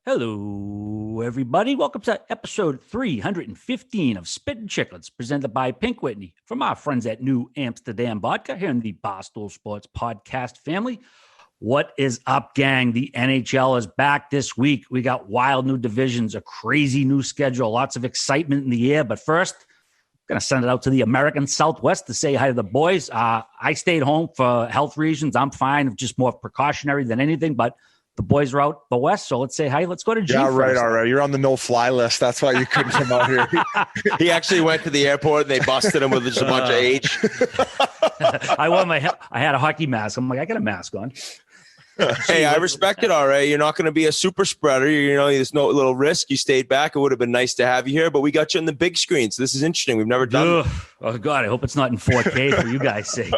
Hello, everybody. Welcome to episode 315 of Spittin Chiclets, presented by Pink Whitney from our friends at New Amsterdam Vodka here in the Barstool Sports podcast family. What is up, gang? The NHL is back this week. We got wild new divisions, a crazy new schedule, lots of excitement in the air. But first, I'm going to send it out to the American Southwest to say hi to the boys. I stayed home for health reasons. I'm fine, just more precautionary than anything, but the boys are out the West, so let's say hi. Let's go to G. Yeah, right. first. All right. You're on the no-fly list. That's why you couldn't come out here. He actually went to the airport and they busted him with just a bunch of H. I had a hockey mask. I'm like, I got a mask on. Hey, I respect it, RA. You're not going to be a super spreader. You know, there's no little risk. You stayed back. It would have been nice to have you here, but we got you on the big screen, so this is interesting. We've never done this. Oh, God, I hope it's not in 4K for you guys' sake.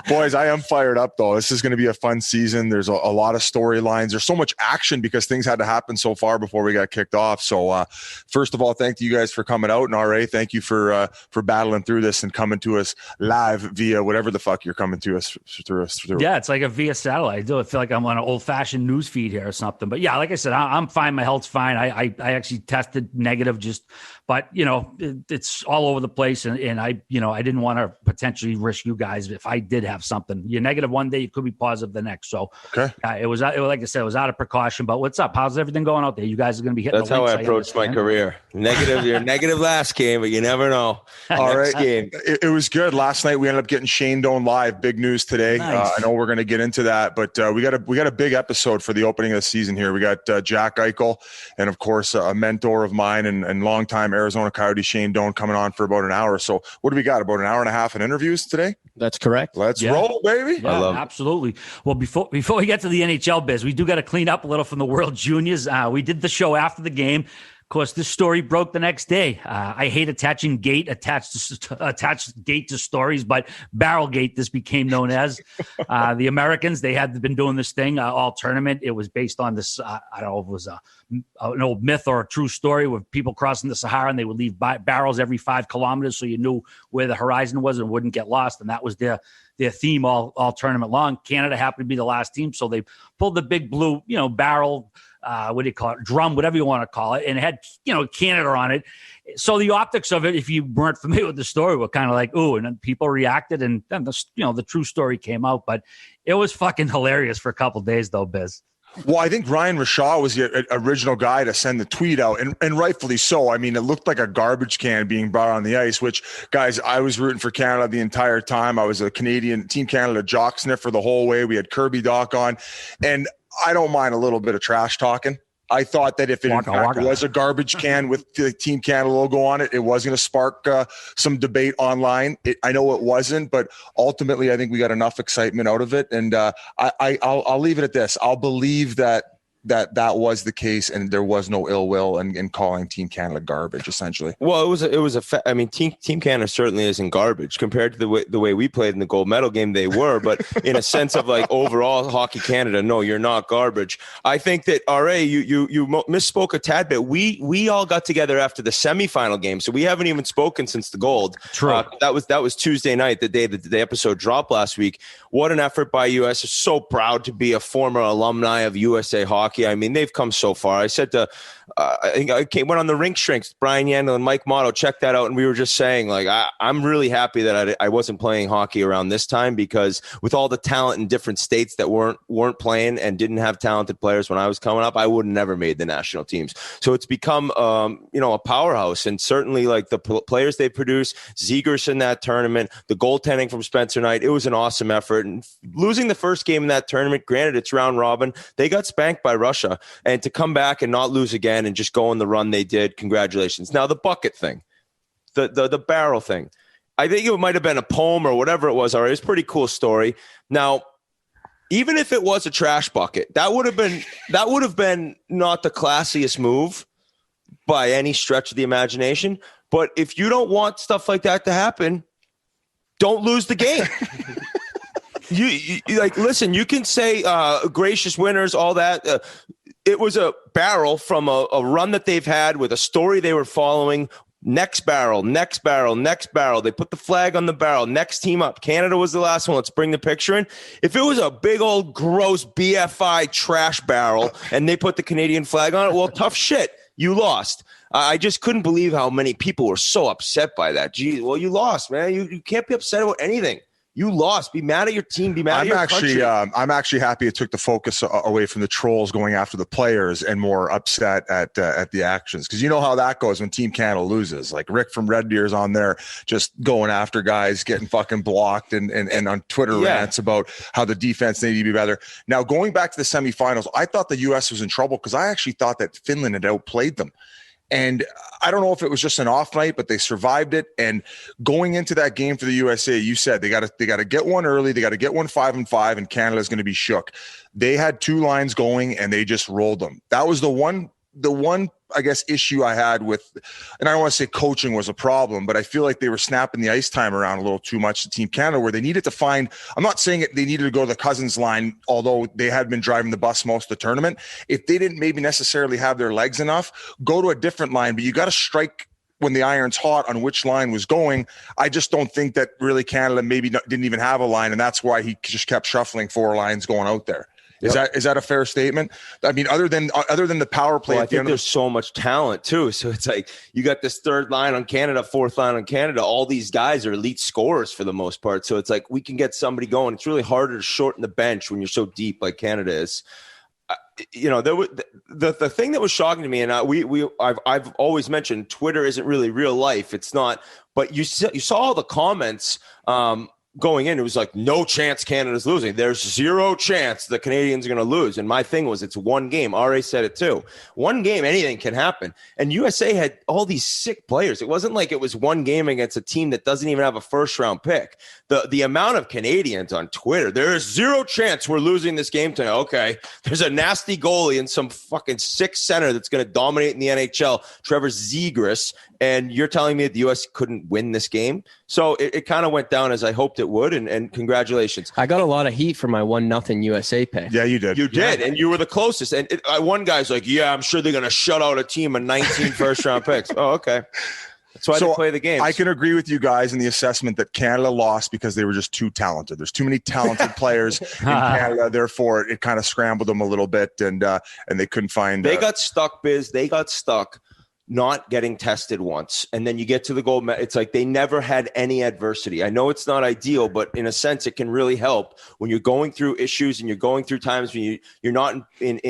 Boys, I am fired up, though. This is going to be a fun season. There's a lot of storylines. There's so much action because things had to happen so far before we got kicked off. So, first of all, thank you guys for coming out. And, RA, thank you for battling through this and coming to us live via whatever the fuck you're coming to us through. Yeah, it's like a via satellite. I feel like I'm on an old-fashioned news feed here or something. But, yeah, like I said, I'm fine. My health's fine. I actually tested negative but, you know, it's all over the place. And I didn't want to potentially risk you guys if I did have something. You're negative one day, you could be positive the next. So okay. It was like I said, it was out of precaution. But what's up? How's everything going out there? You guys are going to be hitting That's how I approached my career. Negative. You're negative last game, but you never know. All right. Game. It was good. Last night we ended up getting Shane Doan live. Big news today. Nice. I know we're going to get into that, but we got a big episode for the opening of the season here. We got Jack Eichel and, of course, a mentor of mine and longtime Arizona Coyotes, Shane Doan, coming on for about an hour. So what do we got? About an hour and a half in interviews today? That's correct. Let's roll, baby. Yeah, absolutely. Well, before we get to the NHL biz, we do got to clean up a little from the World Juniors. We did the show after the game. Of course, this story broke the next day. I hate attaching attached gate to stories, but Barrel Gate, this became known as. The Americans, they had been doing this thing all tournament. It was based on this, I don't know if it was an old myth or a true story with people crossing the Sahara, and they would leave barrels every 5 kilometers so you knew where the horizon was and wouldn't get lost. And that was their theme all tournament long. Canada happened to be the last team, so they pulled the big blue, barrel, what do you call it, drum, whatever you want to call it, and it had, Canada on it. So the optics of it, if you weren't familiar with the story, were kind of like, ooh, and then people reacted, and then the true story came out. But it was fucking hilarious for a couple of days, though, Biz. Well, I think Ryan Rashaw was the original guy to send the tweet out, and rightfully so. I mean, it looked like a garbage can being brought on the ice, which, guys, I was rooting for Canada the entire time. I was a Canadian Team Canada jock sniffer the whole way. We had Kirby Doc on, and I don't mind a little bit of trash talking. I thought that if it in fact was a garbage can with the Team Canada logo on it, it was going to spark some debate online. I know it wasn't, but ultimately I think we got enough excitement out of it. And I'll leave it at this. I'll believe that was the case, and there was no ill will in calling Team Canada garbage, essentially. Well, Team Canada certainly isn't garbage compared to the way we played in the gold medal game. They were, but in a sense of like overall Hockey Canada, no, you're not garbage. I think that RA, you misspoke a tad bit. We all got together after the semifinal game, so we haven't even spoken since the gold. True. That was Tuesday night, the day that the episode dropped last week. What an effort by US. So proud to be a former alumni of USA Hockey. I mean, they've come so far. I said to, I think I went on the Rink Shrinks, Brian Yandle and Mike Motto, check that out. And we were just saying, like, I'm really happy that I wasn't playing hockey around this time, because with all the talent in different states that weren't playing and didn't have talented players when I was coming up, I would have never made the national teams. So it's become, a powerhouse. And certainly, like, the players they produce, Zegers in that tournament, the goaltending from Spencer Knight, it was an awesome effort. And losing the first game in that tournament, granted, it's round robin, they got spanked by Russia. And to come back and not lose again and just go on the run they did, congratulations. Now, the bucket thing, the barrel thing, I think it might have been a poem or whatever it was. All right, it's a pretty cool story. Now, even if it was a trash bucket, that would have been not the classiest move by any stretch of the imagination. But if you don't want stuff like that to happen, don't lose the game. You listen, you can say gracious winners, all that. It was a barrel from a run that they've had with a story they were following, Next barrel. They put the flag on the barrel. Next team up. Canada was the last one. Let's bring the picture in. If it was a big old gross BFI trash barrel and they put the Canadian flag on it, well, tough shit. You lost. I just couldn't believe how many people were so upset by that. Geez, well, you lost, man. You can't be upset about anything. You lost. Be mad at your team. Be mad at your country. I'm actually happy it took the focus away from the trolls going after the players and more upset at the actions. Because you know how that goes when Team Canada loses. Like Rick from Red Deer's on there just going after guys, getting fucking blocked and on Twitter rants about how the defense needed to be better. Now, going back to the semifinals, I thought the U.S. was in trouble because I actually thought that Finland had outplayed them. And I don't know if it was just an off night, but they survived it. And going into that game for the USA, you said they got to get one early. They got to get one 5-5, and Canada's going to be shook. They had two lines going, and they just rolled them. That was the one, I guess, issue I had with, and I don't want to say coaching was a problem, but I feel like they were snapping the ice time around a little too much to Team Canada, where they needed to find, I'm not saying they needed to go to the Cousins line, although they had been driving the bus most of the tournament. If they didn't maybe necessarily have their legs enough, go to a different line, but you got to strike when the iron's hot on which line was going. I just don't think that really Canada didn't even have a line, and that's why he just kept shuffling four lines going out there. Yep. Is that a fair statement? I mean, other than the power play, I think there's so much talent too. So it's like you got this third line on Canada, fourth line on Canada. All these guys are elite scorers for the most part. So it's like we can get somebody going. It's really harder to shorten the bench when you're so deep like Canada is. There was the thing that was shocking to me, and I've always mentioned Twitter isn't really real life. It's not, but you saw all the comments. Going in, it was like, no chance Canada's losing. There's zero chance the Canadians are going to lose. And my thing was, it's one game. RA said it too. One game, anything can happen. And USA had all these sick players. It wasn't like it was one game against a team that doesn't even have a first-round pick. The amount of Canadians on Twitter, there is zero chance we're losing this game tonight. Okay, there's a nasty goalie and some fucking sick center that's going to dominate in the NHL, Trevor Zegras, and you're telling me that the U.S. couldn't win this game? So it kind of went down as I hoped it would, and congratulations. I got a lot of heat for my 1-0 USA pick. Yeah, you did. You did, and you were the closest. And one guy's like, yeah, I'm sure they're going to shut out a team of 19 first-round picks. Oh, okay. That's why they play the games. I can agree with you guys in the assessment that Canada lost because they were just too talented. There's too many talented players in Canada. Therefore, it kind of scrambled them a little bit, and they couldn't find. They got stuck, Biz. They got stuck not getting tested once. And then you get to the gold medal. It's like they never had any adversity. I know it's not ideal, but in a sense, it can really help when you're going through issues and you're going through times when you're not in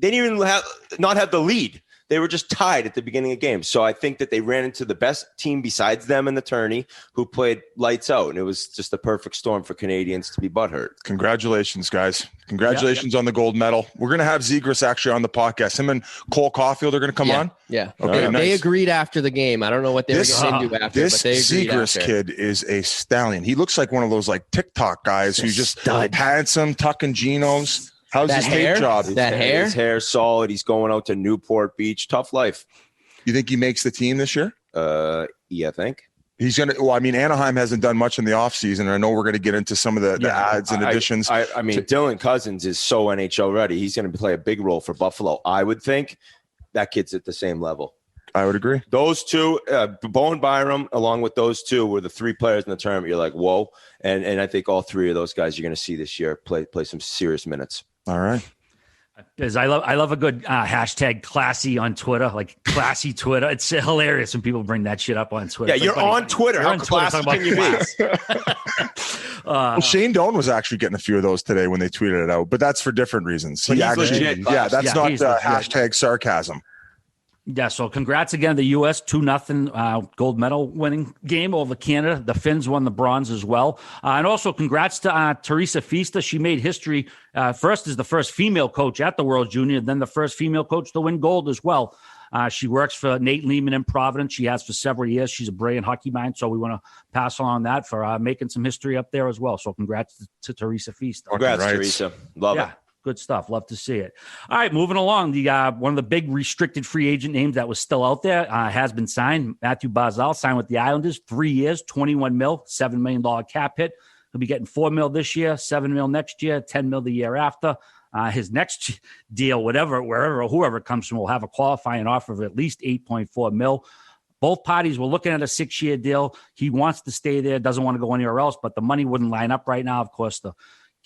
they didn't even have the lead. They were just tied at the beginning of games. So I think that they ran into the best team besides them and the tourney who played lights out. And it was just the perfect storm for Canadians to be butthurt. Congratulations, guys. Congratulations on the gold medal. We're going to have Zegras actually on the podcast. Him and Cole Caulfield are going to come on. Yeah. Okay, nice. They agreed after the game. I don't know what they were getting into after, this but they agreed Zegras after. kid is a stallion. He looks like one of those like TikTok guys who's just handsome, tucking Genos. How's his tape job? His hair's solid. He's going out to Newport Beach. Tough life. You think he makes the team this year? Yeah, I think. He's going to – well, I mean, Anaheim hasn't done much in the offseason, and I know we're going to get into some of the ads and additions. I mean, Dylan Cousins is so NHL ready. He's going to play a big role for Buffalo. I would think that kid's at the same level. I would agree. Those two, Bo and Byram, along with those two, were the three players in the tournament. You're like, whoa. And I think all three of those guys you're going to see this year play some serious minutes. All right. Because I love a good hashtag classy on Twitter, like classy Twitter. It's hilarious when people bring that shit up on Twitter. Yeah, you're on Twitter. How classy can you be? Well, Shane Doan was actually getting a few of those today when they tweeted it out, but that's for different reasons. But he's legit. Yeah, that's not hashtag sarcasm. Yeah, so congrats again to the U.S. 2-0 gold medal winning game over Canada. The Finns won the bronze as well. And also congrats to Teresa Fista. She made history first as the first female coach at the World Junior, then the first female coach to win gold as well. She works for Nate Lehman in Providence. She has for several years. She's a brilliant hockey mind, so we want to pass on that for making some history up there as well. So congrats to Teresa Fista. Congrats, Teresa. Love it. Good stuff. Love to see it. All right, moving along. The one of the big restricted free agent names that was still out there has been signed. Mathew Barzal signed with the Islanders, 3 years, $21 million, $7 million cap hit. He'll be getting $4 million this year, $7 million next year, $10 million the year after. His next deal, whoever it comes from, will have a qualifying offer of at least $8.4 million. both parties were looking at a 6-year deal. He wants to stay there, doesn't want to go anywhere else, but the money wouldn't line up right now. Of course, the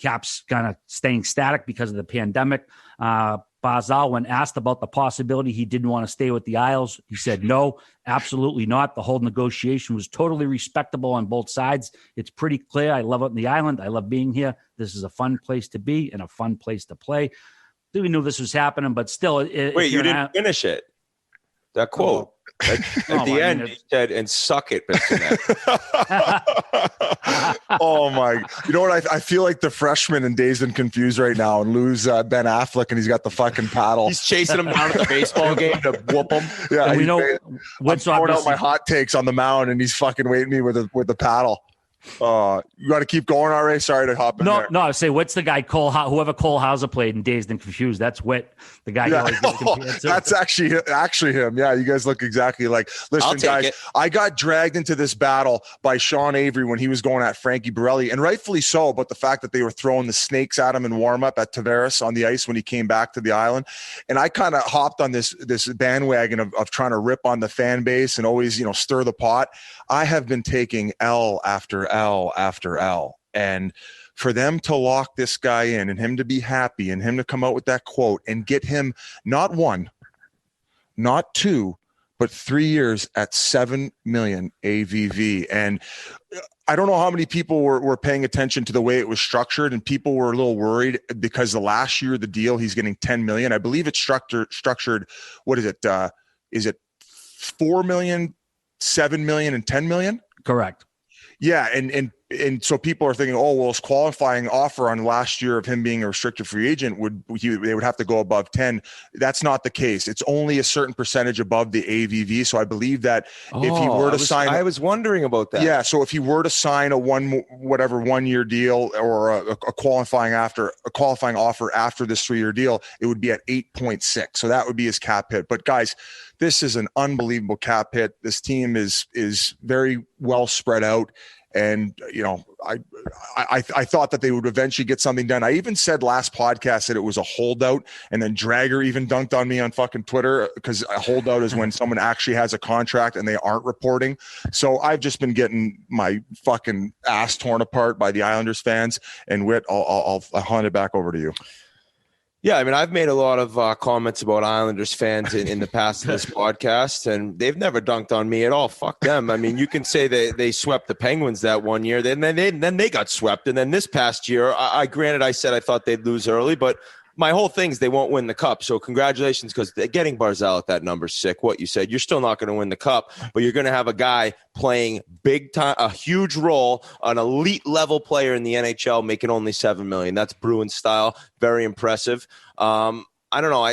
cap's kind of staying static because of the pandemic. Barzal, when asked about the possibility he didn't want to stay with the Isles, he said, no, absolutely not. The whole negotiation was totally respectable on both sides. It's pretty clear. I love it in the island. I love being here. This is a fun place to be and a fun place to play. We knew this was happening, but still. Wait, you didn't finish it. That quote. At the end, he said, and suck it, Oh, my. You know what? I feel like the freshman in Dazed and Confused right now and lose Ben Affleck, and he's got the fucking paddle. He's chasing him down at the baseball game to whoop him. Yeah, and we know I'm throwing out my hot takes on the mound, and he's fucking waiting me with the paddle. You got to keep going, RA. Sorry to hop in there. No, I say, what's the guy, whoever Cole Hauser played in Dazed and Confused? That's Whit, the guy. Yeah. That's actually him. Yeah, you guys look exactly like. Listen, guys, I got dragged into this battle by Sean Avery when he was going at Frankie Borelli, and rightfully so, but the fact that they were throwing the snakes at him in warm-up at Tavares on the ice when he came back to the island. And I kind of hopped on this bandwagon of trying to rip on the fan base and always, stir the pot. I have been taking L after L after L. And for them to lock this guy in and him to be happy and him to come out with that quote and get him not 1, not 2, but 3 years at $7 million AVV. And I don't know how many people were paying attention to the way it was structured, and people were a little worried because the last year of the deal, he's getting $10 million. I believe it's structured. What is it? Is it $4 million, $7 million, and $10 million? Correct. Yeah, and so people are thinking, oh, well, his qualifying offer on last year of him being a restricted free agent they would have to go above 10. That's not the case. It's only a certain percentage above the AVV. So I believe that if he were to sign, I was wondering about that. Yeah, so if he were to sign a 1 year deal or a qualifying offer after this 3-year deal, it would be at 8.6. So that would be his cap hit. But guys, this is an unbelievable cap hit. This team is very well spread out. And, I thought that they would eventually get something done. I even said last podcast that it was a holdout, and then Dragger even dunked on me on fucking Twitter, because a holdout is when someone actually has a contract and they aren't reporting. So I've just been getting my fucking ass torn apart by the Islanders fans. And Whit, I'll hand it back over to you. Yeah, I mean, I've made a lot of comments about Islanders fans in the past of this podcast, and they've never dunked on me at all. Fuck them. I mean, you can say they swept the Penguins that 1 year, then they got swept, and then this past year, granted, I said I thought they'd lose early, but my whole thing is they won't win the cup. So congratulations, because getting Barzal at that number's sick. What you said, you're still not going to win the cup, but you're going to have a guy playing big time, a huge role, an elite level player in the NHL, making only $7 million. That's Bruin style. Very impressive. I don't know.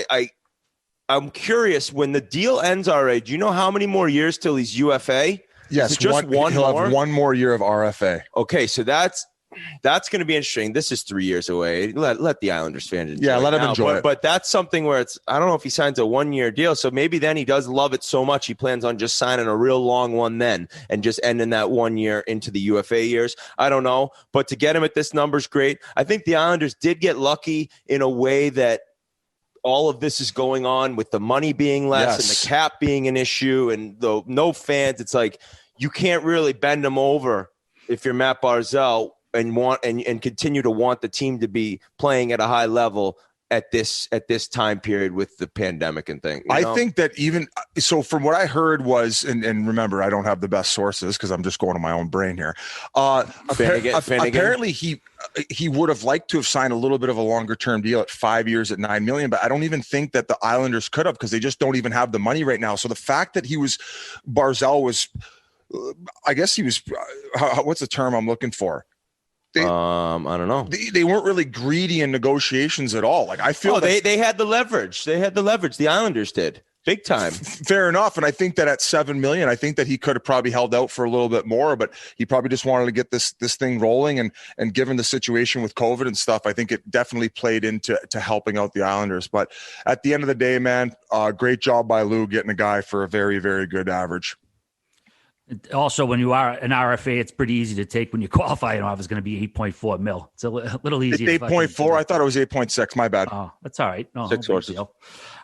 I'm curious, when the deal ends, RA, do you know how many more years till he's UFA? Yes, just one he'll more? have one more year of RFA. Okay, so that's going to be interesting. This is 3 years away. Let the Islanders fans enjoy. Yeah, let him enjoy it. But that's something where I don't know if he signs a 1 year deal. So maybe then he does love it so much he plans on just signing a real long one then and just ending that 1 year into the UFA years. I don't know. But to get him at this number is great. I think the Islanders did get lucky in a way that all of this is going on with the money being less and the cap being an issue and the no fans. It's like you can't really bend them over if you're Matt Barzal and want and continue to want the team to be playing at a high level at this time period with the pandemic and thing. I think that even so, from what I heard was, and remember, I don't have the best sources because I'm just going to my own brain here. Apparently he would have liked to have signed a little bit of a longer term deal at 5 years at $9 million, but I don't even think that the Islanders could have, because they just don't even have the money right now. So the fact that Barzal was, I guess he was, what's the term I'm looking for? I don't know. They weren't really greedy in negotiations at all. Like, I feel they had the leverage. They had the leverage. The Islanders did big time. Fair enough. And I think that at $7 million, I think that he could have probably held out for a little bit more, but he probably just wanted to get this thing rolling. And given the situation with COVID and stuff, I think it definitely played into helping out the Islanders. But at the end of the day, man, great job by Lou getting a guy for a very, very good average. Also, when you are an RFA, it's pretty easy to take when you qualify. If it's going to be 8.4 mil. It's a little easier. It's 8.4. I thought it was 8.6. My bad. Oh, that's all right. No, 6 horses. All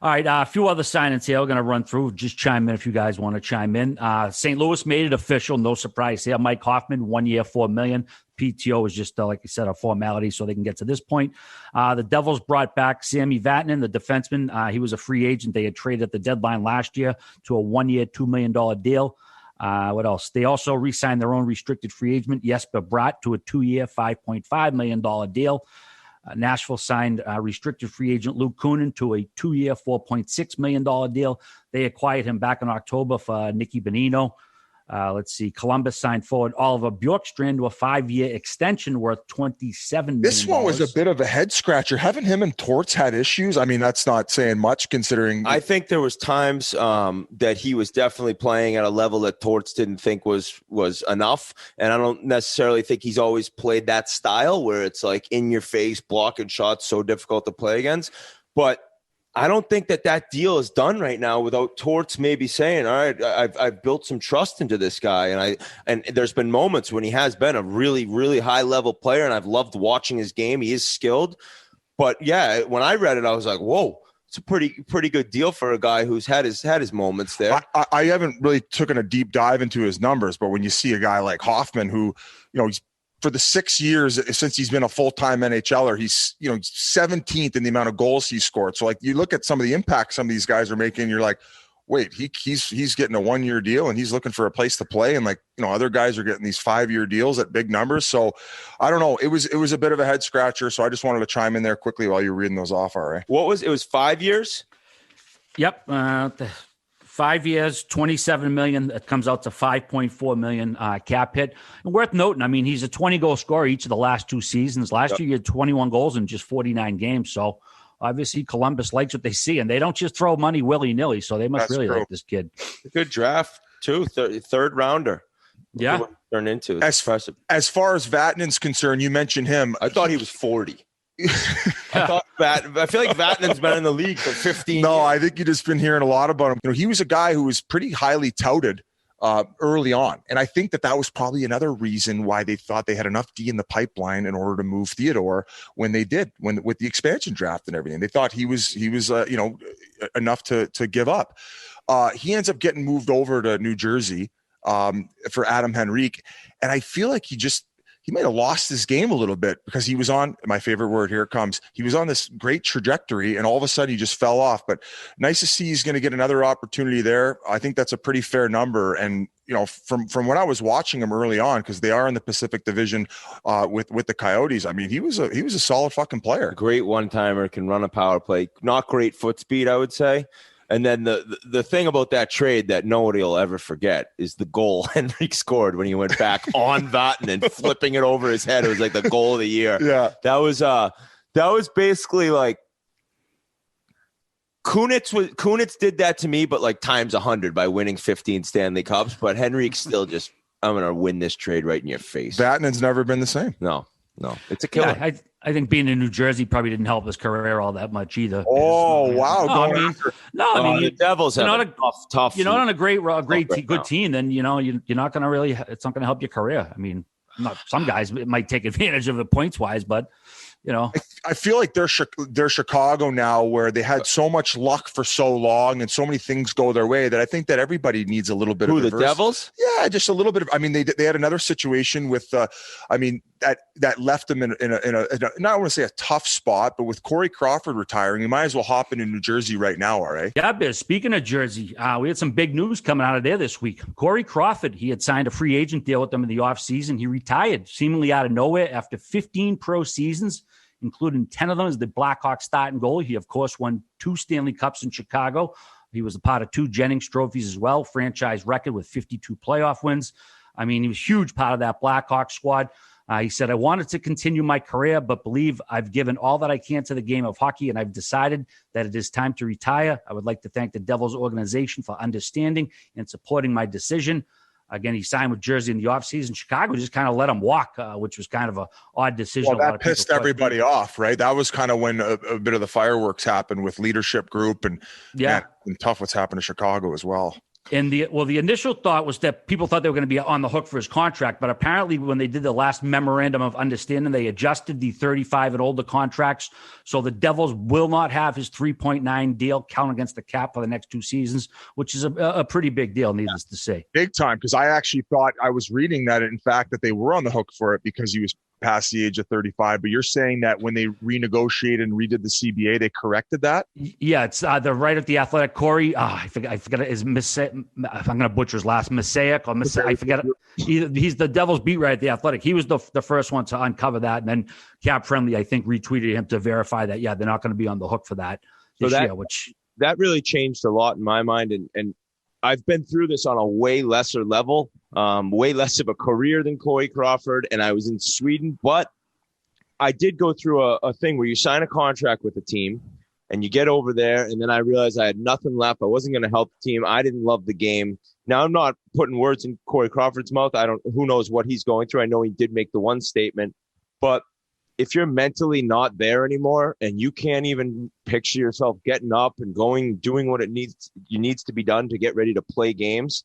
right. A few other signings here. We're going to run through. Just chime in if you guys want to chime in. St. Louis made it official. No surprise here. Mike Hoffman, 1 year, $4 million. PTO is just, like you said, a formality so they can get to this point. The Devils brought back Sammy Vatanen, the defenseman. He was a free agent. They had traded at the deadline last year to a 1 year, $2 million deal. What else? They also re-signed their own restricted free agent, Jesper Bratt, to a 2 year, $5.5 million deal. Nashville signed restricted free agent Luke Kunin to a 2 year, $4.6 million deal. They acquired him back in October for Nicky Bonino. Let's see. Columbus signed forward Oliver Bjorkstrand to a 5 year extension worth $27 million. This one was a bit of a head scratcher. Haven't him and Torts had issues? I mean, that's not saying much considering. I think there was times that he was definitely playing at a level that Torts didn't think was enough. And I don't necessarily think he's always played that style where it's like in your face, blocking shots, so difficult to play against. But I don't think that deal is done right now without Torts maybe saying, all right, I've built some trust into this guy. And there's been moments when he has been a really, really high level player. And I've loved watching his game. He is skilled. But yeah, when I read it, I was like, whoa, it's a pretty good deal for a guy who's had his moments there. I haven't really taken a deep dive into his numbers, but when you see a guy like Hoffman, who, he's, for the 6 years since he's been a full-time NHLer, he's 17th in the amount of goals he scored. So like you look at some of the impact some of these guys are making, you're like, wait, he's getting a 1 year deal and he's looking for a place to play. And like, other guys are getting these 5 year deals at big numbers. So I don't know. It was a bit of a head scratcher. So I just wanted to chime in there quickly while you're reading those off. All right. It was 5 years. Yep. 5 years, $27 million. That comes out to $5.4 million cap hit. And worth noting, I mean, he's a 20-goal scorer each of the last 2 seasons. Last year, he had 21 goals in just 49 games. So obviously, Columbus likes what they see, and they don't just throw money willy-nilly. So they must really like this kid. Good draft too, third rounder. Yeah, turn into it's impressive. As far as Vatanen's concerned, you mentioned him. I thought he was 40. I feel like Vatanen's been in the league for 15 years. I think you've just been hearing a lot about him. He was a guy who was pretty highly touted early on. And I think that was probably another reason why they thought they had enough D in the pipeline in order to move Theodore when they did, with the expansion draft and everything. They thought he was enough to give up. He ends up getting moved over to New Jersey for Adam Henrique. And I feel like he might have lost his game a little bit because he was on, my favorite word, here it comes. He was on this great trajectory and all of a sudden he just fell off, but nice to see he's going to get another opportunity there. I think that's a pretty fair number. And, from when I was watching him early on, cause they are in the Pacific Division with the Coyotes. I mean, he was a solid fucking player. Great one-timer, can run a power play, not great foot speed, I would say. And then the thing about that trade that nobody will ever forget is the goal Henrique scored when he went back on Vatanen and flipping it over his head. It was like the goal of the year. Yeah. That was basically like Kunitz did that to me, but like times 100 by winning 15 Stanley Cups. But Henrique still just, I'm going to win this trade right in your face. Vatanen's never been the same. No, it's a killer. Yeah, I think being in New Jersey probably didn't help his career all that much either. Oh, wow. The Devils have a tough. You're not on a good team, then you're not going to really. It's not going to help your career. I mean, some guys might take advantage of it points wise, but I feel like they're Chicago now, where they had so much luck for so long and so many things go their way that I think that everybody needs a little bit of the Devils. Yeah, just a little bit of. I mean, they had another situation with. That left them in a not I want to say a tough spot, but with Corey Crawford retiring, you might as well hop into New Jersey right now, all right? Yeah, Biz. Speaking of Jersey, we had some big news coming out of there this week. Corey Crawford, he had signed a free agent deal with them in the offseason. He retired seemingly out of nowhere after 15 pro seasons, including 10 of them as the Blackhawks starting goalie. He, of course, won 2 Stanley Cups in Chicago. He was a part of 2 Jennings trophies as well, franchise record with 52 playoff wins. I mean, he was a huge part of that Blackhawks squad. He said, I wanted to continue my career, but believe I've given all that I can to the game of hockey, and I've decided that it is time to retire. I would like to thank the Devils organization for understanding and supporting my decision. Again, he signed with Jersey in the offseason. Chicago just kind of let him walk, which was kind of an odd decision. Well, that pissed everybody off, right? That was kind of when a bit of the fireworks happened with leadership group and tough what's happened to Chicago as well. And the initial thought was that people thought they were going to be on the hook for his contract, but apparently when they did the last memorandum of understanding, they adjusted the 35 and older contracts. So the Devils will not have his 3.9 deal count against the cap for the next 2 seasons, which is a pretty big deal, needless to say. Big time, because I actually thought I was reading that, in fact, that they were on the hook for it because he was past the age of 35. But you're saying that when they renegotiated and redid the CBA, they corrected that? Yeah, it's the right at the Athletic. Corey, I forget it is I'm going to butcher his last Messiah or Messiah. I forget it. He's the Devils beat right at the Athletic. He was the first one to uncover that, and then Cap Friendly, I think, retweeted him to verify that. Yeah, they're not going to be on the hook for that this year. Which that really changed a lot in my mind, and I've been through this on a way lesser level, way less of a career than Corey Crawford, and I was in Sweden. But I did go through a thing where you sign a contract with a team, and you get over there, and then I realized I had nothing left. I wasn't going to help the team. I didn't love the game. Now, I'm not putting words in Corey Crawford's mouth. Who knows what he's going through. I know he did make the one statement, but if you're mentally not there anymore and you can't even picture yourself getting up and doing what needs to be done to get ready to play games,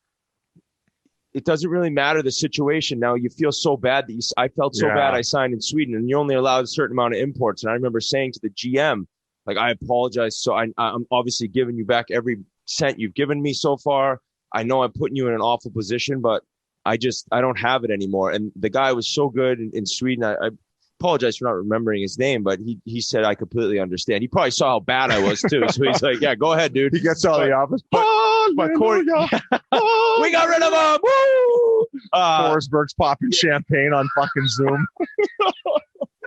it doesn't really matter the situation. Now you feel so bad that I felt so bad I signed in Sweden, and you're only allowed a certain amount of imports. And I remember saying to the GM, like, I apologize. So I'm obviously giving you back every cent you've given me so far. I know I'm putting you in an awful position, but I don't have it anymore. And the guy was so good in Sweden. I apologize for not remembering his name, but he said, I completely understand. He probably saw how bad I was too. So he's like, yeah, go ahead, dude. He gets out of the office. But Corey, we got rid of him. Woo! Forsberg's popping champagne on fucking Zoom.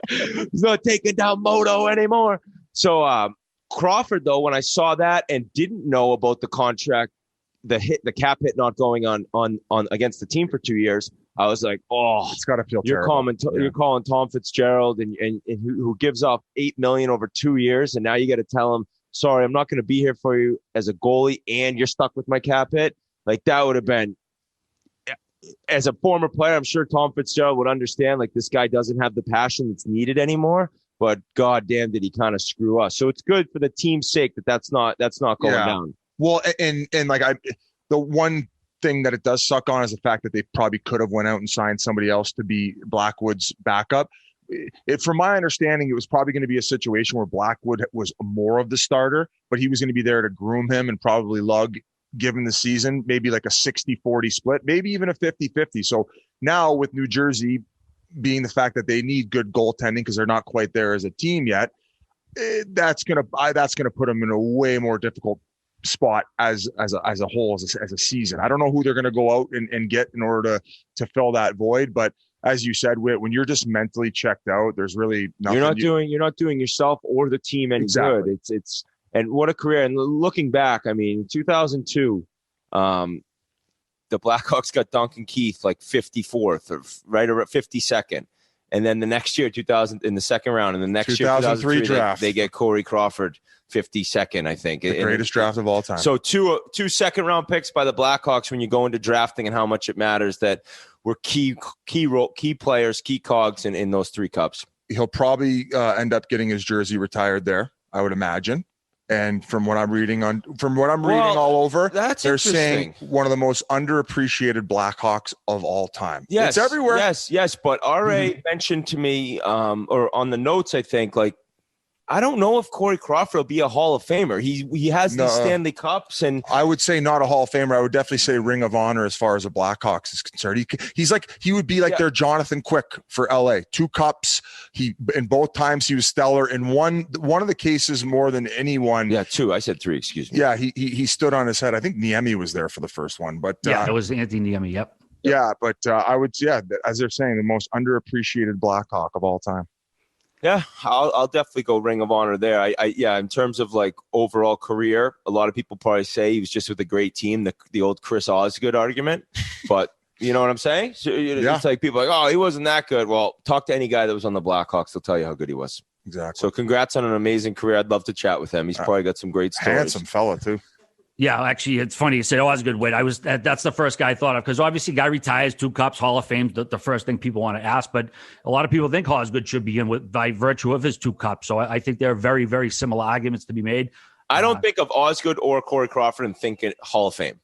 He's not taking down Moto anymore. So Crawford, though, when I saw that and didn't know about the contract, the cap hit not going on against the team for 2 years, I was like, oh, it's got to feel terrible. You're calling Tom Fitzgerald and who gives off $8 million over 2 years, and now you got to tell him, sorry, I'm not going to be here for you as a goalie, and you're stuck with my cap hit. Like, that would have been, as a former player, I'm sure Tom Fitzgerald would understand, like, this guy doesn't have the passion that's needed anymore. But goddamn, did he kind of screw us? So it's good for the team's sake that's not going down. Well, and like the one thing that it does suck on is the fact that they probably could have went out and signed somebody else to be Blackwood's backup. From my understanding, it was probably going to be a situation where Blackwood was more of the starter, but he was going to be there to groom him and probably lug, given the season, maybe like a 60-40 split, maybe even a 50-50. So now with New Jersey being the fact that they need good goaltending because they're not quite there as a team yet, that's gonna put them in a way more difficult spot as a whole, as a season. I don't know who they're going to go out and get in order to fill that void, but as you said, Whit, when you're just mentally checked out, there's really nothing. You're not doing yourself or the team any good. It's and what a career. And looking back, I mean, 2002, the Blackhawks got Duncan Keith like 54th or right around 52nd. And then the next year, 2000, in the second round, and the next year, 2003 draft, they get Corey Crawford 52nd, I think. The greatest draft of all time. So two second-round picks by the Blackhawks when you go into drafting and how much it matters that were key players, key cogs in those 3 cups. He'll probably end up getting his jersey retired there, I would imagine. And from what I'm reading all over, they're saying one of the most underappreciated Blackhawks of all time. Yes, it's everywhere. Yes. But RA mentioned to me, or on the notes, I think, like, I don't know if Corey Crawford will be a Hall of Famer. He has these Stanley Cups, and I would say not a Hall of Famer. I would definitely say Ring of Honor as far as the Blackhawks is concerned. He would be like their Jonathan Quick for LA. 2 cups. In both times he was stellar. In one of the cases more than anyone. Yeah, 2. I said 3. Excuse me. Yeah, he stood on his head. I think Niemi was there for the first one, but it was Anthony Niemi. Yep. Yeah, but I would as they're saying, the most underappreciated Blackhawk of all time. Yeah, I'll definitely go Ring of Honor there. In terms of like overall career, a lot of people probably say he was just with a great team, the old Chris Osgood argument. But you know what I'm saying? So it's like people are like, oh, he wasn't that good. Well, talk to any guy that was on the Blackhawks. They'll tell you how good he was. Exactly. So congrats on an amazing career. I'd love to chat with him. He's probably got some great stories. Handsome fella too. Yeah, actually, it's funny you said, "Oh, that's a good win." That's the first guy I thought of because obviously, guy retires, 2 cups, Hall of Fame. The first thing people want to ask, but a lot of people think Osgood should be in with by virtue of his 2 cups. So I think there are very, very similar arguments to be made. I don't think of Osgood or Corey Crawford and think Hall of Fame.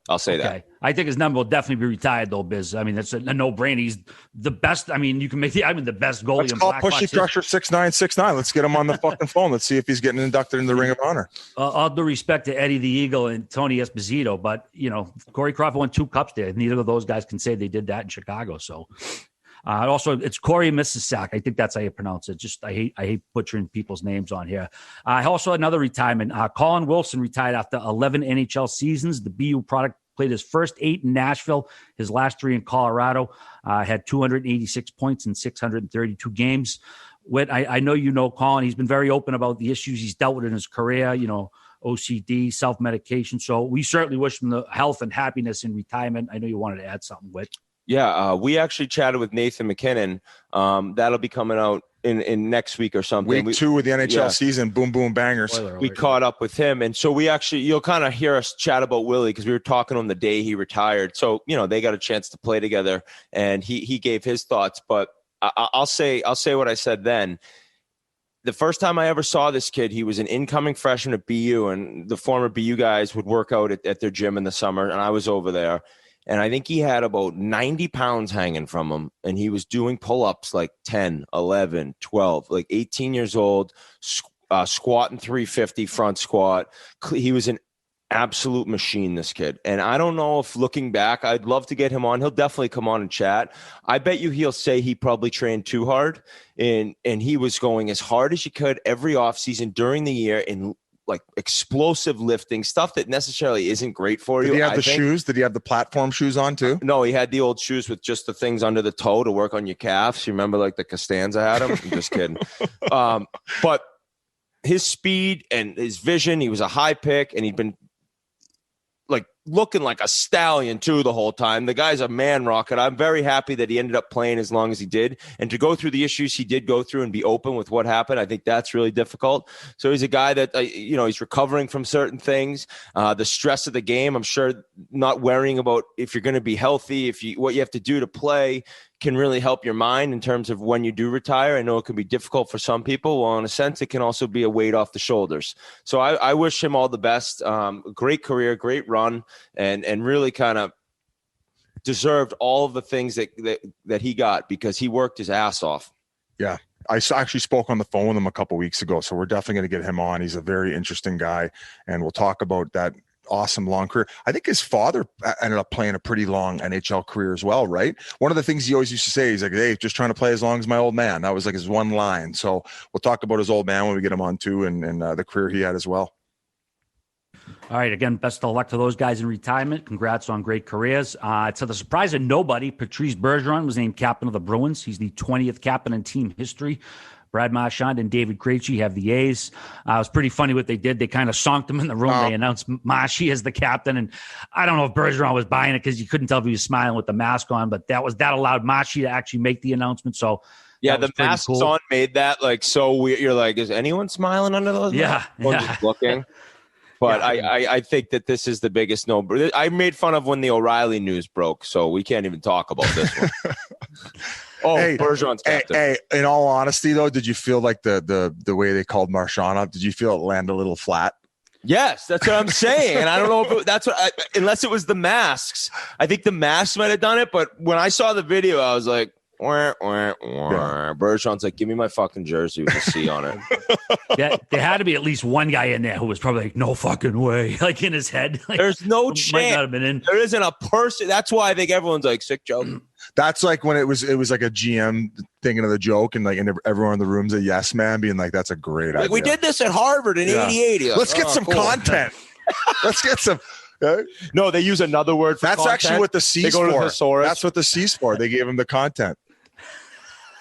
I'll say that. I think his number will definitely be retired, though, Biz. I mean, that's a no-brainer. He's the best. I mean, you can make the best goalie. Let's call Pushy Crusher 6969. Let's get him on the fucking phone. Let's see if he's getting inducted in the Ring of Honor. All due respect to Eddie the Eagle and Tony Esposito, but, Corey Crawford won 2 cups there. Neither of those guys can say they did that in Chicago. So, also, it's Corey Mississauga. I think that's how you pronounce it. Just I hate butchering people's names on here. Also, another retirement. Colin Wilson retired after 11 NHL seasons. The BU product played his first 8 in Nashville, his last 3 in Colorado. Had 286 points in 632 games. Whit, I know Colin. He's been very open about the issues he's dealt with in his career. OCD, self-medication. So we certainly wish him the health and happiness in retirement. I know you wanted to add something, Whit. Yeah, we actually chatted with Nathan McKinnon. That'll be coming out in next week or something. Week 2 of the NHL season, boom, boom, bangers. We caught up with him. And so you'll kind of hear us chat about Willie because we were talking to him the day he retired. So, they got a chance to play together and he gave his thoughts. But I'll say what I said then. The first time I ever saw this kid, he was an incoming freshman at BU, and the former BU guys would work out at their gym in the summer, and I was over there. And I think he had about 90 pounds hanging from him, and he was doing pull-ups like 10, 11, 12, like 18 years old, squatting 350 front squat. He was an absolute machine, this kid. And I don't know if looking back, I'd love to get him on. He'll definitely come on and chat. I bet you he'll say he probably trained too hard, and he was going as hard as you could every offseason during the year in like explosive lifting, stuff that necessarily isn't great for you. Did he have shoes? Did he have the platform shoes on too? No, he had the old shoes with just the things under the toe to work on your calves. You remember like the Costanza had them? I'm just kidding. But his speed and his vision, he was a high pick, and he'd been like looking like a stallion too the whole time. The guy's a man rocket. I'm very happy that he ended up playing as long as he did, and to go through the issues he did go through and be open with what happened. I think that's really difficult. So he's a guy that, he's recovering from certain things, the stress of the game. I'm sure not worrying about if you're going to be healthy, what you have to do to play can really help your mind in terms of when you do retire. I know it can be difficult for some people. Well, in a sense, it can also be a weight off the shoulders. So I wish him all the best. Great career, great run, and really kind of deserved all of the things that he got because he worked his ass off. Yeah. I actually spoke on the phone with him a couple of weeks ago, so we're definitely going to get him on. He's a very interesting guy, and we'll talk about that awesome long career. I think his father ended up playing a pretty long NHL career as well, right? One of the things he always used to say, he's like, hey, just trying to play as long as my old man. That was like his one line. So we'll talk about his old man when we get him on too, and the career he had as well. All right. Again, best of luck to those guys in retirement. Congrats on great careers. To the surprise of nobody, Patrice Bergeron was named captain of the Bruins. He's the 20th captain in team history. Brad Marchand and David Krejci have the A's. It was pretty funny what they did. They kind of sonked him in the room. They announced Marshy as the captain. And I don't know if Bergeron was buying it because you couldn't tell if he was smiling with the mask on, but that allowed Marshy to actually make the announcement. So yeah, the masks cool. on made that like so weird. You're like, is anyone smiling under those masks? Yeah. Just looking. But yeah. I think that this is the biggest no. I made fun of when the O'Reilly news broke, so we can't even talk about this one. Bergeron's captain. Hey, in all honesty, though, did you feel like the way they called Marchand up? Did you feel it land a little flat? Yes, that's what I'm saying. And I don't know if unless it was the masks. I think the masks might have done it. But when I saw the video, I was like, wah. Bergeron's like, give me my fucking jersey with a C on it. There had to be at least one guy in there who was probably like, no fucking way, like in his head. Like, there's no chance. Might not have been in. There isn't a person. That's why I think everyone's like, sick joke. That's like when it was like a GM thinking of the joke, and everyone in the room's a yes man, being like, that's a great idea. We did this at Harvard in '88. Let's get some content. Let's get some. No, they use another word for that's content. Actually what the C's for. That's what the C's for. They gave him the content.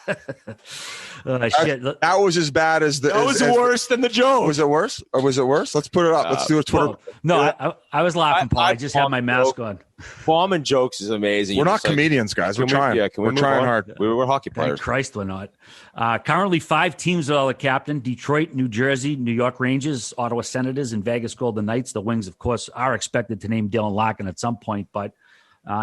Shit. That was as bad as the. That was worse than the joke. Was it worse? Or was it worse? Let's put it up. Let's do a Twitter. No, I was laughing, Paul. I just had my mask on. Bombing jokes is amazing. We're not comedians, guys. We're trying. We're trying hard. We're hockey players. Thank Christ, we're not. Currently, 5 teams are the captain: Detroit, New Jersey, New York Rangers, Ottawa Senators, and Vegas Golden Knights. The Wings, of course, are expected to name Dylan Larkin at some point, but.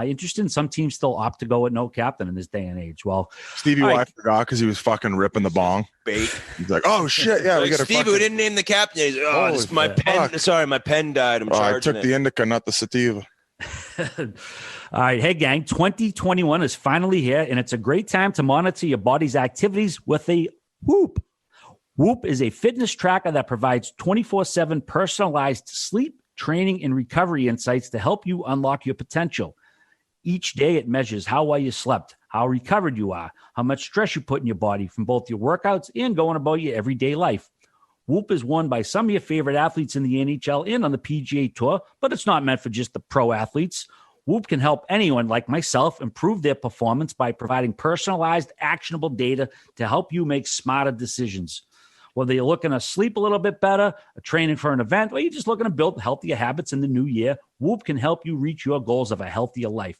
Interesting. Some teams still opt to go with no captain in this day and age. Well, Stevie Y forgot because he was fucking ripping the bong. Bait. He's like, oh shit, yeah, we got to. Stevie, we didn't name the captain. He's like, this is my pen. Sorry, my pen died. I'm charging I took the indica, not the sativa. All right. Hey, gang, 2021 is finally here, and it's a great time to monitor your body's activities with a Whoop. Whoop is a fitness tracker that provides 24/7 personalized sleep, training, and recovery insights to help you unlock your potential. Each day, it measures how well you slept, how recovered you are, how much stress you put in your body from both your workouts and going about your everyday life. Whoop is won by some of your favorite athletes in the NHL and on the PGA Tour, but it's not meant for just the pro athletes. Whoop can help anyone like myself improve their performance by providing personalized, actionable data to help you make smarter decisions. Whether you're looking to sleep a little bit better, training for an event, or you're just looking to build healthier habits in the new year, Whoop can help you reach your goals of a healthier life.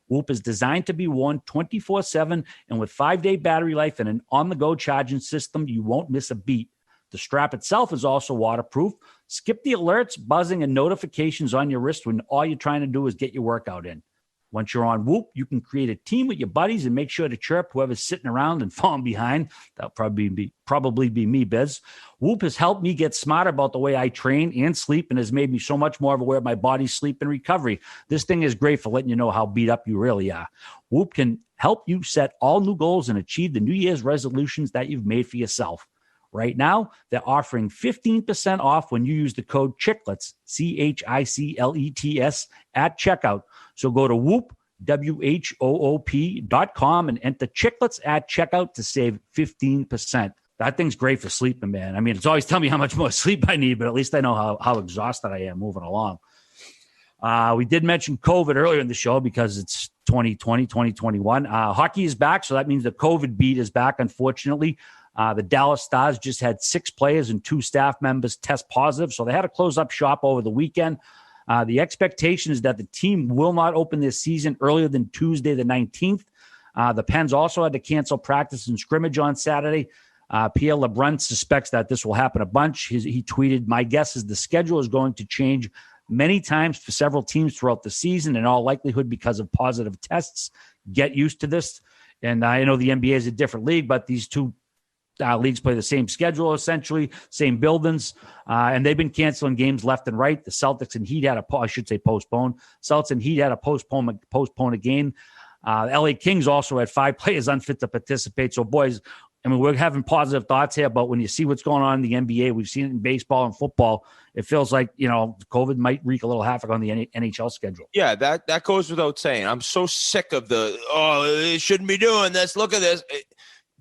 Whoop is designed to be worn 24/7, and with 5-day battery life and an on-the-go charging system, you won't miss a beat. The strap itself is also waterproof. Skip the alerts, buzzing, and notifications on your wrist when all you're trying to do is get your workout in. Once you're on Whoop, you can create a team with your buddies and make sure to chirp whoever's sitting around and falling behind. That'll probably be me, Biz. Whoop has helped me get smarter about the way I train and sleep and has made me so much more aware of my body's sleep and recovery. This thing is great for letting you know how beat up you really are. Whoop can help you set all new goals and achieve the New Year's resolutions that you've made for yourself. Right now, they're offering 15% off when you use the code Chiclets, CHICLETS, at checkout. So go to Whoop, WHOOP.com and enter Chiclets at checkout to save 15%. That thing's great for sleeping, man. I mean, it's always telling me how much more sleep I need, but at least I know how exhausted I am moving along. We did mention COVID earlier in the show because it's 2020, 2021. Hockey is back, so that means the COVID beat is back, unfortunately. The Dallas Stars just had 6 players and 2 staff members test positive, so they had to close up shop over the weekend. The expectation is that the team will not open this season earlier than Tuesday the 19th. The Pens also had to cancel practice and scrimmage on Saturday. Pierre LeBrun suspects that this will happen a bunch. He tweeted, "My guess is the schedule is going to change many times for several teams throughout the season, in all likelihood because of positive tests. Get used to this." And I know the NBA is a different league, but these two leagues play the same schedule, essentially, same buildings, and they've been canceling games left and right. The Celtics and Heat had postpone. Celtics and Heat had to postpone a game. LA Kings also had 5 players unfit to participate. So, boys, I mean, we're having positive thoughts here, but when you see what's going on in the NBA, we've seen it in baseball and football, it feels like, COVID might wreak a little havoc on the NHL schedule. Yeah, that goes without saying. I'm so sick of they shouldn't be doing this. Look at this.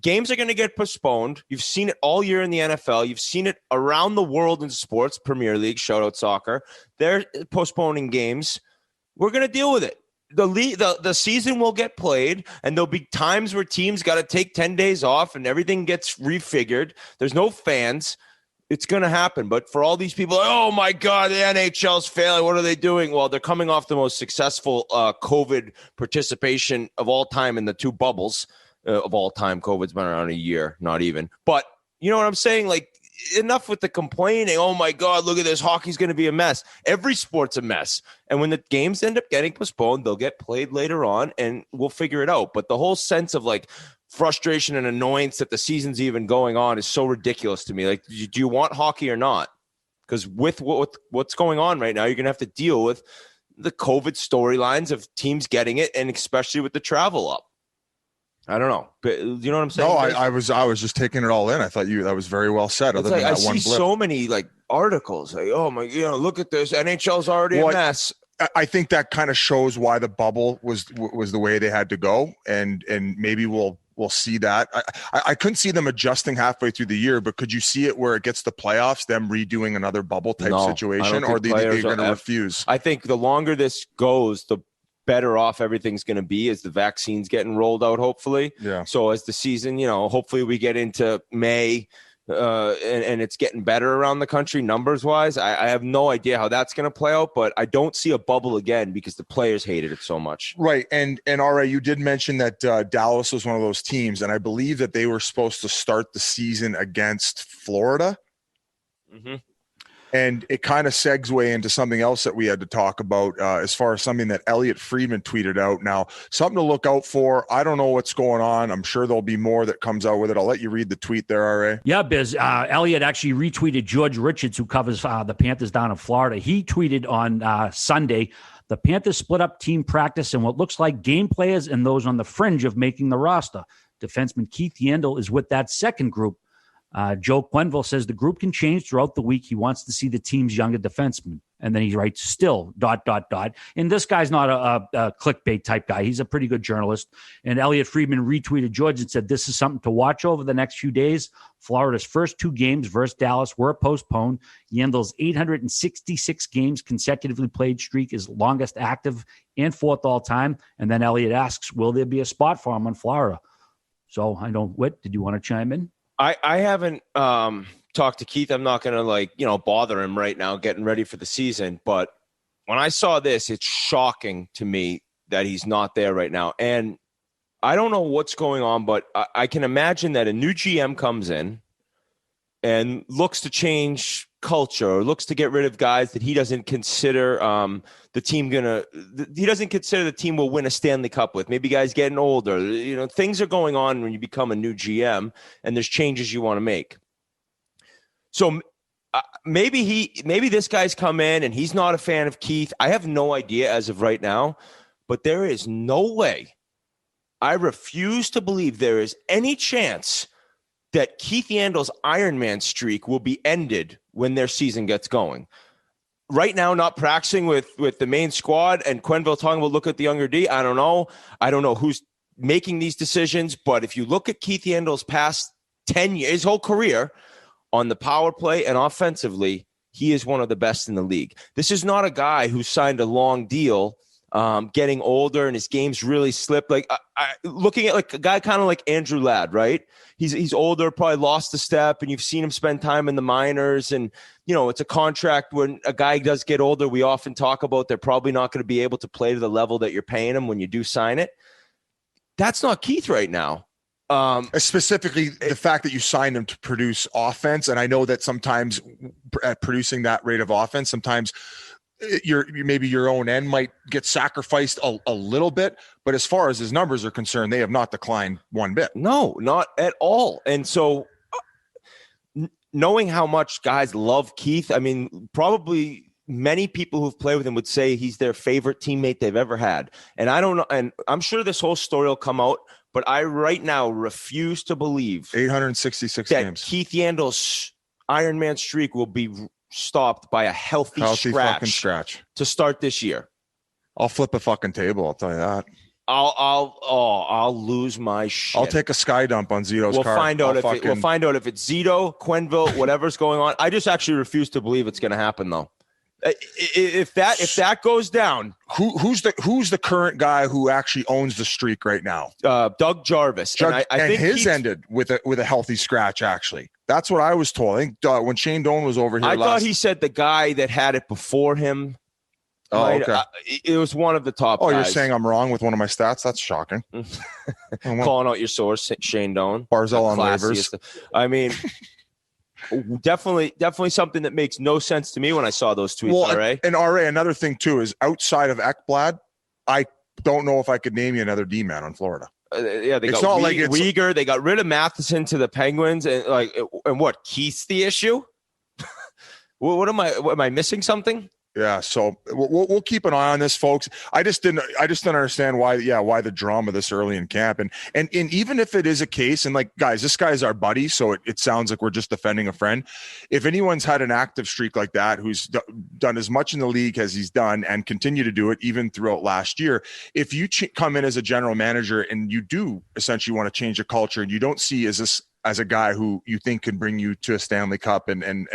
Games are going to get postponed. You've seen it all year in the NFL. You've seen it around the world in sports, Premier League, shout out soccer. They're postponing games. We're going to deal with it. The season will get played, and there'll be times where teams got to take 10 days off and everything gets refigured. There's no fans. It's going to happen. But for all these people, oh, my God, the NHL's failing. What are they doing? Well, they're coming off the most successful COVID participation of all time in the 2 bubbles. Of all time. COVID's been around a year, not even. But you know what I'm saying? Like, enough with the complaining. Oh, my God, look at this. Hockey's going to be a mess. Every sport's a mess. And when the games end up getting postponed, they'll get played later on, and we'll figure it out. But the whole sense of, like, frustration and annoyance that the season's even going on is so ridiculous to me. Like, do you want hockey or not? Because with what's going on right now, you're going to have to deal with the COVID storylines of teams getting it, and especially with the travel up. I don't know, but you know what I'm saying? No, I was just taking it all in. I thought that was very well said. Other than that one blip. I see so many like articles like, oh my, look at this. NHL's already a mess. I think that kind of shows why the bubble was the way they had to go, and maybe we'll see that. I couldn't see them adjusting halfway through the year, but could you see it where it gets the playoffs, them redoing another bubble type situation, or they're going to refuse? I think the longer this goes, the better off everything's going to be as the vaccine's getting rolled out, hopefully. Yeah. So as the season, hopefully we get into May and it's getting better around the country numbers wise. I have no idea how that's going to play out, but I don't see a bubble again because the players hated it so much. Right. And RA, you did mention that Dallas was one of those teams, and I believe that they were supposed to start the season against Florida. Mm-hmm. And it kind of segues into something else that we had to talk about as far as something that Elliot Friedman tweeted out. Now, something to look out for. I don't know what's going on. I'm sure there'll be more that comes out with it. I'll let you read the tweet there, RA. Yeah, Biz. Elliot actually retweeted George Richards, who covers the Panthers down in Florida. He tweeted on Sunday, The Panthers split up team practice in what looks like game players and those on the fringe of making the roster. Defenseman Keith Yandle is with that second group. Joe Quenneville says the group can change throughout the week. He wants to see the team's younger defensemen. And then he writes, still, ... And this guy's not a clickbait type guy. He's a pretty good journalist. And Elliot Friedman retweeted George and said, this is something to watch over the next few days. Florida's first 2 games versus Dallas were postponed. Yandle's 866 games consecutively played streak is longest active and 4th all time. And then Elliot asks, will there be a spot for him on Florida? So I don't, Whit, did you want to chime in? I haven't talked to Keith. I'm not going to bother him right now getting ready for the season. But when I saw this, it's shocking to me that he's not there right now. And I don't know what's going on, but I can imagine that a new GM comes in and looks to change culture or looks to get rid of guys that he doesn't consider he doesn't consider the team will win a Stanley Cup with. Maybe guys getting older. Things are going on when you become a new GM and there's changes you want to make. So maybe this guy's come in and he's not a fan of Keith. I have no idea as of right now, but there is no way. I refuse to believe there is any chance that Keith Yandle's Ironman streak will be ended when their season gets going. Right now, not practicing with the main squad and Quenneville talking about look at the younger D. I don't know. I don't know who's making these decisions, but if you look at Keith Yandle's past 10 years, his whole career on the power play and offensively, he is one of the best in the league. This is not a guy who signed a long deal, getting older and his game's really slipped. Like looking at like a guy kind of like Andrew Ladd, right? He's older, probably lost a step, and you've seen him spend time in the minors. And, it's a contract when a guy does get older. We often talk about they're probably not going to be able to play to the level that you're paying him when you do sign it. That's not Keith right now. Specifically, the fact that you signed him to produce offense. And I know that sometimes at producing that rate of offense, sometimes maybe your own end might get sacrificed a little bit, but as far as his numbers are concerned, they have not declined one bit. No, not at all. And so knowing how much guys love Keith, I mean, probably many people who've played with him would say he's their favorite teammate they've ever had. And I don't know. And I'm sure this whole story will come out, but I right now refuse to believe 866 that games. Keith Yandle's Ironman streak will be stopped by a healthy fucking scratch to start this year. I'll flip a fucking table. I'll tell you that. I'll lose my shit. I'll take a sky dump on Zito's car. We'll find out if it's Zito, Quenneville, whatever's going on. I just actually refuse to believe it's going to happen though. If that goes down, who's the current guy who actually owns the streak right now? Doug Jarvis. And I think his ended with a healthy scratch. Actually, that's what I was told. I think when Shane Doan was over here, I thought he said the guy that had it before him. Oh, okay. It was one of the top. Oh, guys. You're saying I'm wrong with one of my stats? That's shocking. Calling out your source, Shane Doan. Barzal on waivers. I mean. Definitely something that makes no sense to me when I saw those tweets. Well, and RA, another thing too is outside of Ekblad, I don't know if I could name you another D-man on Florida. They got Uyghur. They got rid of Matheson to the Penguins, and what? Keith's the issue. What am I missing something? Yeah, so we'll keep an eye on this, folks. I just didn't understand why the drama this early in camp, and even if it is a case, and like guys, this guy's our buddy, so it sounds like we're just defending a friend. If anyone's had an active streak like that, who's done as much in the league as he's done and continue to do it even throughout last year, if you come in as a general manager and you do essentially want to change a culture, and you don't see as a guy who you think can bring you to a Stanley Cup and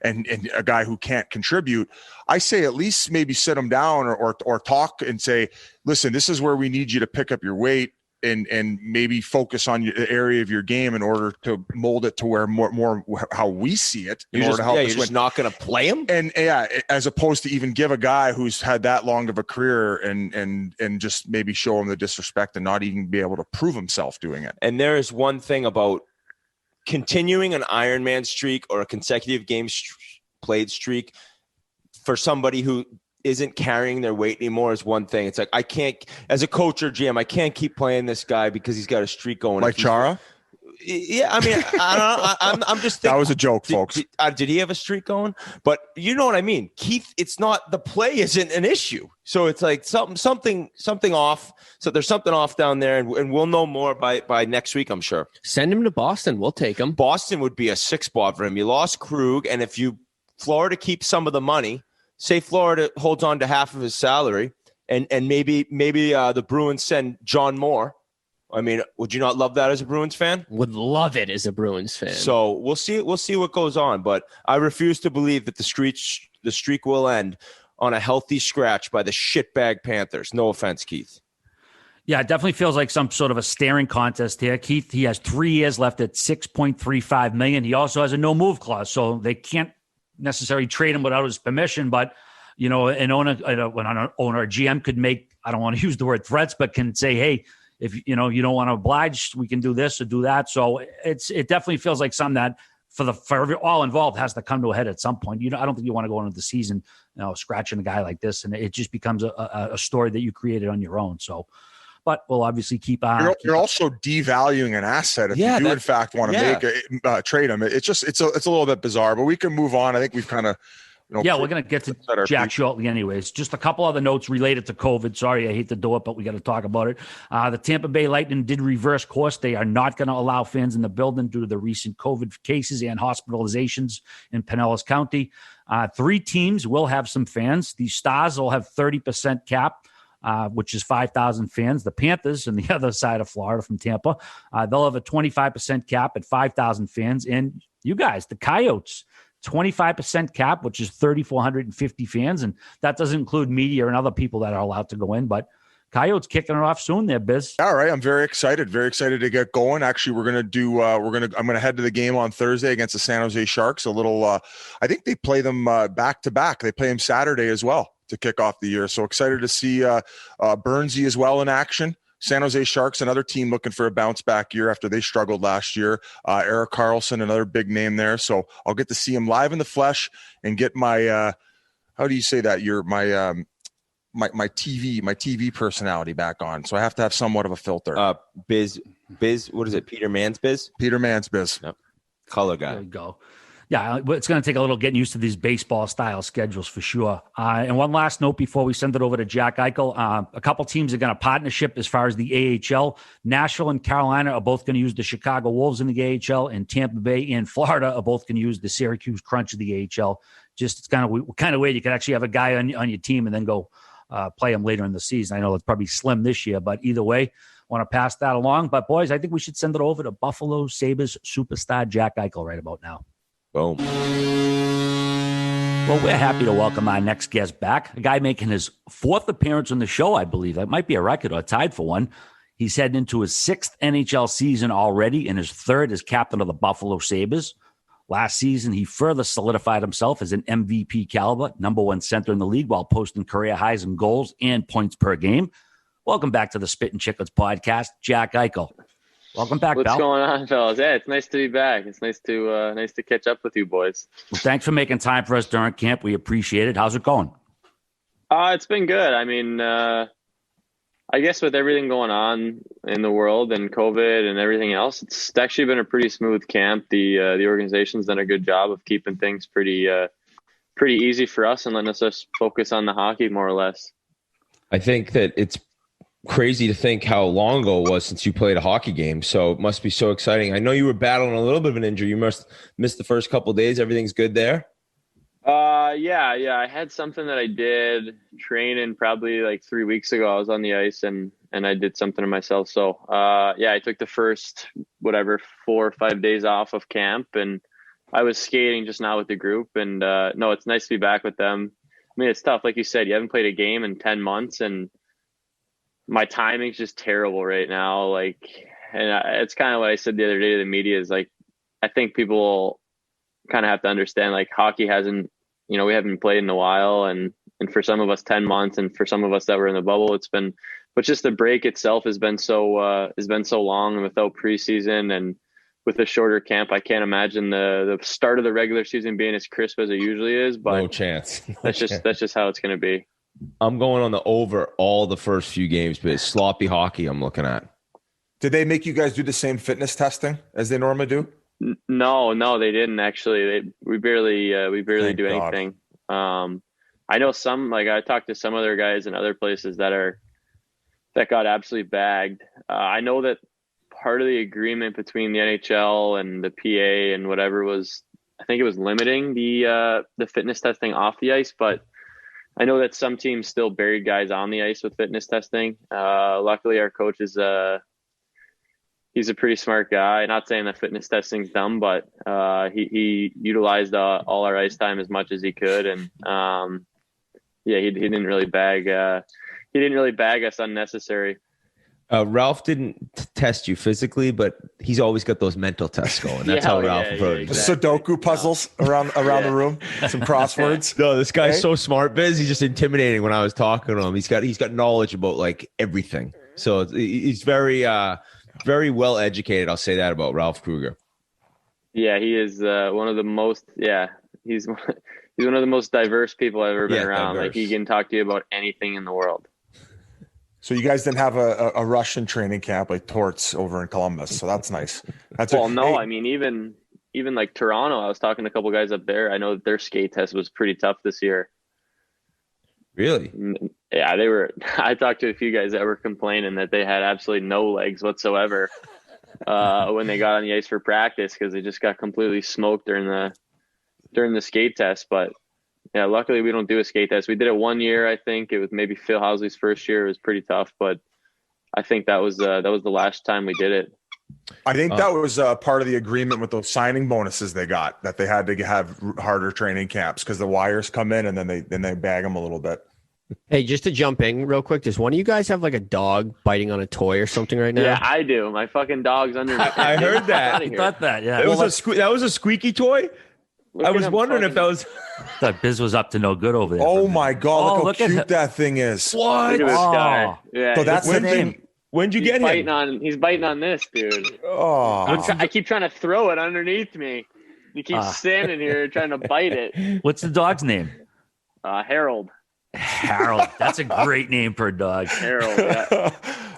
a guy who can't contribute, I say at least maybe sit him down or talk and say, listen, this is where we need you to pick up your weight and maybe focus on the area of your game in order to mold it to where more how we see it in order to help us win. You're just not going to play him? And as opposed to even give a guy who's had that long of a career and just maybe show him the disrespect and not even be able to prove himself doing it. And there is one thing about continuing an Ironman streak or a consecutive games played streak for somebody who isn't carrying their weight anymore is one thing. It's like, I can't, as a coach or GM, I can't keep playing this guy because he's got a streak going. Like Chara? Yeah, I mean, I'm just thinking. That was a joke, folks. Did he have a streak going? But you know what I mean, Keith. It's not the play isn't an issue. So it's like something off. So there's something off down there, and we'll know more by next week, I'm sure. Send him to Boston. We'll take him. Boston would be a 6 spot for him. You lost Krug, and if Florida keeps some of the money, say Florida holds on to half of his salary, and maybe the Bruins send John Moore. I mean, would you not love that as a Bruins fan? Would love it as a Bruins fan. So we'll see what goes on, but I refuse to believe that the streak will end on a healthy scratch by the shitbag Panthers. No offense, Keith. Yeah, it definitely feels like some sort of a staring contest here. Keith, he has 3 years left at $6.35 million. He also has a no move clause, so they can't necessarily trade him without his permission. But an owner, when an owner or GM could make, I don't want to use the word threats, but can say, hey, if you don't want to oblige, we can do this or do that. So it definitely feels like something that for all involved has to come to a head at some point. I don't think you want to go into the season, scratching a guy like this, and it just becomes a story that you created on your own. So, but we'll obviously keep on. You're also devaluing an asset if you do in fact want to trade him. It's a little bit bizarre, but we can move on. I think we've kind of. We're going to get to Jack shortly anyways. Just a couple other notes related to COVID. Sorry, I hate to do it, but we got to talk about it. The Tampa Bay Lightning did reverse course. They are not going to allow fans in the building due to the recent COVID cases and hospitalizations in Pinellas County. 3 teams will have some fans. The Stars will have 30% cap, which is 5,000 fans. The Panthers on the other side of Florida from Tampa, they'll have a 25% cap at 5,000 fans. And you guys, the Coyotes, 25% cap, which is 3,450 fans. And that doesn't include media and other people that are allowed to go in. But Coyotes kicking it off soon there, Biz. All right. I'm very excited to get going. Actually, I'm going to head to the game on Thursday against the San Jose Sharks. I think they play them back to back. They play them Saturday as well to kick off the year. So excited to see Bernsey as well in action. San Jose Sharks, another team looking for a bounce back year after they struggled last year. Erik Karlsson, another big name there. So I'll get to see him live in the flesh and get my, how do you say that? My TV personality back on. So I have to have somewhat of a filter. Biz, what is it? Peter Mansbiz? Peter Mansbiz. Yep. Color guy. There you go. Yeah, it's going to take a little getting used to these baseball-style schedules for sure. And one last note before we send it over to Jack Eichel. A couple teams are going to partnership as far as the AHL. Nashville and Carolina are both going to use the Chicago Wolves in the AHL, and Tampa Bay and Florida are both going to use the Syracuse Crunch of the AHL. Just it's kind of weird. You could actually have a guy on your team and then go play him later in the season. I know it's probably slim this year, but either way, want to pass that along. But, boys, I think we should send it over to Buffalo Sabres superstar Jack Eichel right about now. Boom. Well, we're happy to welcome our next guest back, a guy making his 4th appearance on the show, I believe. That might be a record or tied for one. He's heading into his 6th NHL season already and his 3rd as captain of the Buffalo Sabres. Last season, he further solidified himself as an MVP caliber, #1 center in the league while posting career highs in goals and points per game. Welcome back to the Spittin Chiclets podcast, Jack Eichel. Welcome back, What's Bell. going on, fellas? Yeah, it's nice to be back. It's nice to catch up with you boys. Well, thanks for making time for us during camp. We appreciate it. How's it going? It's been good. I mean, I guess with everything going on in the world and COVID and everything else, it's actually been a pretty smooth camp. The organization's done a good job of keeping things pretty easy for us and letting us just focus on the hockey more or less. I think that it's crazy to think how long ago it was since you played a hockey game. So it must be so exciting. I know you were battling a little bit of an injury. You must miss the first couple of days. Everything's good there? Yeah. I had something that I did training probably like 3 weeks ago. I was on the ice and I did something to myself. So, I took the first, 4 or 5 days off of camp and I was skating just now with the group. And, no, it's nice to be back with them. I mean, it's tough. Like you said, you haven't played a game in 10 months and my timing's just terrible right now. It's kind of what I said the other day to the media is like, I think people kind of have to understand like hockey hasn't, we haven't played in a while and for some of us 10 months and for some of us that were in the bubble, but just the break itself has been so long and without preseason and with a shorter camp, I can't imagine the start of the regular season being as crisp as it usually is, but no chance. That's just how it's going to be. I'm going on the over all the first few games, but it's sloppy hockey I'm looking at. Did they make you guys do the same fitness testing as they normally do? No, they didn't actually. We barely Thank do God. anything. I know some, like I talked to some other guys in other places that got absolutely bagged. I know that part of the agreement between the NHL and the PA and whatever was, I think it was limiting the fitness testing off the ice, but I know that some teams still buried guys on the ice with fitness testing. Luckily, our coach is he's a pretty smart guy. Not saying that fitness testing's dumb, but he utilized all our ice time as much as he could, and he didn't really bag us unnecessary. Ralph didn't test you physically, but he's always got those mental tests going. That's how Ralph approaches exactly. Sudoku puzzles around the room, some crosswords. No, this guy's so smart, Biz. He's just intimidating when I was talking to him. He's got knowledge about like everything. So he's very well educated. I'll say that about Ralph Kruger. Yeah, he is one of the most. Yeah, he's one of the most diverse people I've ever been around. Diverse. Like he can talk to you about anything in the world. So you guys didn't have a Russian training camp like Torts over in Columbus, so that's nice. I mean, even like Toronto, I was talking to a couple guys up there. I know that their skate test was pretty tough this year. Really? Yeah, they were. I talked to a few guys that were complaining that they had absolutely no legs whatsoever when they got on the ice for practice because they just got completely smoked during the skate test. But yeah, luckily we don't do a skate test. We did it 1 year, I think. It was maybe Phil Housley's first year. It was pretty tough, but I think that was the last time we did it. I think that was part of the agreement with those signing bonuses they got, that they had to have harder training camps because the wires come in and then they bag them a little bit. Hey, just to jump in real quick, does one of you guys have like a dog biting on a toy or something right now? Yeah, I do. My fucking dog's under me. I heard that. I thought that. Yeah, that was a squeaky toy. I was wondering if that was. I thought Biz was up to no good over there. Oh my God! Look how cute that thing is. What? Look at this guy. Yeah. So that's the name. When'd you get him? He's biting on this, dude. Oh. I keep trying to throw it underneath me. He keeps standing here trying to bite it. What's the dog's name? Harold. Harold. That's a great name for a dog. Harold. Yeah.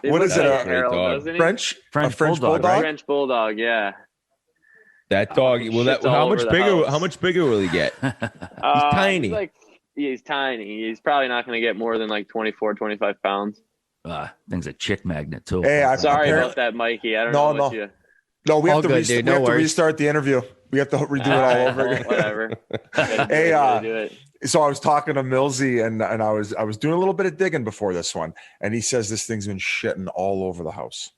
What is it? Harold, French bulldog, right? French bulldog. Yeah. That dog. How much bigger will he get? He's tiny. He's tiny. He's probably not going to get more than like 24, 25 pounds. Thing's a chick magnet too. Hey, I'm sorry about that, Mikey. I don't know what you. No, we have to restart the interview. We have to redo it all over again. Whatever. Hey, so I was talking to Millsy and I was doing a little bit of digging before this one, and he says this thing's been shitting all over the house.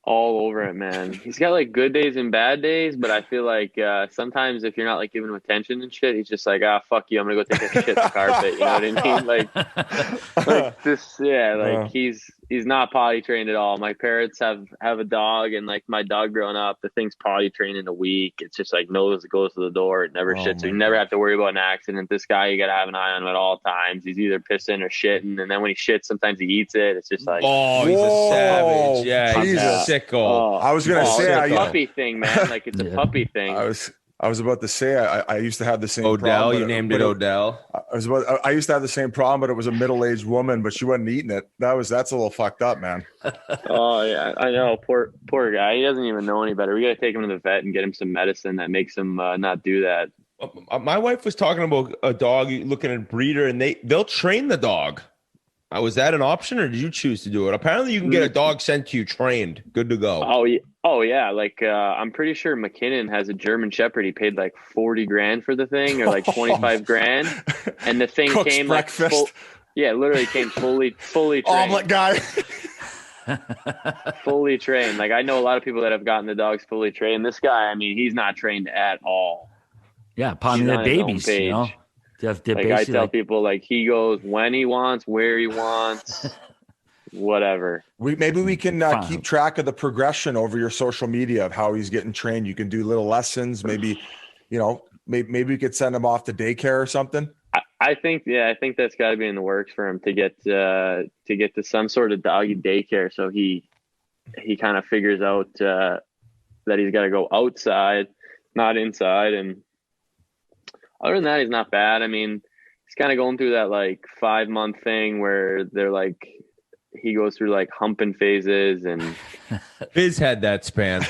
All over it, man. He's got like good days and bad days, but I feel like sometimes if you're not like giving him attention and shit, he's just like, fuck you, I'm gonna go take a shit in the carpet. You know what I mean? Like this, yeah. Like he's not potty trained at all. My parents have a dog, and like my dog growing up, the thing's potty trained in a week. It's just like goes to the door, it never shits. So you never have to worry about an accident. This guy, you gotta have an eye on him at all times. He's either pissing or shitting, and then when he shits, sometimes he eats it. It's just like, he's a savage. Yeah, he's a sicko. I was gonna say it's a puppy thing, man. Like it's a puppy thing. I was about to say I used to have the same Odell, problem. You named it Odell. I used to have the same problem, but it was a middle-aged woman, but she wasn't eating it. That's a little fucked up, man. Oh yeah, I know. Poor guy. He doesn't even know any better. We gotta take him to the vet and get him some medicine that makes him not do that. My wife was talking about a dog looking at a breeder, and they'll train the dog. Was that an option, or did you choose to do it? Apparently, you can get a dog sent to you trained, good to go. Oh yeah. Like I'm pretty sure McKinnon has a German Shepherd. He paid like $40,000 for the thing, or like $25,000, and the thing Cook's came breakfast. literally came fully trained. Omelet guy. Fully trained. Like I know a lot of people that have gotten the dogs fully trained. This guy, I mean, he's not trained at all. Yeah, palming their babies, you know. I tell people, like, he goes when he wants, where he wants, whatever. Maybe we can keep track of the progression over your social media of how he's getting trained. You can do little lessons. Maybe, maybe we could send him off to daycare or something. I think that's got to be in the works for him to get to some sort of doggy daycare. So he kind of figures out that he's got to go outside, not inside, and other than that, he's not bad. I mean, he's kind of going through that like 5-month thing where they're like, he goes through like humping phases, and Biz had that span.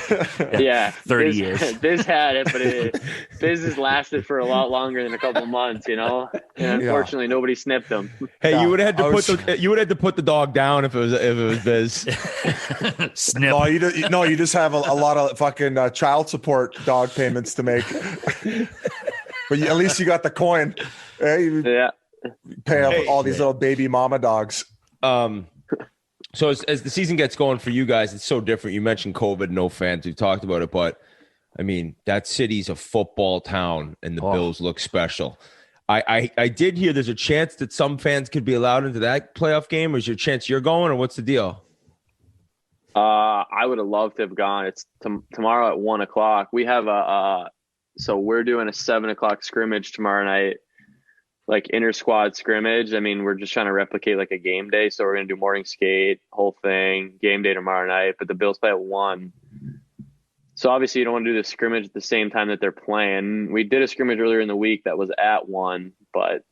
yeah, 30 years. Biz had it, but Biz has lasted for a lot longer than a couple months, you know. And unfortunately, nobody snipped him. Hey, you would have had to put the dog down if it was Biz. Snip. You just have a lot of fucking child support dog payments to make. But at least you got the coin. Yeah. Pay off all these little baby mama dogs. So as the season gets going for you guys, it's so different. You mentioned COVID, no fans. We've talked about it, but I mean, that city's a football town, and the Bills look special. I did hear there's a chance that some fans could be allowed into that playoff game. Or is there a chance you're going, or what's the deal? I would have loved to have gone. It's tomorrow at 1:00. We have so we're doing a 7:00 scrimmage tomorrow night, like inter squad scrimmage. I mean, we're just trying to replicate like a game day. So we're going to do morning skate, whole thing, game day tomorrow night, but the Bills play at 1. So obviously you don't want to do the scrimmage at the same time that they're playing. We did a scrimmage earlier in the week that was at 1, but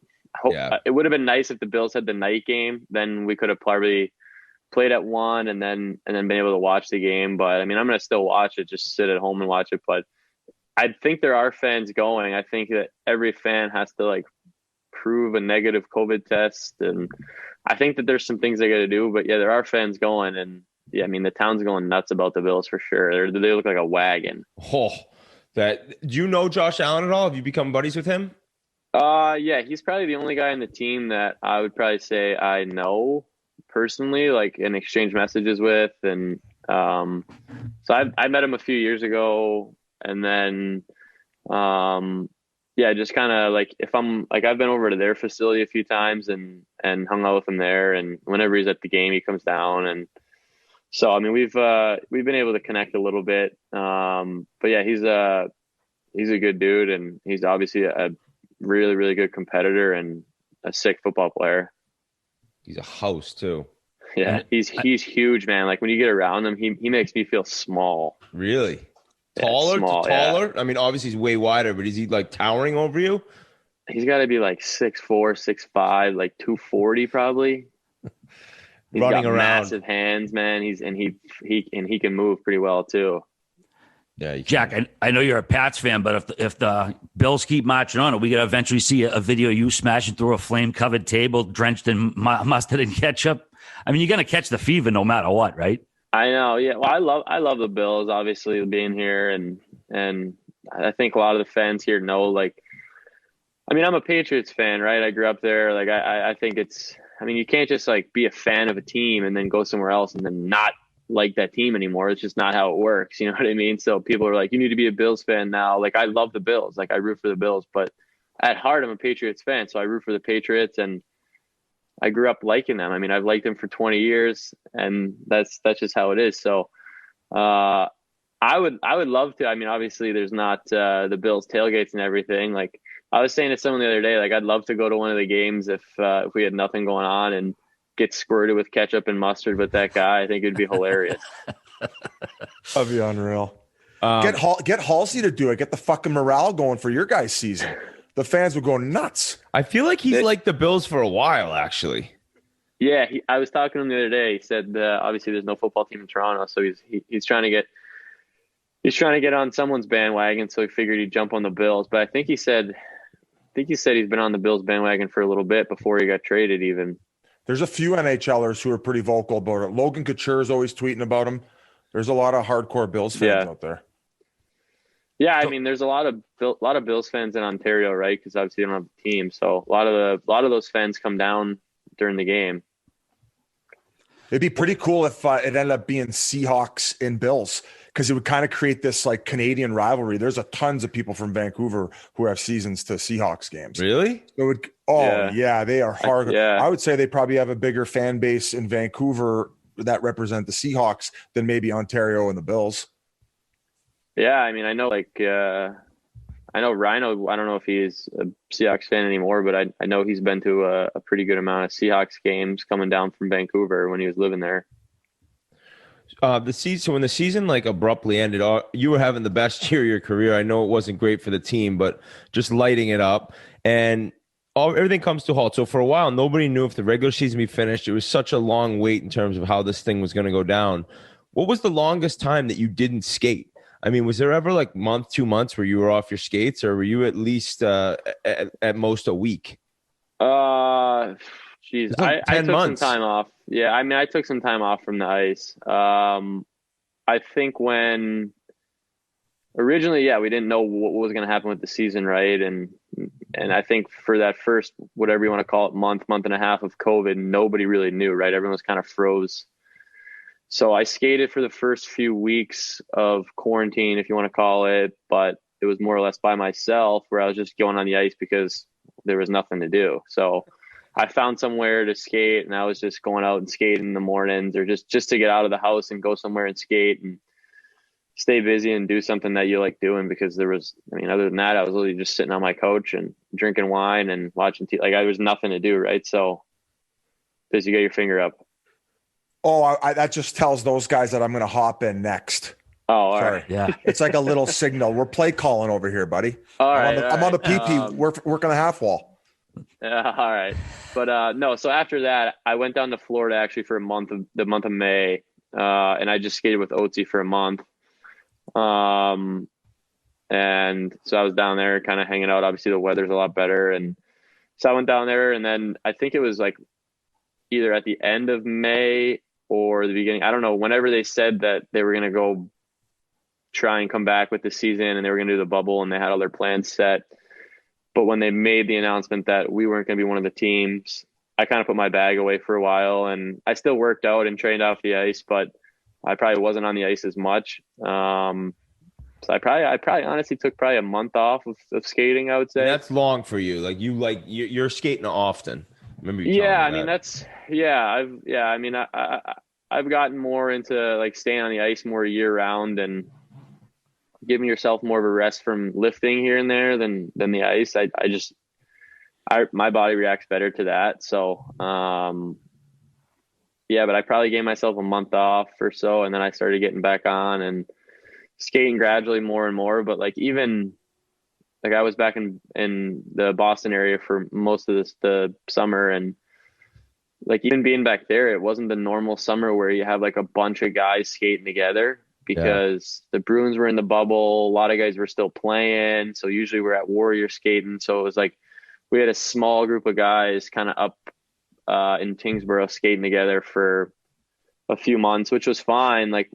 it would have been nice if the Bills had the night game. Then we could have probably played at 1 and then been able to watch the game. But I mean, I'm going to still watch it, just sit at home and watch it. But I think there are fans going. I think that every fan has to like prove a negative COVID test. And I think that there's some things they got to do, but yeah, there are fans going. And yeah, I mean, the town's going nuts about the Bills for sure. They look like a wagon. Oh, do you know Josh Allen at all? Have you become buddies with him? Yeah, he's probably the only guy in the team that I would probably say I know personally, like in exchange messages with. And so I met him a few years ago, and then yeah, just kind of like if I'm like I've been over to their facility a few times and hung out with him there, and whenever he's at the game, he comes down. And so I mean, we've been able to connect a little bit. But yeah, he's a good dude, and he's obviously a really, really good competitor and a sick football player. He's a house too. Yeah, he's huge, man. Like when you get around him, he makes me feel small. Really? Yeah, taller? small, Taller? Yeah. I mean, obviously he's way wider, but is he like towering over you? He's got to be like 6'4", 6'5", like 240 probably. He's running got around. massive hands, man. He can move pretty well too. Yeah, Jack, I know you're a Pats fan, but if the Bills keep marching on, are we going to eventually see a video of you smashing through a flame-covered table drenched in mustard and ketchup? I mean, you're going to catch the fever no matter what, right? I know. Yeah. Well, I love the Bills, obviously, being here. And I think a lot of the fans here know, like, I mean, I'm a Patriots fan, right? I grew up there. Like, I think I mean, you can't just like be a fan of a team and then go somewhere else and then not like that team anymore. It's just not how it works. You know what I mean? So people are like, you need to be a Bills fan now. Like, I love the Bills. Like, I root for the Bills, but at heart, I'm a Patriots fan. So I root for the Patriots, and I grew up liking them. I mean, I've liked them for 20 years, and that's just how it is. So I would love to. I mean, obviously there's not the Bills tailgates and everything. Like I was saying to someone the other day, like I'd love to go to one of the games if we had nothing going on and get squirted with ketchup and mustard with that guy. I think it'd be hilarious. That'd be unreal. Get Halsey to do it. Get the fucking morale going for your guys' season. The fans would go nuts. I feel like he's like the Bills for a while, actually. Yeah, I was talking to him the other day. He said obviously there's no football team in Toronto, so he's trying to get on someone's bandwagon. So he figured he'd jump on the Bills. But I think he said he's been on the Bills bandwagon for a little bit before he got traded. Even there's a few NHLers who are pretty vocal about it. Logan Couture is always tweeting about him. There's a lot of hardcore Bills fans out there. Yeah, I mean, there's a lot of Bills fans in Ontario, right? Because obviously they don't have a team, so a lot of those fans come down during the game. It'd be pretty cool if it ended up being Seahawks and Bills, because it would kind of create this like Canadian rivalry. There's tons of people from Vancouver who have seasons to Seahawks games. Really? Yeah, they are hard. I would say they probably have a bigger fan base in Vancouver that represent the Seahawks than maybe Ontario and the Bills. Yeah, I mean, I know Rhino. I don't know if he's a Seahawks fan anymore, but I know he's been to a pretty good amount of Seahawks games coming down from Vancouver when he was living there. So when the season like abruptly ended, you were having the best year of your career. I know it wasn't great for the team, but just lighting it up. And everything comes to a halt. So for a while, nobody knew if the regular season would be finished. It was such a long wait in terms of how this thing was going to go down. What was the longest time that you didn't skate? I mean, was there ever like month, 2 months where you were off your skates, or were you at least at most a week? Geez, Like I 10 took some months. time off. Yeah, I mean, I took some time off from the ice. I think when originally, yeah, we didn't know what was going to happen with the season, right? And I think for that first, whatever you want to call it, month and a half of COVID, nobody really knew, right? Everyone was kind of froze. So I skated for the first few weeks of quarantine, if you want to call it, but it was more or less by myself, where I was just going on the ice because there was nothing to do. So I found somewhere to skate, and I was just going out and skating in the mornings, or just to get out of the house and go somewhere and skate and stay busy and do something that you like doing. Because there was, I mean, other than that, I was literally just sitting on my couch and drinking wine and watching TV. Like, there was nothing to do, right? So busy, get your finger up. Oh, that just tells those guys that I'm going to hop in next. Oh, all Sorry. right. Yeah. It's like a little signal. We're play calling over here, buddy. All I'm right. on the PP. We're working the half wall. Yeah, all right. But no, so after that, I went down to Florida actually for the month of May, and I just skated with Otzi for a month. And so I was down there kind of hanging out. Obviously, the weather's a lot better, and so I went down there, and then I think it was like either at the end of May or the beginning. I don't know. Whenever they said that they were going to go try and come back with the season, and they were going to do the bubble, and they had all their plans set. But when they made the announcement that we weren't going to be one of the teams, I kind of put my bag away for a while, and I still worked out and trained off the ice, but I probably wasn't on the ice as much. So I probably honestly took probably a month off of skating, I would say. And that's long for you. You're skating often. Remember you Yeah, I telling me mean, that. I've gotten more into like staying on the ice more year round and giving yourself more of a rest from lifting here and there than the ice. My body reacts better to that. So, yeah, but I probably gave myself a month off or so, and then I started getting back on and skating gradually more and more. But like, even like, I was back in the Boston area for most of the summer, and like, even being back there, it wasn't the normal summer where you have like a bunch of guys skating together, because the Bruins were in the bubble. A lot of guys were still playing. So usually we're at Warrior skating. So it was like we had a small group of guys kind of up in Tingsboro skating together for a few months, which was fine. Like,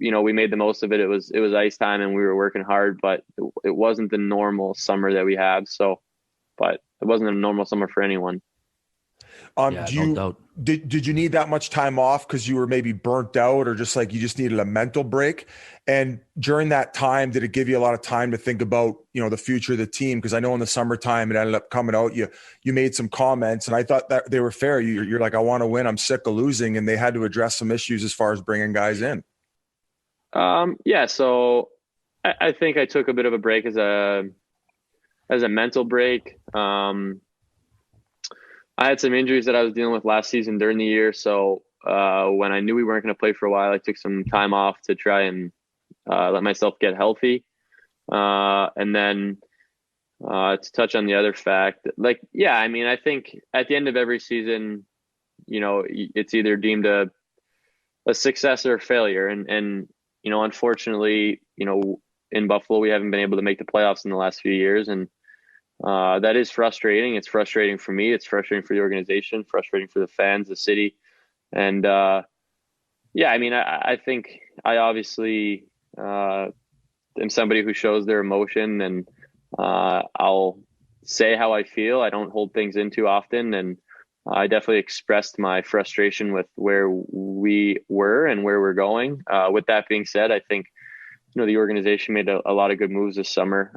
we made the most of it. It was ice time and we were working hard, but it wasn't the normal summer that we have. So, but it wasn't a normal summer for anyone. No doubt. Did you need that much time off because you were maybe burnt out, or just like you just needed a mental break? And during that time, did it give you a lot of time to think about, the future of the team? Because I know in the summertime it ended up coming out. You made some comments, and I thought that they were fair. You're like, I want to win. I'm sick of losing, and they had to address some issues as far as bringing guys in. Yeah. So I think I took a bit of a break as a mental break. I had some injuries that I was dealing with last season during the year. So when I knew we weren't going to play for a while, I took some time off to try and let myself get healthy. And then to touch on the other fact, I think at the end of every season, it's either deemed a success or a failure. And unfortunately, in Buffalo, we haven't been able to make the playoffs in the last few years. And that is frustrating. It's frustrating for me. It's frustrating for the organization, frustrating for the fans, the city. And I think I obviously am somebody who shows their emotion, and I'll say how I feel. I don't hold things in too often. And I definitely expressed my frustration with where we were and where we're going. With that being said, I think, the organization made a lot of good moves this summer.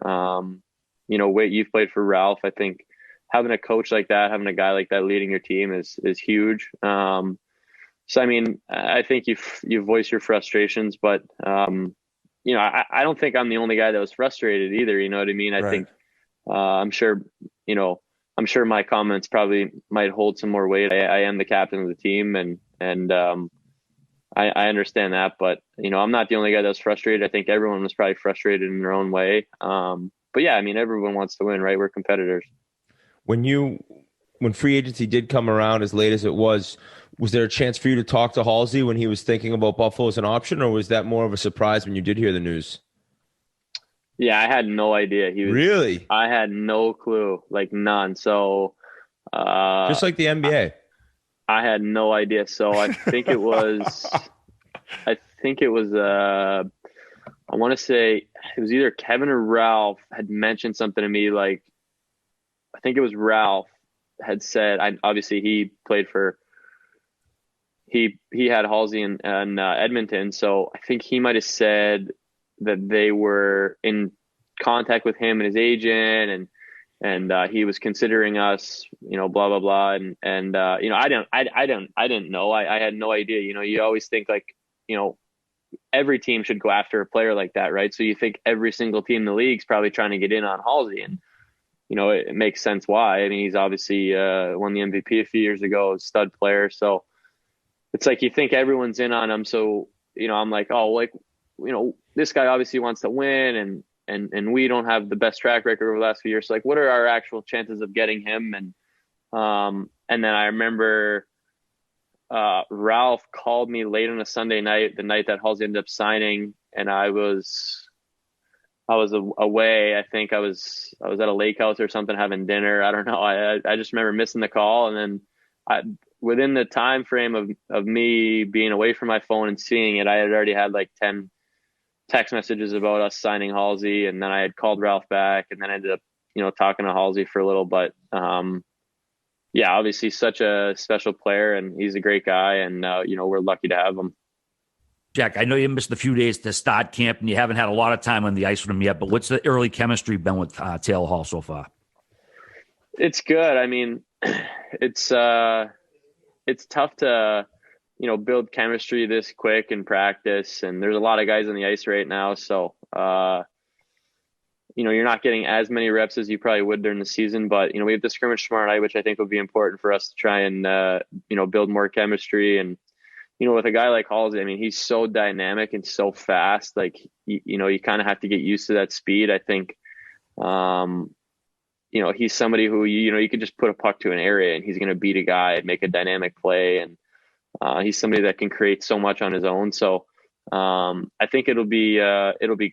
Wait, you've played for Ralph. I think having a coach like that, having a guy like that leading your team is huge. So, I mean, I think you voice your frustrations, but, I don't think I'm the only guy that was frustrated either. You know what I mean? I think, I'm sure my comments probably might hold some more weight. I am the captain of the team, and I understand that, but, I'm not the only guy that was frustrated. I think everyone was probably frustrated in their own way. But yeah, I mean, everyone wants to win, right? We're competitors. when free agency did come around as late as it was there a chance for you to talk to Halsey when he was thinking about Buffalo as an option, or was that more of a surprise when you did hear the news? Yeah, I had no idea. Really? I had no clue, like none. So, just like the NBA. I had no idea. So I think it was, I want to say it was either Kevin or Ralph had mentioned something to me. Like, I think it was Ralph had said, obviously he played for, he had Halsey in Edmonton. So I think he might've said that they were in contact with him and his agent, and he was considering us, blah, blah, blah. And I didn't know. I had no idea. You always think like, every team should go after a player like that, right? So you think every single team in the league is probably trying to get in on Halsey, and it makes sense why. I mean, he's obviously won the MVP a few years ago, stud player. So it's like you think everyone's in on him. So I'm like, oh, like this guy obviously wants to win, and we don't have the best track record over the last few years. So like, what are our actual chances of getting him? And then I remember Ralph called me late on a Sunday night, the night that Halsey ended up signing, and I was away. I think I was at a lake house or something having dinner. I don't know. I just remember missing the call, and then within the time frame of me being away from my phone and seeing it, I had already had like 10 text messages about us signing Halsey, and then I had called Ralph back, and then I ended up talking to Halsey for a little. But yeah, obviously such a special player, and he's a great guy, and we're lucky to have him. Jack, I know you missed a few days to start camp, and you haven't had a lot of time on the ice with him yet, but what's the early chemistry been with Taylor Hall so far? It's good. I mean, it's tough to build chemistry this quick in practice, and there's a lot of guys on the ice right now, so you're not getting as many reps as you probably would during the season, but we have the scrimmage tomorrow night, which I think will be important for us to try and build more chemistry. And with a guy like Halsey, I mean, he's so dynamic and so fast, like you kind of have to get used to that speed. I think he's somebody who you can just put a puck to an area and he's going to beat a guy and make a dynamic play, and he's somebody that can create so much on his own. So I think it'll be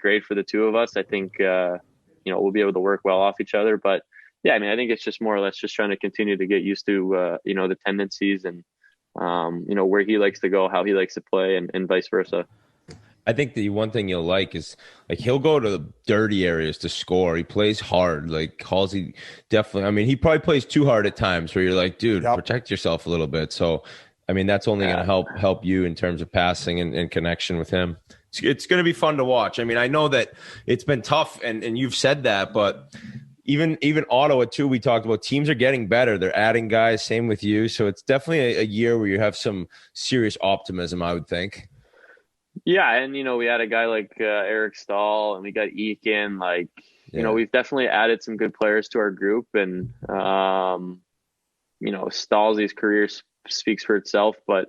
great for the two of us. I think we'll be able to work well off each other. But yeah, I mean, I think it's just more or less just trying to continue to get used to the tendencies and where he likes to go, how he likes to play, and vice versa. I think the one thing you'll like is like he'll go to the dirty areas to score. He plays hard. Like Halsey definitely. I mean, he probably plays too hard at times where you're like, dude, protect yourself a little bit. So I mean, that's only going to help you in terms of passing and connection with him. It's going to be fun to watch. I mean, I know that it's been tough, and you've said that, but even Ottawa too, we talked about teams are getting better. They're adding guys. Same with you. So it's definitely a year where you have some serious optimism, I would think. Yeah, and we had a guy like Eric Stahl, and we got Eakin. Like, we've definitely added some good players to our group, and Stahl's career speaks for itself. But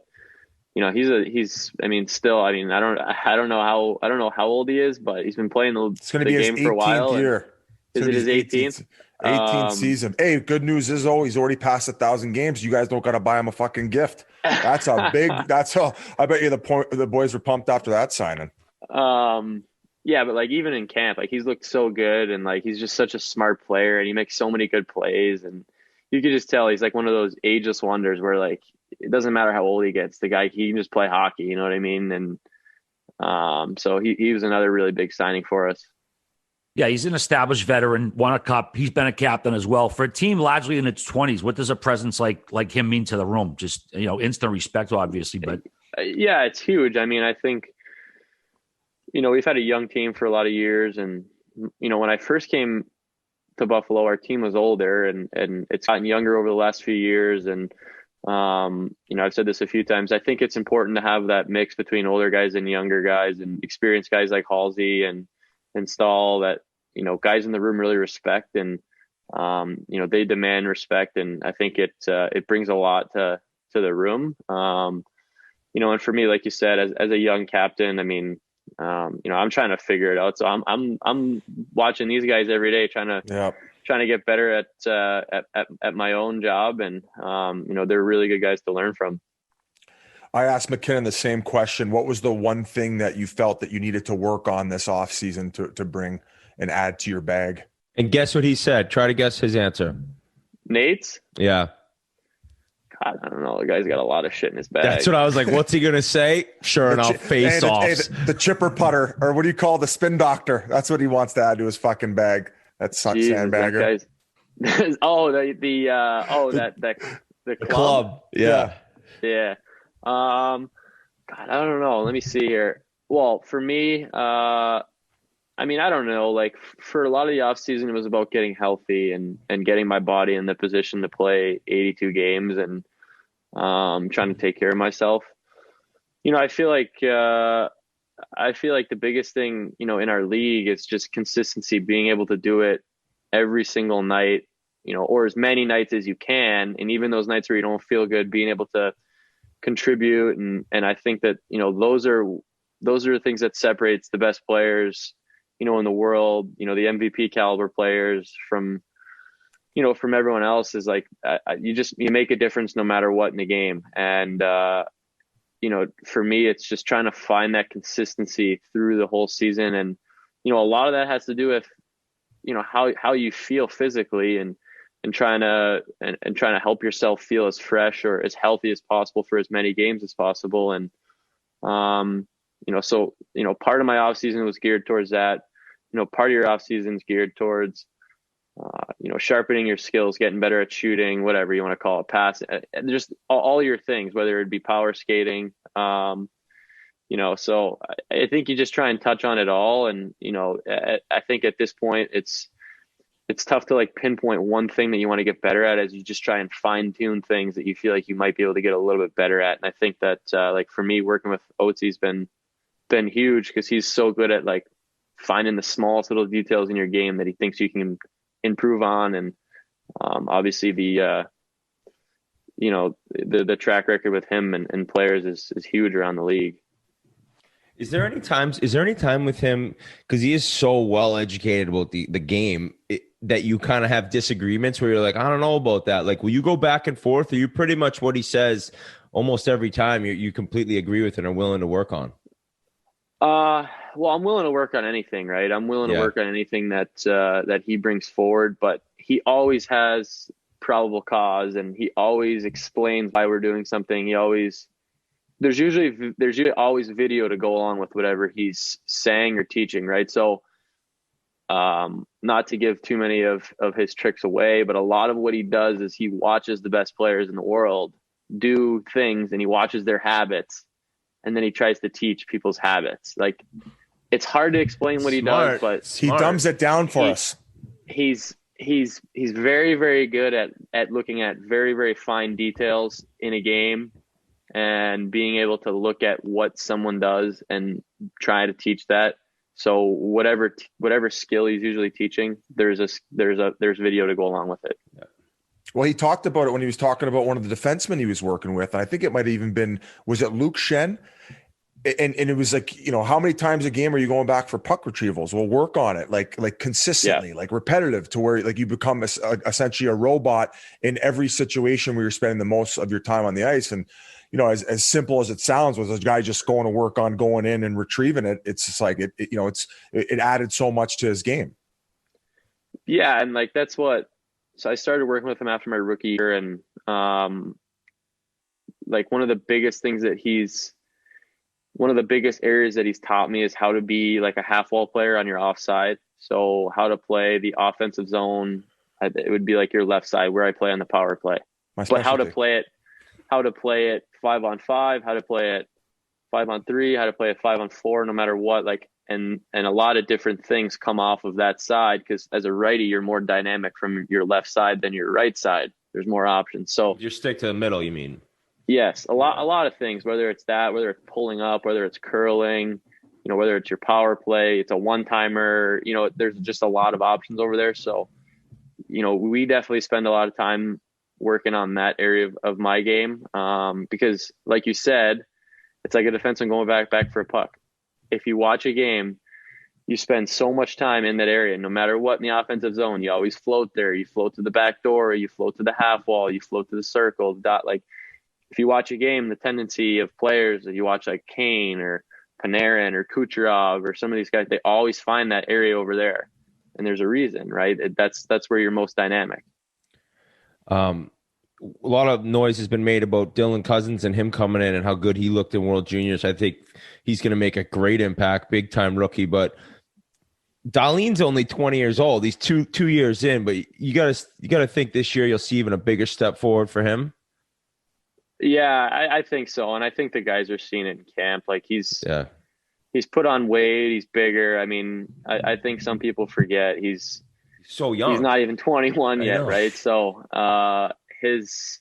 I mean, still, I mean, I don't know how old he is, but he's been playing the game for a while. Year. Is it his 18th? 18th season. Hey, good news is he's already passed 1,000 games. You guys don't got to buy him a fucking gift. That's a big. That's all. I bet you the boys were pumped after that signing. Yeah, but like even in camp, like he's looked so good, and like he's just such a smart player, and he makes so many good plays, and you could just tell he's like one of those ageless wonders where like it doesn't matter how old he gets, the guy he can just play hockey. You know what I mean? And so he was another really big signing for us. Yeah, he's an established veteran, won a cup. He's been a captain as well. For a team largely in its 20s, what does a presence like him mean to the room? Just, instant respect, obviously. But yeah, it's huge. I mean, I think, we've had a young team for a lot of years. And, when I first came to Buffalo, our team was older, and it's gotten younger over the last few years. And, I've said this a few times. I think it's important to have that mix between older guys and younger guys, and experienced guys like Halsey and Stahl that, guys in the room really respect, and, they demand respect. And I think it brings a lot to the room. And for me, like you said, as a young captain, I mean, I'm trying to figure it out. So I'm watching these guys every day, trying to trying to get better at my own job. And, they're really good guys to learn from. I asked McKinnon the same question. What was the one thing that you felt that you needed to work on this offseason to bring and add to your bag? And guess what he said? Try to guess his answer. Nate's? Yeah. God, I don't know. The guy's got a lot of shit in his bag. That's what I was like, what's he going to say? Sure enough, face-offs. The chipper putter, or what do you call the spin doctor? That's what he wants to add to his fucking bag. That sandbagger. The club. Yeah. Yeah. God, I don't know. Let me see here. Well, for me, I don't know. Like, for a lot of the offseason, it was about getting healthy and getting my body in the position to play 82 games and trying to take care of myself. I feel like the biggest thing, in our league is just consistency, being able to do it every single night, or as many nights as you can. And even those nights where you don't feel good, being able to contribute. And I think that, those are the things that separates the best players, in the world, the MVP caliber players from everyone else, is like, you make a difference no matter what in the game. And, for me, it's just trying to find that consistency through the whole season. And, a lot of that has to do with, how you feel physically and trying to help yourself feel as fresh or as healthy as possible for as many games as possible. And, part of my off season was geared towards that. Part of your off season is geared towards, sharpening your skills, getting better at shooting, whatever you want to call it, pass, just all your things, whether it be power skating. So I think you just try and touch on it all. And, I think at this point it's tough to like pinpoint one thing that you want to get better at, as you just try and fine tune things that you feel like you might be able to get a little bit better at. And I think that, like for me, working with Oatsy's been huge, because he's so good at like finding the smallest little details in your game that he thinks you can improve on. And obviously the track record with him and players is huge around the league. Is there any time with him, because he is so well educated about the game, that you kind of have disagreements where you're like, I don't know about that? Like, will you go back and forth, or you pretty much what he says almost every time you completely agree with and are willing to work on? Well, I'm willing to work on anything, right? I'm willing to work on anything that he brings forward, but he always has probable cause, and he always explains why we're doing something. There's usually always video to go along with whatever he's saying or teaching, right? So, not to give too many of his tricks away, but a lot of what he does is he watches the best players in the world do things, and he watches their habits, and then he tries to teach people's habits. Like, it's hard to explain what he does, but he dumbs it down for us. He's very, very good at looking at very, very fine details in a game, and being able to look at what someone does and try to teach that. So whatever skill he's usually teaching, there's video to go along with it. Yeah. Well, he talked about it when he was talking about one of the defensemen he was working with. And I think it might have even been, was it Luke Shen? And it was like, how many times a game are you going back for puck retrievals? We'll work on it like consistently, like repetitive, to where like you become essentially a robot in every situation where you're spending the most of your time on the ice. And, as simple as it sounds, was a guy just going to work on going in and retrieving it. It's just like, it added so much to his game. Yeah. And like, so I started working with him after my rookie year. And like one of the biggest areas that he's taught me is how to be like a half wall player on your offside. So how to play the offensive zone. It would be like your left side, where I play on the power play, but how to play it 5-on-5, how to play it 5-on-3, how to play it 5-on-4, no matter what, like, and a lot of different things come off of that side. Because as a righty, you're more dynamic from your left side than your right side. There's more options. So you stick to the middle, you mean? Yes. A lot of things, whether it's pulling up, whether it's curling, whether it's your power play, it's a one-timer, there's just a lot of options over there. So, we definitely spend a lot of time working on that area of my game. Because like you said, it's like a defenseman going back for a puck. If you watch a game, you spend so much time in that area, no matter what in the offensive zone. You always float there. You float to the back door, you float to the half wall, you float to the circle, dot. Like, if you watch a game, the tendency of players, if you watch like Kane or Panarin or Kucherov or some of these guys, they always find that area over there. And there's a reason, right? That's where you're most dynamic. A lot of noise has been made about Dylan Cousins and him coming in and how good he looked in World Juniors. I think he's going to make a great impact, big time rookie. But Dahlin's only 20 years old. He's two years in, but you gotta think this year you'll see even a bigger step forward for him. Yeah, I think so, and I think the guys are seeing it in camp. Like he's put on weight. He's bigger. I mean, I think some people forget he's so young. He's not even 21 yet, right? So his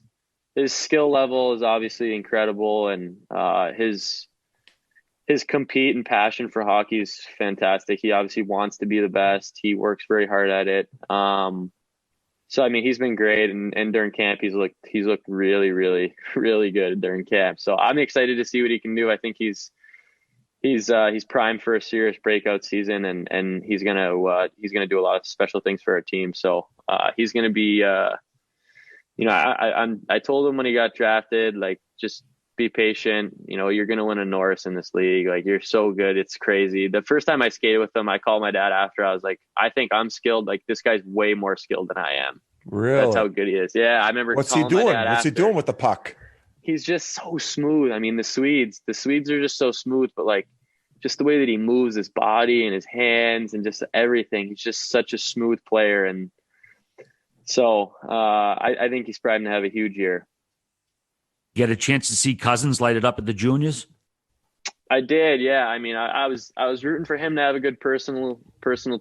skill level is obviously incredible, and his compete and passion for hockey is fantastic. He obviously wants to be the best. He works very hard at it. So I mean, he's been great, and during camp, he's looked really, really, really good during camp. So I'm excited to see what he can do. I think he's primed for a serious breakout season, and he's gonna do a lot of special things for our team. So he's gonna be, I told him when he got drafted, like, just be patient. You're gonna win a Norris in this league. Like, you're so good, it's crazy. The first time I skated with him, I called my dad after. I was like, I think I'm skilled. Like, this guy's way more skilled than I am. Really? That's how good he is. Yeah, I remember. What's he doing? What's he doing with the puck? He's just so smooth. I mean, the Swedes are just so smooth, but like, just the way that he moves his body and his hands and just everything. He's just such a smooth player. And so I think he's primed to have a huge year. Get a chance to see Cousins light it up at the juniors? I did, yeah. I mean, I was rooting for him to have a good personal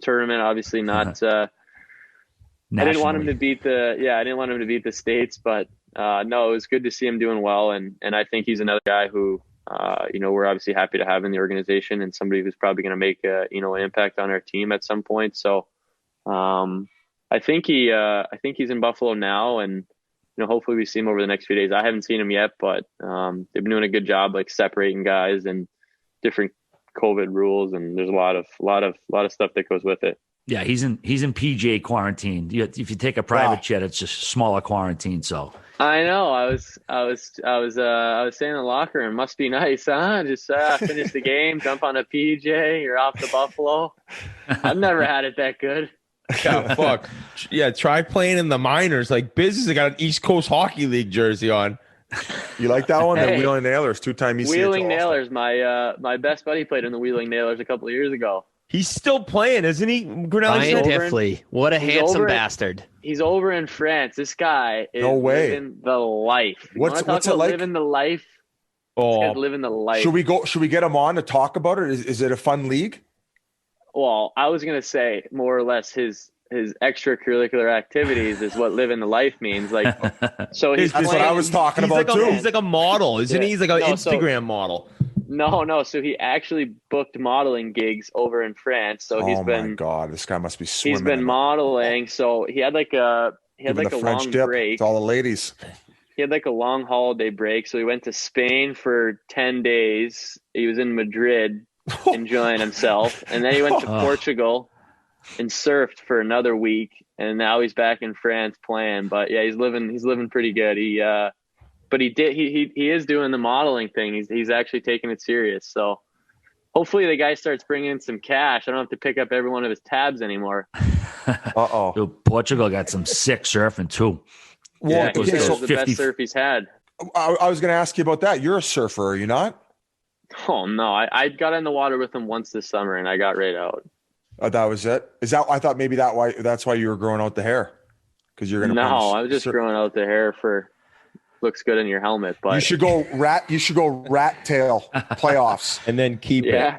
tournament. Obviously not. I didn't want him to beat the States, but no, it was good to see him doing well, and I think he's another guy who we're obviously happy to have in the organization, and somebody who's probably going to make an impact on our team at some point. So I think he's in Buffalo now, and hopefully we see him over the next few days. I haven't seen him yet, but they've been doing a good job, like, separating guys and different COVID rules, and there's a lot of stuff that goes with it. Yeah, he's in PJ quarantine. If you take a private jet, it's just smaller quarantine. So I know. I was saying in the locker room, must be nice, huh? Just finish the game, jump on a PJ, you're off to Buffalo. I've never had it that good. Yeah, fuck. Yeah, try playing in the minors. Like, Biz has got an East Coast Hockey League jersey on. You like that one? The Wheeling Nailers, two-time ECHL. Wheeling Nailers. My best buddy played in the Wheeling Nailers a couple of years ago. He's still playing, isn't he? Ryan Diffley. What a handsome bastard. He's over in France. This guy is living the life. What's it like? Living the life. Oh, living the life. Should we get him on to talk about it? Is it a fun league? Well, I was gonna say more or less his extracurricular activities is what living the life means. Like, so that's what I was talking about too. He's like a model, isn't he? He's like an Instagram model. No. So he actually booked modeling gigs over in France. So he's been. Oh my God, this guy must be swimming. He's been modeling. So he had like a French long dip break. to all the ladies. He had like a long holiday break. So he went to Spain for 10 days. He was in Madrid enjoying himself, and then he went to Portugal and surfed for another week, and now he's back in France playing. But yeah, he's living pretty good. He is doing the modeling thing. He's actually taking it serious. So hopefully the guy starts bringing in some cash. I don't have to pick up every one of his tabs anymore. Dude, Portugal got some sick surfing too. Well, it was the best surf he's had. I was going to ask you about that. You're a surfer, are you not? Oh no, I got in the water with him once this summer, and I got right out. Oh, that was it? I thought maybe that's why you were growing out the hair, because you're gonna. No, I was just growing out the hair for looks good in your helmet. But you should go rat tail playoffs, and then keep it.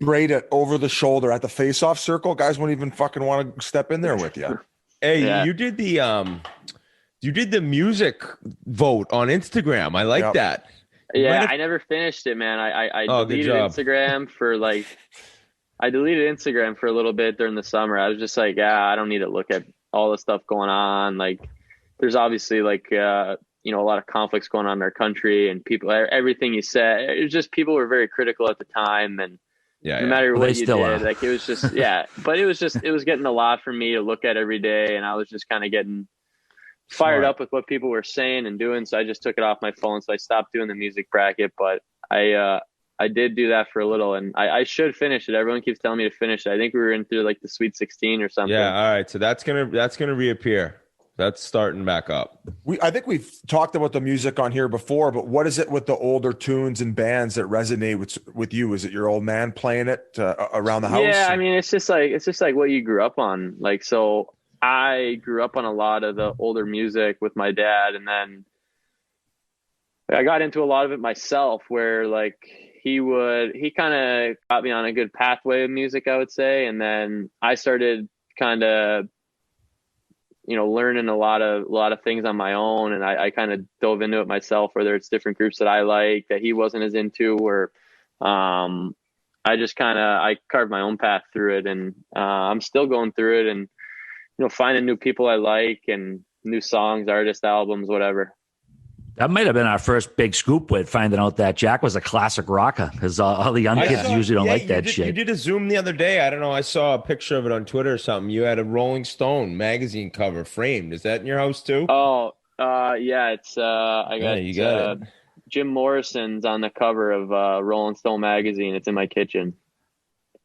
Braid it over the shoulder at the face-off circle. Guys won't even fucking want to step in there with you. Hey, you did the music vote on Instagram. I like that. Yeah, I never finished it, man. I deleted Instagram for a little bit during the summer. I was just like, I don't need to look at all the stuff going on. Like, there's obviously a lot of conflicts going on in our country, and people, everything you said, it's just people were very critical at the time, and Yeah. No matter Well, what they you still did, are. like it was just, yeah, but it was getting a lot for me to look at every day. And I was just kind of getting fired Smart. up with what people were saying and doing. So I just took it off my phone. So I stopped doing the music bracket, but I did do that for a little, and I should finish it. Everyone keeps telling me to finish it. I think we were in through like the Sweet 16 or something. Yeah. All right. So that's gonna reappear. That's starting back up. I think we've talked about the music on here before, but what is it with the older tunes and bands that resonate with you? Is it your old man playing it around the house? Yeah, I mean, it's just like what you grew up on. Like, so I grew up on a lot of the older music with my dad, and then I got into a lot of it myself, where like he kind of got me on a good pathway of music, I would say, and then I started kind of learning a lot of things on my own, and I kind of dove into it myself, whether it's different groups that I like that he wasn't as into, or I just I carved my own path through it, and I'm still going through it, and finding new people I like and new songs, artists, albums, whatever. That might have been our first big scoop with finding out that Jack was a classic rocker, because all the young kids usually don't like that shit. You did a Zoom the other day. I don't know. I saw a picture of it on Twitter or something. You had a Rolling Stone magazine cover framed. Is that in your house too? Oh, yeah. It's I got, you got it. Jim Morrison's on the cover of Rolling Stone magazine. It's in my kitchen.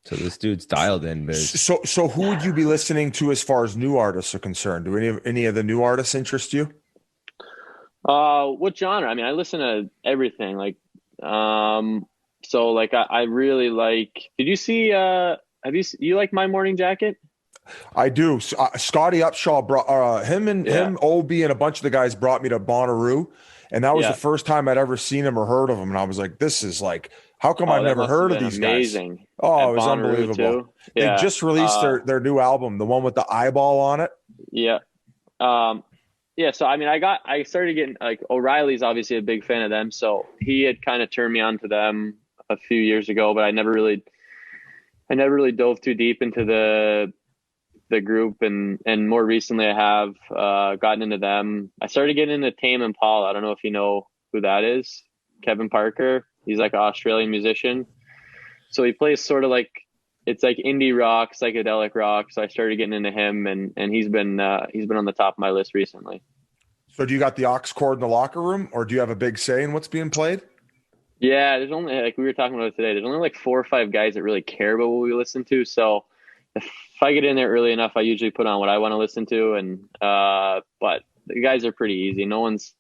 So this dude's dialed in, Biz. So who would you be listening to as far as new artists are concerned? Do any of the new artists interest you? What genre? I mean, I listen to everything. Like, so like I really like. Did you see? You like My Morning Jacket? I do. Scotty Upshaw brought him, Obi, and a bunch of the guys brought me to Bonnaroo, and that was the first time I'd ever seen him or heard of him. And I was like, "This is like, how come I've never heard of these amazing. guys?" Oh, it was Bonnaroo unbelievable. Yeah. They just released their new album, the one with the eyeball on it. Yeah. Yeah, so I mean, I started getting like O'Reilly's obviously a big fan of them, so he had kind of turned me on to them a few years ago, but I never really dove too deep into the group, and more recently I have gotten into them. I started getting into Tame Impala. I don't know if you know who that is. Kevin Parker. He's like an Australian musician, so he plays sort of like, it's like indie rock, psychedelic rock. So I started getting into him, and he's been on the top of my list recently. So do you got the aux cord in the locker room, or do you have a big say in what's being played? Yeah, there's only, like we were talking about it today, there's only like 4 or 5 guys that really care about what we listen to. So if I get in there early enough, I usually put on what I want to listen to, and but the guys are pretty easy. No one's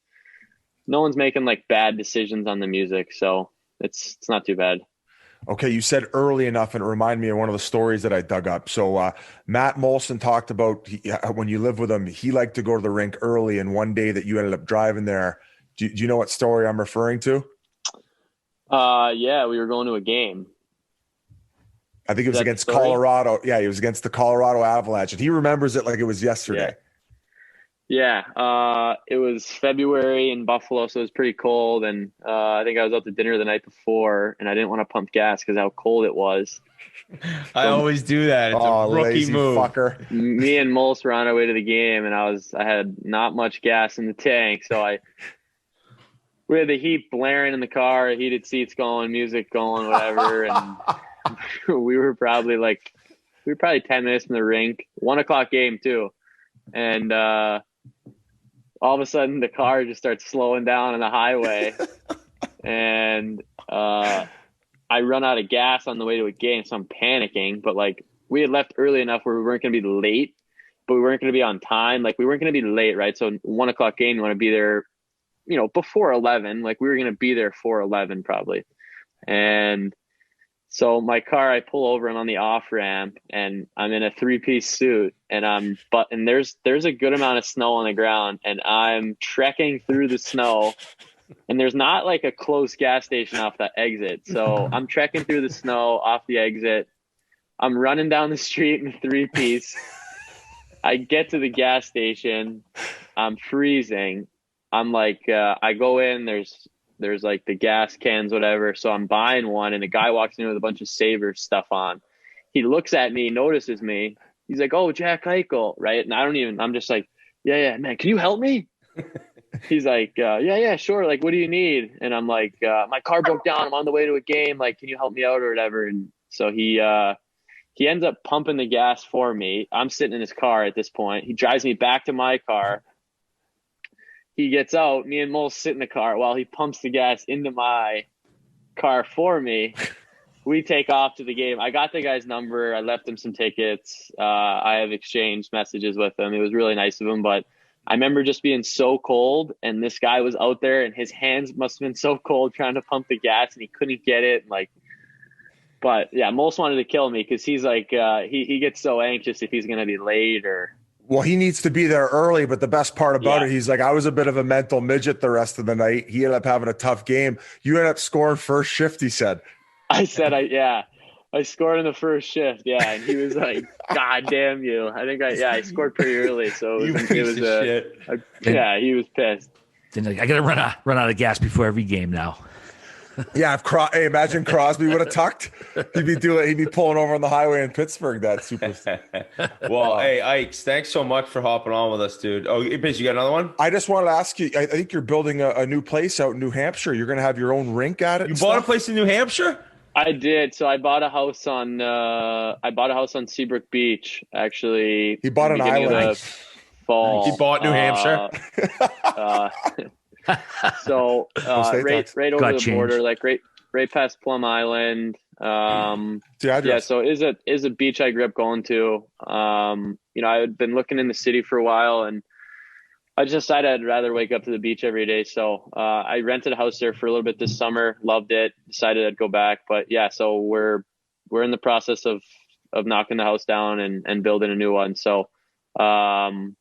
making like bad decisions on the music, so it's not too bad. Okay, you said early enough, and it reminded me of one of the stories that I dug up. So Matt Molson talked about when you lived with him, he liked to go to the rink early, and one day that you ended up driving there. Do you know what story I'm referring to? Yeah, we were going to a game. I think it was against Colorado. Yeah, it was against the Colorado Avalanche, and he remembers it like it was yesterday. Yeah, it was February in Buffalo, so it was pretty cold, and I think I was out to dinner the night before, and I didn't want to pump gas because how cold it was. I always do that. It's a rookie move. Fucker. Me and Mols were on our way to the game, and I had not much gas in the tank, so we had the heat blaring in the car, heated seats going, music going, whatever, and we were probably 10 minutes from the rink, 1:00 game too, and all of a sudden the car just starts slowing down on the highway, and I run out of gas on the way to a game, so I'm panicking. But like, we had left early enough where we weren't going to be late, but we weren't going to be on time. Like, we weren't going to be late, right? So 1:00 game, you want to be there, before 11. Like, we were going to be there for 11 probably. And so my car, I pull over, I'm on the off ramp, and I'm in a 3-piece suit, and there's a good amount of snow on the ground, and I'm trekking through the snow, and there's not like a close gas station off the exit. So I'm trekking through the snow off the exit. I'm running down the street in a 3-piece. I get to the gas station. I'm freezing. I'm like, I go in, there's like the gas cans, whatever. So I'm buying one, and a guy walks in with a bunch of Savers stuff on. He looks at me, notices me. He's like, "Oh, Jack Eichel," right? And I'm just like, yeah, man, can you help me? He's like, yeah, sure. Like, what do you need? And I'm like, my car broke down. I'm on the way to a game. Like, can you help me out or whatever? And So he ends up pumping the gas for me. I'm sitting in his car at this point. He drives me back to my car. He gets out. Me and Mole sit in the car while he pumps the gas into my car for me. We take off to the game. I got the guy's number. I left him some tickets. I have exchanged messages with him. It was really nice of him, but I remember just being so cold, and this guy was out there, and his hands must have been so cold trying to pump the gas, and he couldn't get it. But yeah, Mole wanted to kill me because he's like, he gets so anxious if he's going to be late or. Well, he needs to be there early, but the best part about it, he's like, I was a bit of a mental midget the rest of the night. He ended up having a tough game. You ended up scoring first shift, he said. I said, I scored in the first shift. Yeah. And he was like, God damn you. I think I scored pretty early. So he was pissed. Then I got to run out of gas before every game now. Yeah. Imagine Crosby would have tucked. He'd be pulling over on the highway in Pittsburgh. That super. Well, hey, Ike, thanks so much for hopping on with us, dude. Oh, Biz, you got another one? I just wanted to ask you, I think you're building a new place out in New Hampshire. You're going to have your own rink at it. You bought a place in New Hampshire? I did. So I bought a house on Seabrook Beach. Actually, he bought an island. Fall. He bought New Hampshire. So right over the border, like right past Plum Island. Yeah. So it is a beach I grew up going to. I had been looking in the city for a while, and I just decided I'd rather wake up to the beach every day. So I rented a house there for a little bit this summer, loved it, decided I'd go back. But yeah, so we're in the process of knocking the house down and building a new one. So we'll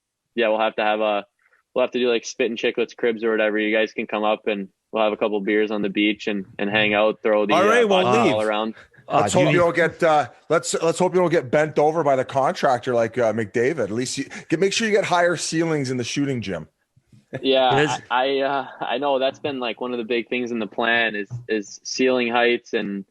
have to do like Spittin Chiclets cribs or whatever. You guys can come up and we'll have a couple beers on the beach and hang out, throw the all around. Let's hope you don't get let's hope you don't get bent over by the contractor like McDavid. At least make sure you get higher ceilings in the shooting gym. Yeah, I know that's been like one of the big things in the plan is ceiling heights, and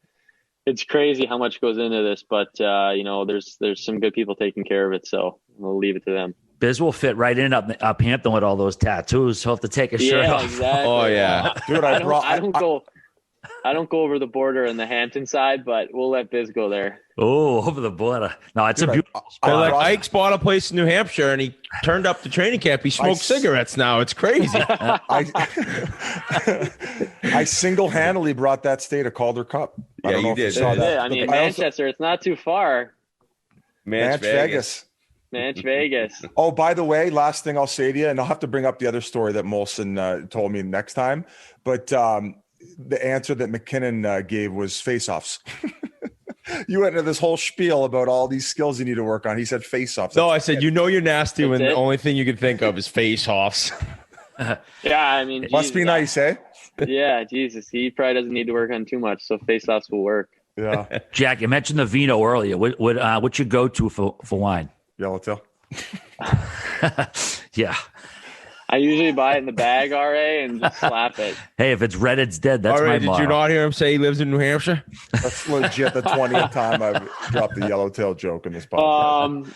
it's crazy how much goes into this. But there's some good people taking care of it, so we'll leave it to them. Biz will fit right in up Hampton with all those tattoos. He'll have to take a shirt off. Exactly. Oh yeah, dude, I don't go over the border in the Hampton side, but we'll let Biz go there. Oh, over the border. No, it's a beautiful spot. Ike's bought a place in New Hampshire, and he turned up the training camp. He smokes cigarettes now. It's crazy. I single-handedly brought that state a Calder Cup. Yeah, you did. I mean, Manchester, it's not too far. Manch Vegas. Oh, by the way, last thing I'll say to you, and I'll have to bring up the other story that Molson told me next time, but the answer that McKinnon gave was face-offs. You went into this whole spiel about all these skills you need to work on. He said face-offs. No, I said, you're nasty when the only thing you can think of is face-offs. Yeah, I mean. Must be nice, eh? Yeah, Jesus. He probably doesn't need to work on too much, so face-offs will work. Yeah. Jack, you mentioned the vino earlier. What's your go-to for wine? Yellowtail. Yeah. I usually buy it in the bag, RA, and just slap it. Hey, if it's red, it's dead. That's my motto. Did you not hear him say he lives in New Hampshire? That's legit the 20th time I've dropped the Yellowtail joke in this podcast.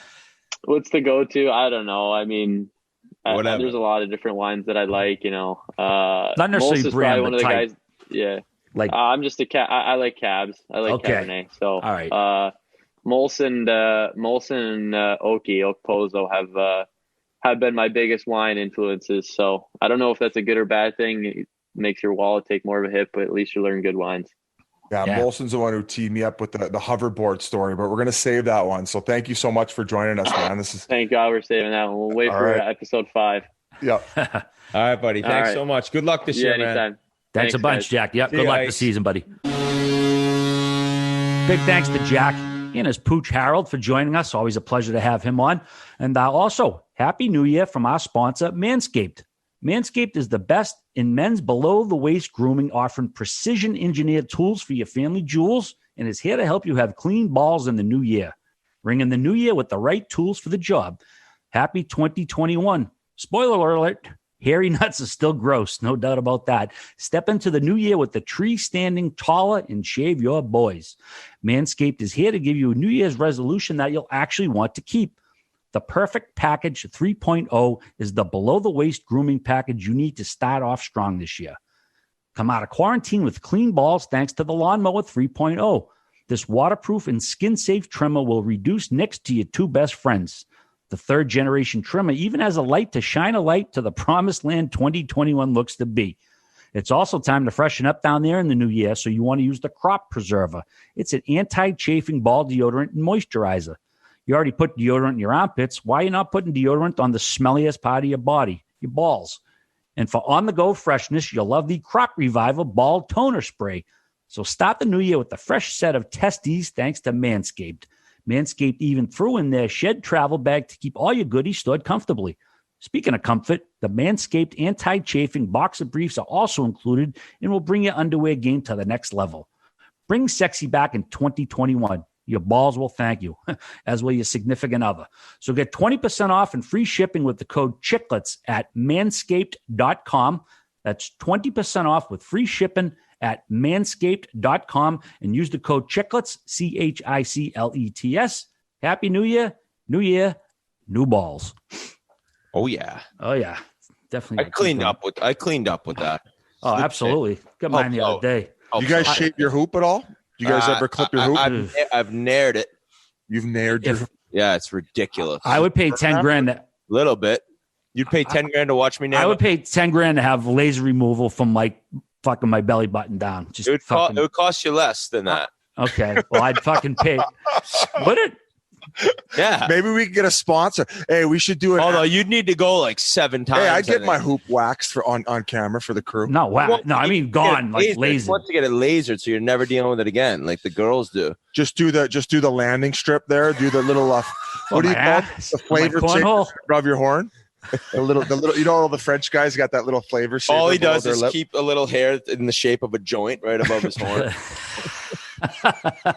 What's the go-to? I don't know. I mean, there's a lot of different wines that I like, Not necessarily brand, one of the type. Guys. Yeah. Like I'm just I like cabs. I like Cabernet. So, all right. Molson and Oak Pozo have been my biggest wine influences. So I don't know if that's a good or bad thing. It makes your wallet take more of a hit, but at least you learn good wines. Yeah, Molson's the one who teed me up with the hoverboard story, but we're going to save that one. So thank you so much for joining us, man. Thank God we're saving that one. We'll wait for episode 5. Yeah. All right, buddy. Thanks so much. Good luck this year, anytime. man. Thanks a bunch, guys. Jack. Yep. Good luck this season, buddy. Big thanks to Jack and his pooch Harold for joining us. Always a pleasure to have him on. And also, Happy New Year from our sponsor, Manscaped. Manscaped is the best in men's below-the-waist grooming, offering precision-engineered tools for your family jewels, and is here to help you have clean balls in the new year. Ring in the new year with the right tools for the job. Happy 2021. Spoiler alert, hairy nuts are still gross, no doubt about that. Step into the new year with the tree standing taller and shave your boys. Manscaped is here to give you a New Year's resolution that you'll actually want to keep. The Perfect Package 3.0 is the below-the-waist grooming package you need to start off strong this year. Come out of quarantine with clean balls thanks to the Lawnmower 3.0. This waterproof and skin-safe trimmer will reduce nicks to your two best friends. The third-generation trimmer even has a light to shine a light to the promised land 2021 looks to be. It's also time to freshen up down there in the new year, so you want to use the Crop Preserver. It's an anti-chafing ball deodorant and moisturizer. You already put deodorant in your armpits. Why are you not putting deodorant on the smelliest part of your body, your balls? And for on-the-go freshness, you'll love the Crop Reviver Ball Toner Spray. So start the new year with a fresh set of testes thanks to Manscaped. Manscaped even threw in their shed travel bag to keep all your goodies stored comfortably. Speaking of comfort, the Manscaped anti-chafing boxer briefs are also included and will bring your underwear game to the next level. Bring sexy back in 2021. Your balls will thank you, as will your significant other. So get 20% off and free shipping with the code Chiclets at manscaped.com. That's 20% off with free shipping at manscaped.com and use the code Chiclets, Chiclets. Happy New Year, new balls. Oh yeah. Oh yeah. Definitely. I cleaned up with that. Oh, absolutely. Got mine the other day. You guys shape your hoop at all? You guys ever clip your hoop? I've nared it. You've nared your hoop? Yeah, it's ridiculous. I would pay 10 grand. A little bit. You'd pay 10 grand to watch me nail I would pay 10 grand to have laser removal from like fucking my belly button down. Just it would cost you less than that. Okay. Well, I'd fucking pay. Would it? Yeah. Maybe we could get a sponsor. Hey, we should do it. Although you'd need to go like 7 times. Hey, I'd get my hoop waxed on camera for the crew. No, wow. No, I mean gone, like laser. You want to get it lasered so you're never dealing with it again, like the girls do. Just do the landing strip there. Do the little what do you call it? The flavor saver above your horn. The little, you know, all the French guys got that little flavor saver. All he does is keep a little hair in the shape of a joint right above his horn.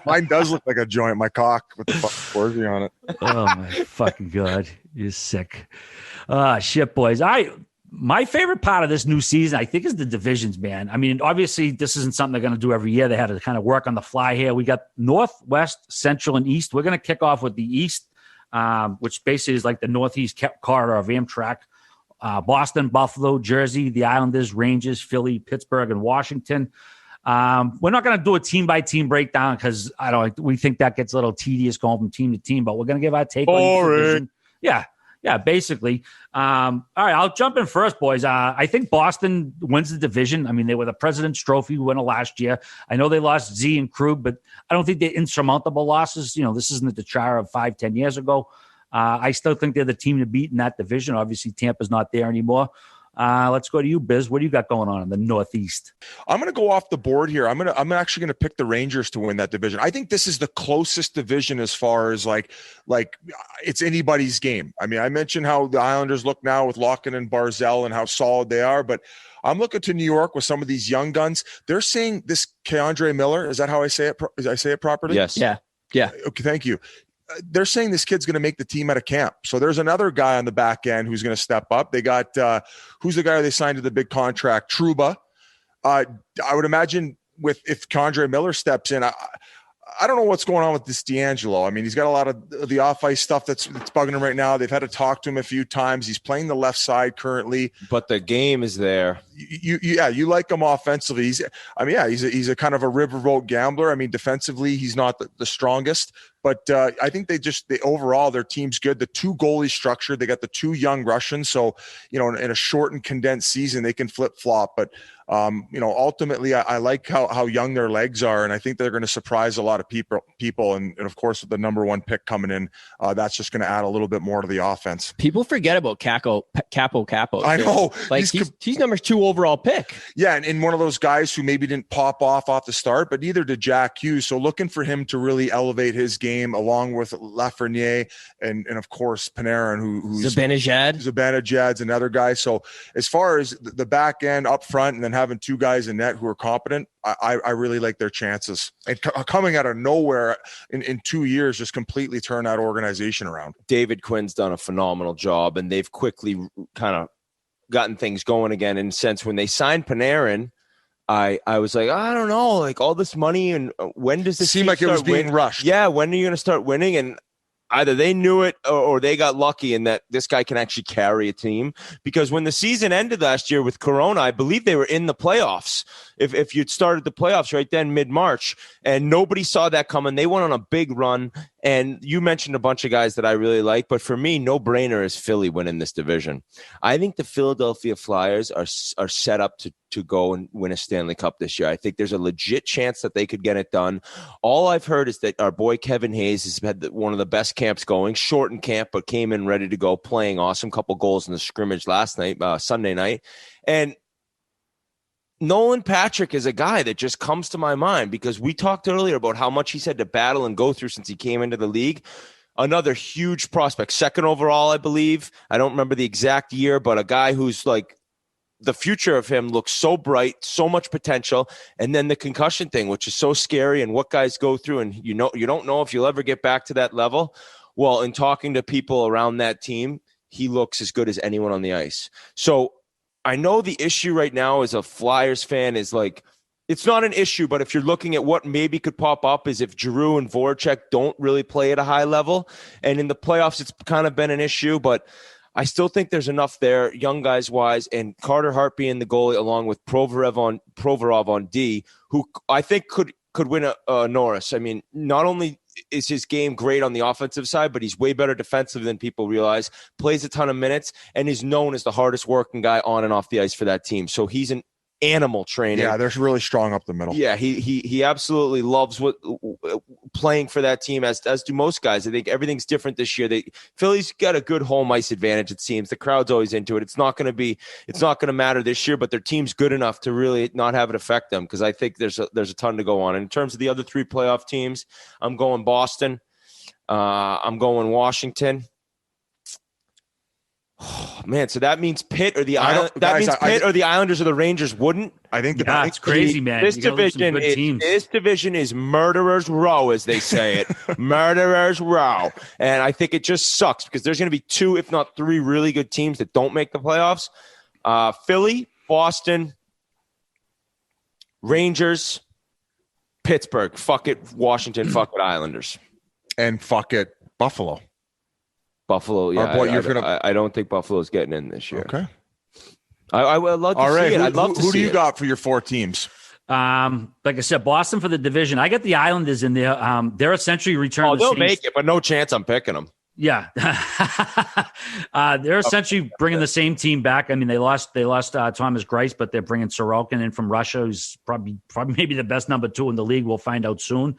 Mine does look like a joint, my cock with the fucking Borzy on it. Oh my fucking God. You're sick. Shit, boys. My favorite part of this new season, I think, is the divisions, man. I mean, obviously, this isn't something they're going to do every year. They had to kind of work on the fly here. We got North, West, Central, and East. We're going to kick off with the East, which basically is like the Northeast corridor of Amtrak. Boston, Buffalo, Jersey, the Islanders, Rangers, Philly, Pittsburgh, and Washington. We're not going to do a team-by-team breakdown because we think that gets a little tedious going from team to team, but we're going to give our take on each division. Yeah, basically. All right, I'll jump in first, boys. I think Boston wins the division. I mean, they were the President's Trophy winner last year. I know they lost Z and Krug, but I don't think they're insurmountable losses. You know, this isn't the Chara of 5-10 years ago. I still think they're the team to beat in that division. Obviously, Tampa's not there anymore. Let's go to you, Biz. What do you got going on in the Northeast? I'm going to go off the board here. I'm actually going to pick the Rangers to win that division. I think this is the closest division as far as like it's anybody's game. I mean, I mentioned how the Islanders look now with Larkin and Barzal and how solid they are, but I'm looking to New York with some of these young guns. They're saying this Keandre Miller. Is that how I say it? Did I say it properly? Yes. Yeah. Okay. Thank you. They're saying this kid's going to make the team out of camp. So there's another guy on the back end who's going to step up. They got, who's the guy they signed to the big contract? Trouba. I would imagine if Condre Miller steps in, I don't know what's going on with this D'Angelo. I mean, he's got a lot of the off-ice stuff that's bugging him right now. They've had to talk to him a few times. He's playing the left side currently. But the game is there. You like him offensively. He's a kind of a riverboat gambler. I mean, defensively, he's not the strongest. But I think overall, their team's good. The two goalie structure, they got the two young Russians. So, you know, in a short and condensed season, they can flip-flop. But, you know, ultimately, I like how young their legs are. And I think they're going to surprise a lot of people. And of course, with the number one pick coming in, that's just going to add a little bit more to the offense. People forget about Capo. I know. Like he's number 2 overall pick. Yeah, and one of those guys who maybe didn't pop off the start, but neither did Jack Hughes. So looking for him to really elevate his game along with Lafreniere and of course Panarin, who's Zibanejad's another guy. So as far as the back end up front and then having two guys in net who are competent, I really like their chances. And coming out of nowhere in 2 years, just completely turn that organization around. David Quinn's done a phenomenal job, and they've quickly kind of gotten things going again. In a sense, when they signed Panarin, I was like, I don't know, like all this money, and when does this seem like it was being rushed? Yeah, when are you going to start winning? And either they knew it or they got lucky in that this guy can actually carry a team. Because when the season ended last year with Corona, I believe they were in the playoffs. If you'd started the playoffs right then mid-March, and nobody saw that coming. They went on a big run, and you mentioned a bunch of guys that I really like, but for me, no-brainer is Philly winning this division. I think the Philadelphia Flyers are set up to go and win a Stanley Cup this year. I think there's a legit chance that they could get it done. All I've heard is that our boy Kevin Hayes has had one of the best camps going, shortened camp, but came in ready to go, playing awesome, couple goals in the scrimmage last night, Sunday night. And Nolan Patrick is a guy that just comes to my mind because we talked earlier about how much he's had to battle and go through since he came into the league. Another huge prospect, second overall, I believe. I don't remember the exact year, but a guy who's like the future of him looks so bright, so much potential. And then the concussion thing, which is so scary and what guys go through. And you don't know if you'll ever get back to that level. Well, in talking to people around that team, he looks as good as anyone on the ice. So I know the issue right now as a Flyers fan is like, it's not an issue, but if you're looking at what maybe could pop up is if Giroux and Voracek don't really play at a high level. And in the playoffs, it's kind of been an issue, but I still think there's enough there, young guys wise, and Carter Hart being the goalie along with Provorov on D, who I think could win a Norris. I mean, not only is his game great on the offensive side, but he's way better defensive than people realize, plays a ton of minutes, and is known as the hardest working guy on and off the ice for that team. So he's an animal training. Yeah, they're really strong up the middle. Yeah, he absolutely loves playing for that team, as do most guys. I think everything's different this year. Philly's got a good home ice advantage, it seems. The crowd's always into it. It's not going to matter this year, but their team's good enough to really not have it affect them, because I think there's a ton to go on. And in terms of the other three playoff teams, I'm going Boston. I'm going Washington. Oh, man, so that means Pitt or the Islanders or the Rangers wouldn't. I think it's crazy, man. This division is murderers row, as they say it. Murderers row. And I think it just sucks because there's going to be two, if not three, really good teams that don't make the playoffs. Philly, Boston, Rangers, Pittsburgh. Fuck it, Washington. Fuck it, Islanders. And fuck it, Buffalo. Buffalo, yeah. I don't think Buffalo's getting in this year. Okay. I would love to see it. I'd love to see it. Who do you got for your four teams? Like I said, Boston for the division. I got the Islanders in there. They're essentially returning. Oh, they'll make it, but no chance I'm picking them. Yeah. They're essentially bringing the same team back. I mean, they lost Thomas Greiss, but they're bringing Sorokin in from Russia, who's probably maybe the best number 2 in the league. We'll find out soon.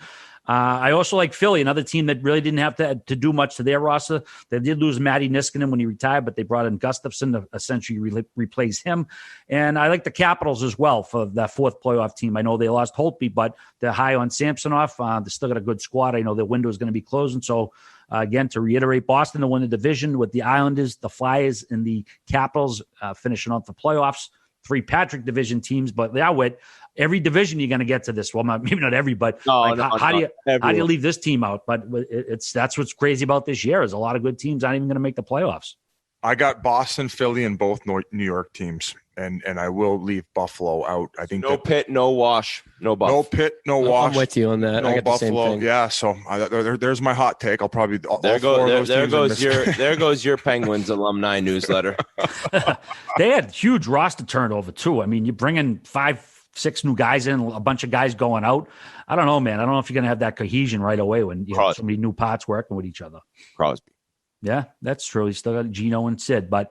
I also like Philly, another team that really didn't have to do much to their roster. They did lose Matty Niskanen when he retired, but they brought in Gustafsson to essentially replace him. And I like the Capitals as well for that fourth playoff team. I know they lost Holtby, but they're high on Samsonov. They still got a good squad. I know their window is going to be closing. So, again, to reiterate, Boston to win the division with the Islanders, the Flyers, and the Capitals finishing off the playoffs. 3 Patrick division teams, but yeah, with every division you're going to get to this. Well, maybe not every, but how do you leave this team out? But that's what's crazy about this year is a lot of good teams aren't even going to make the playoffs. I got Boston, Philly, and both New York teams, and I will leave Buffalo out. I think Pitt, no Wash, no Buff. No Pitt, no Wash. I'm with you on that. No I got Buffalo. The same thing. Yeah, so there's my hot take. I'll probably there goes your Penguins alumni newsletter. They had huge roster turnover too. I mean, you bring in 5-6 new guys in, a bunch of guys going out. I don't know, man. I don't know if you're going to have that cohesion right away when you have so many new parts working with each other. Crosby. Yeah, that's true. He's still got Gino and Sid. But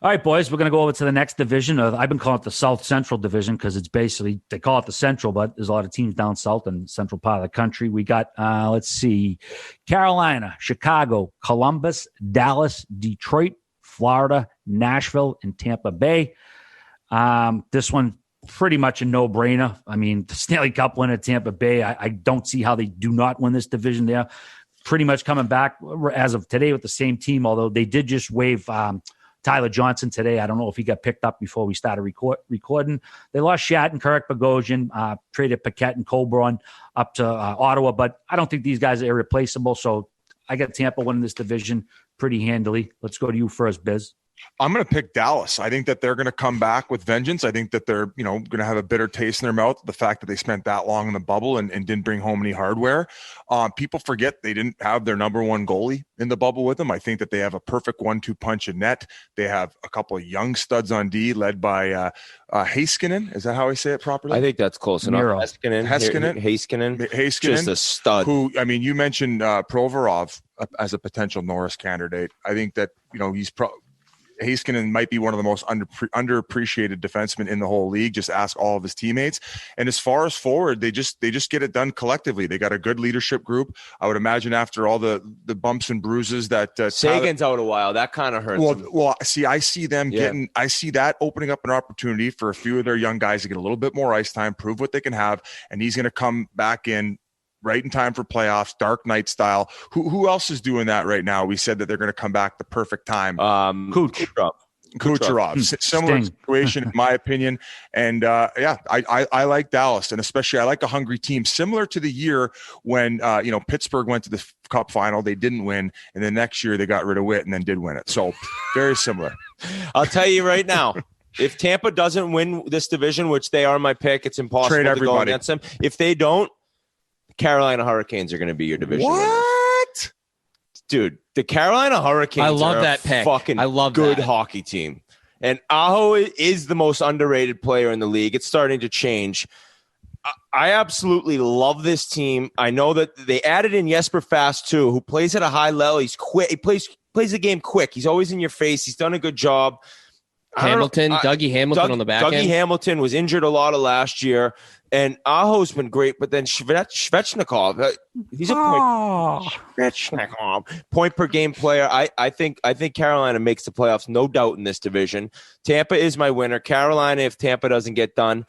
all right, boys, we're going to go over to the next division. I've been calling it the South Central Division because it's basically, they call it the Central, but there's a lot of teams down south and central part of the country. We got, let's see, Carolina, Chicago, Columbus, Dallas, Detroit, Florida, Nashville, and Tampa Bay. This one, pretty much a no-brainer. I mean, the Stanley Cup winner, Tampa Bay, I don't see how they do not win this division there. Pretty much coming back as of today with the same team, although they did just waive Tyler Johnson today. I don't know if he got picked up before we started recording. They lost Shattenkirk, Bogosian, traded Paquette and Colborne up to Ottawa, but I don't think these guys are irreplaceable. So I got Tampa winning this division pretty handily. Let's go to you first, Biz. I'm going to pick Dallas. I think that they're going to come back with vengeance. I think that they're, going to have a bitter taste in their mouth. The fact that they spent that long in the bubble and didn't bring home any hardware. People forget they didn't have their number one goalie in the bubble with them. I think that they have a perfect 1-2 punch in net. They have a couple of young studs on D led by Heiskanen. Is that how I say it properly? I think that's close enough. Heiskanen. Just a stud. Who, you mentioned Provorov as a potential Norris candidate. I think that, he's Heiskanen might be one of the most underappreciated defensemen in the whole league. Just ask all of his teammates. And as far as forward, they just get it done collectively. They got a good leadership group. I would imagine after all the bumps and bruises that Sagan's out a while, that kind of hurts. Well, see, I see them getting. I see that opening up an opportunity for a few of their young guys to get a little bit more ice time, prove what they can have, and he's going to come back in right in time for playoffs, Dark Knight style. Who else is doing that right now? We said that they're going to come back the perfect time. Kucherov. Similar situation, in my opinion. And I like Dallas, and especially I like a hungry team, similar to the year when Pittsburgh went to the Cup final. They didn't win, and then next year they got rid of Witt and then did win it. So very similar. I'll tell you right now. If Tampa doesn't win this division, which they are my pick, it's impossible to go against them. If they don't, Carolina Hurricanes are going to be your division What? Dude, the Carolina Hurricanes I love are that pick. Fucking I love good that. hockey team. And Aho is the most underrated player in the league. It's starting to change. I absolutely love this team. I know that they added in Jesper Fast too, who plays at a high level. He's quick. He plays the game quick. He's always in your face. He's done a good job. Dougie Hamilton on the back end. Dougie Hamilton was injured a lot of last year, and Aho's been great, but then Svechnikov, he's a point per game player. I think Carolina makes the playoffs, no doubt, in this division. Tampa is my winner. Carolina, if Tampa doesn't get done.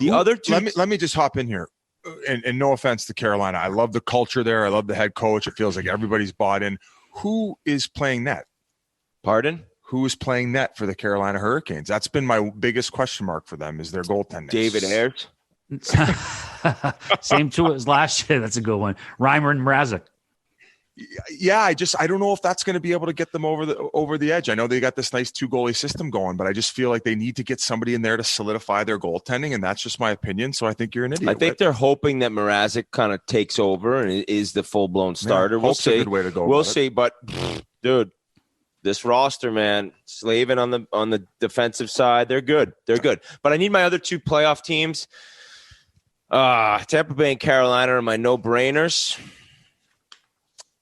The other two. Let me just hop in here. And no offense to Carolina. I love the culture there. I love the head coach. It feels like everybody's bought in. Who is playing net? Pardon? Who is playing net for the Carolina Hurricanes? That's been my biggest question mark for them, is their goaltending. David Ayers. Same to as last year. That's a good one. Reimer and Mrazek. Yeah, I don't know if that's going to be able to get them over the edge. I know they got this nice 2-goalie system going, but I just feel like they need to get somebody in there to solidify their goaltending, and that's just my opinion. So I think you're an idiot. I think they're hoping that Mrazek kind of takes over and is the full-blown starter. Yeah, we'll see. A good way to go. We'll see, but dude, this roster, man, slaving on the defensive side, they're good. But I need my other two playoff teams. Tampa Bay and Carolina are my no-brainers.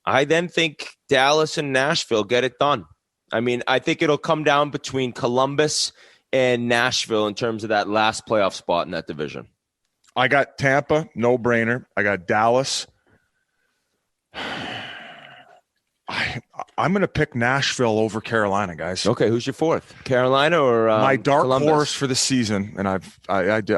I then think Dallas and Nashville get it done. I mean, I think it'll come down between Columbus and Nashville in terms of that last playoff spot in that division. I got Tampa, no-brainer. I got Dallas. I'm going to pick Nashville over Carolina, guys. Okay, who's your fourth? Carolina or my dark Columbus? horse for the season, and I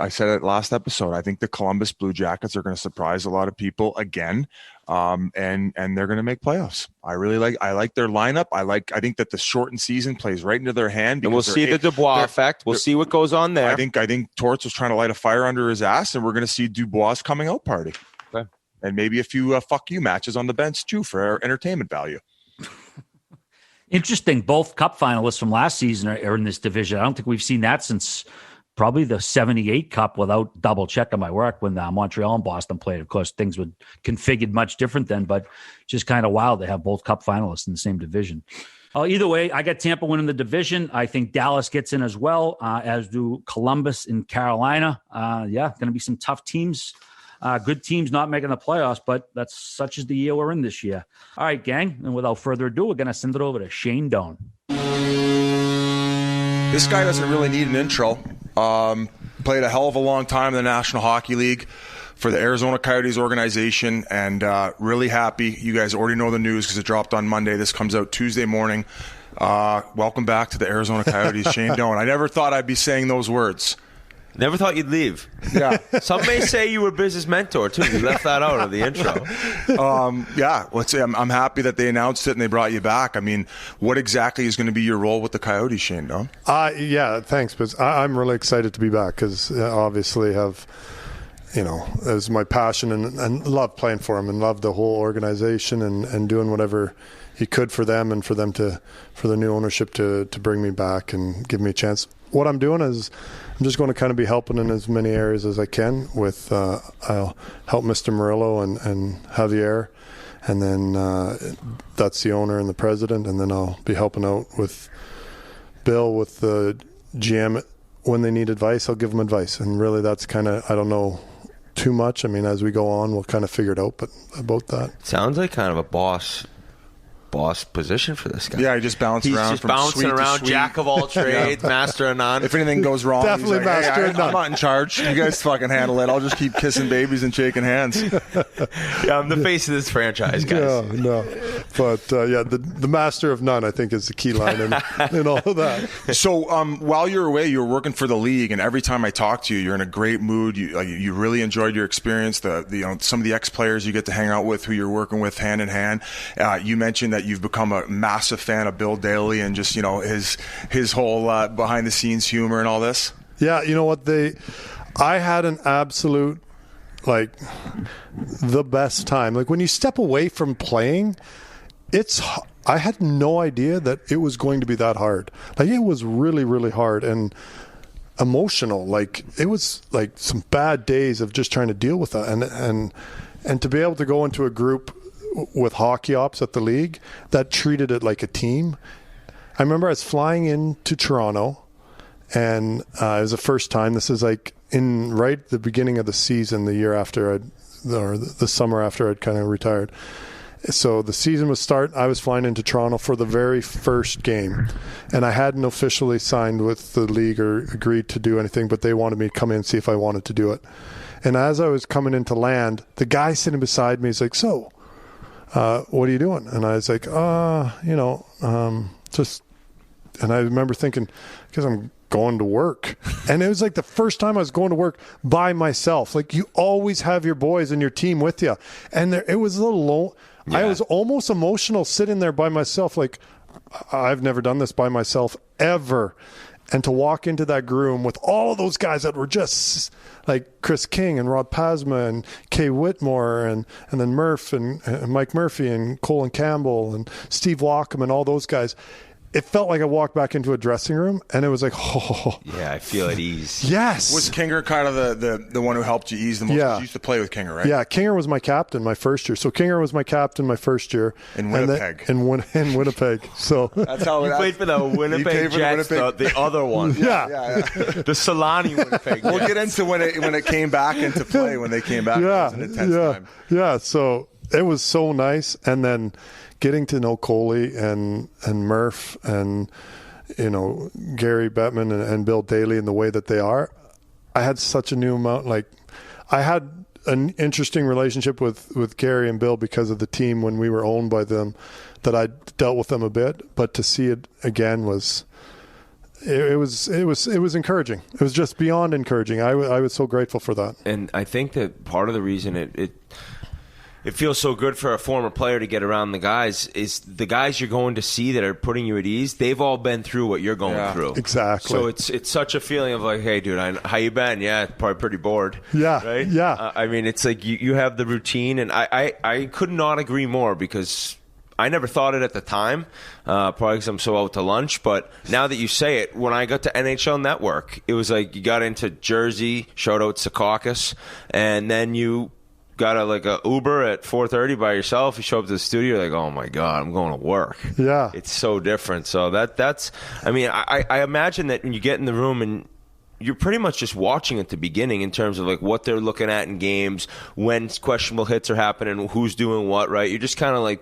said it last episode. I think the Columbus Blue Jackets are going to surprise a lot of people again, and they're going to make playoffs. I like their lineup. I think that the shortened season plays right into their hand. And we'll see the Dubois effect. We'll see what goes on there. I think Torts was trying to light a fire under his ass, and we're going to see Dubois' coming out party. Okay. And maybe a few fuck you matches on the bench too for entertainment value. Interesting. Both Cup finalists from last season are in this division. I don't think we've seen that since probably the 78 Cup, without double checking my work, when Montreal and Boston played. Of course, things were configured much different then, but just kind of wild to have both Cup finalists in the same division. Either way, I got Tampa winning the division. I think Dallas gets in as well, as do Columbus and Carolina. Going to be some tough teams. Good teams not making the playoffs, but that's such is the year we're in this year. All right, gang. And without further ado, we're going to send it over to Shane Doan. This guy doesn't really need an intro. Played a hell of a long time in the National Hockey League for the Arizona Coyotes organization, and really happy. You guys already know the news because it dropped on Monday. This comes out Tuesday morning. Welcome back to the Arizona Coyotes, Shane Doan. I never thought I'd be saying those words. Never thought you'd leave. Yeah. Some may say you were a business mentor, too. You left that out of the intro. I'm happy that they announced it and they brought you back. I mean, what exactly is going to be your role with the Coyotes, Shane Doan? Yeah, thanks. But I'm really excited to be back because obviously have it was my passion and love playing for him and love the whole organization and doing whatever he could for them and for the new ownership to bring me back and give me a chance. What I'm doing is I'm just going to kind of be helping in as many areas as I can with I'll help Mr. Murillo and Javier, and then that's the owner and the president, and then I'll be helping out with Bill with the GM. When they need advice, I'll give them advice, and really that's kind of, I don't know too much. I mean, as we go on, we'll kind of figure it out, but about that. Sounds like kind of a boss position for this guy. Yeah, he just bouncing around. He's just bouncing around, jack of all trades, master of none. If anything goes wrong, definitely he's like, master of none. I'm not in charge. You guys fucking handle it. I'll just keep kissing babies and shaking hands. Yeah, I'm the face of this franchise, guys. No. But the master of none, I think, is the key line in all of that. So while you were away, you were working for the league, and every time I talk to you, you're in a great mood. You really enjoyed your experience. Some of the ex-players you get to hang out with, who you're working with hand in hand. You mentioned that you've become a massive fan of Bill Daly and just his whole behind the scenes humor and all this. Yeah, you know what, I had an absolute the best time. Like when you step away from playing, I had no idea that it was going to be that hard. Like it was really, really hard and emotional. Like it was like some bad days of just trying to deal with that and to be able to go into a group with hockey ops at the league that treated it like a team. I remember I was flying into Toronto, and it was the first time. This is like in right the beginning of the season, the year after the summer after I'd kind of retired. So the season was starting. I was flying into Toronto for the very first game, and I hadn't officially signed with the league or agreed to do anything, but they wanted me to come in and see if I wanted to do it. And as I was coming into land, the guy sitting beside me is like, "So, what are you doing?" And I was like, just, and I remember thinking, because I'm going to work. And it was like the first time I was going to work by myself. Like you always have your boys and your team with you. And it was a little low. Yeah. I was almost emotional sitting there by myself. Like I've never done this by myself ever. And to walk into that room with all of those guys that were just like Chris King and Rod Pasma and Kay Whitmore and then Murph and Mike Murphy and Colin Campbell and Steve Walkham and all those guys. It felt like I walked back into a dressing room, and it was like, oh. Yeah, I feel at ease. Yes. Was Kinger kind of the one who helped you ease the most? Yeah. You used to play with Kinger, right? Yeah, Kinger was my captain my first year. So Kinger was my captain my first year. In Winnipeg. In Winnipeg. So that's how you played for the Winnipeg Jets, the other one. Yeah. The Solani Winnipeg Jets. We'll get into when it came back into play, when they came back. Yeah. It was an intense time. Yeah, so it was so nice. And then getting to know Coley and Murph and Gary Bettman and Bill Daly and the way that they are, I had such a new amount. Like I had an interesting relationship with Gary and Bill because of the team when we were owned by them, that I dealt with them a bit, but to see it again was encouraging. It was just beyond encouraging. I was so grateful for that. And I think that part of the reason it feels so good for a former player to get around the guys is the guys you're going to see that are putting you at ease. They've all been through what you're going through. Exactly. So it's such a feeling of like, hey, dude, how you been? Yeah, probably pretty bored. Yeah. Right? Yeah. I mean, it's like you have the routine, and I could not agree more because I never thought it at the time, probably because I'm so out to lunch. But now that you say it, when I got to NHL Network, it was like you got into Jersey, shout out Secaucus, and then you got a Uber at 4:30 by yourself. You show up to the studio, you're like, oh my God, I'm going to work. Yeah. It's so different. So that's, I mean, I imagine that when you get in the room and you're pretty much just watching at the beginning in terms of like what they're looking at in games, when questionable hits are happening, who's doing what, right? You're just kind of like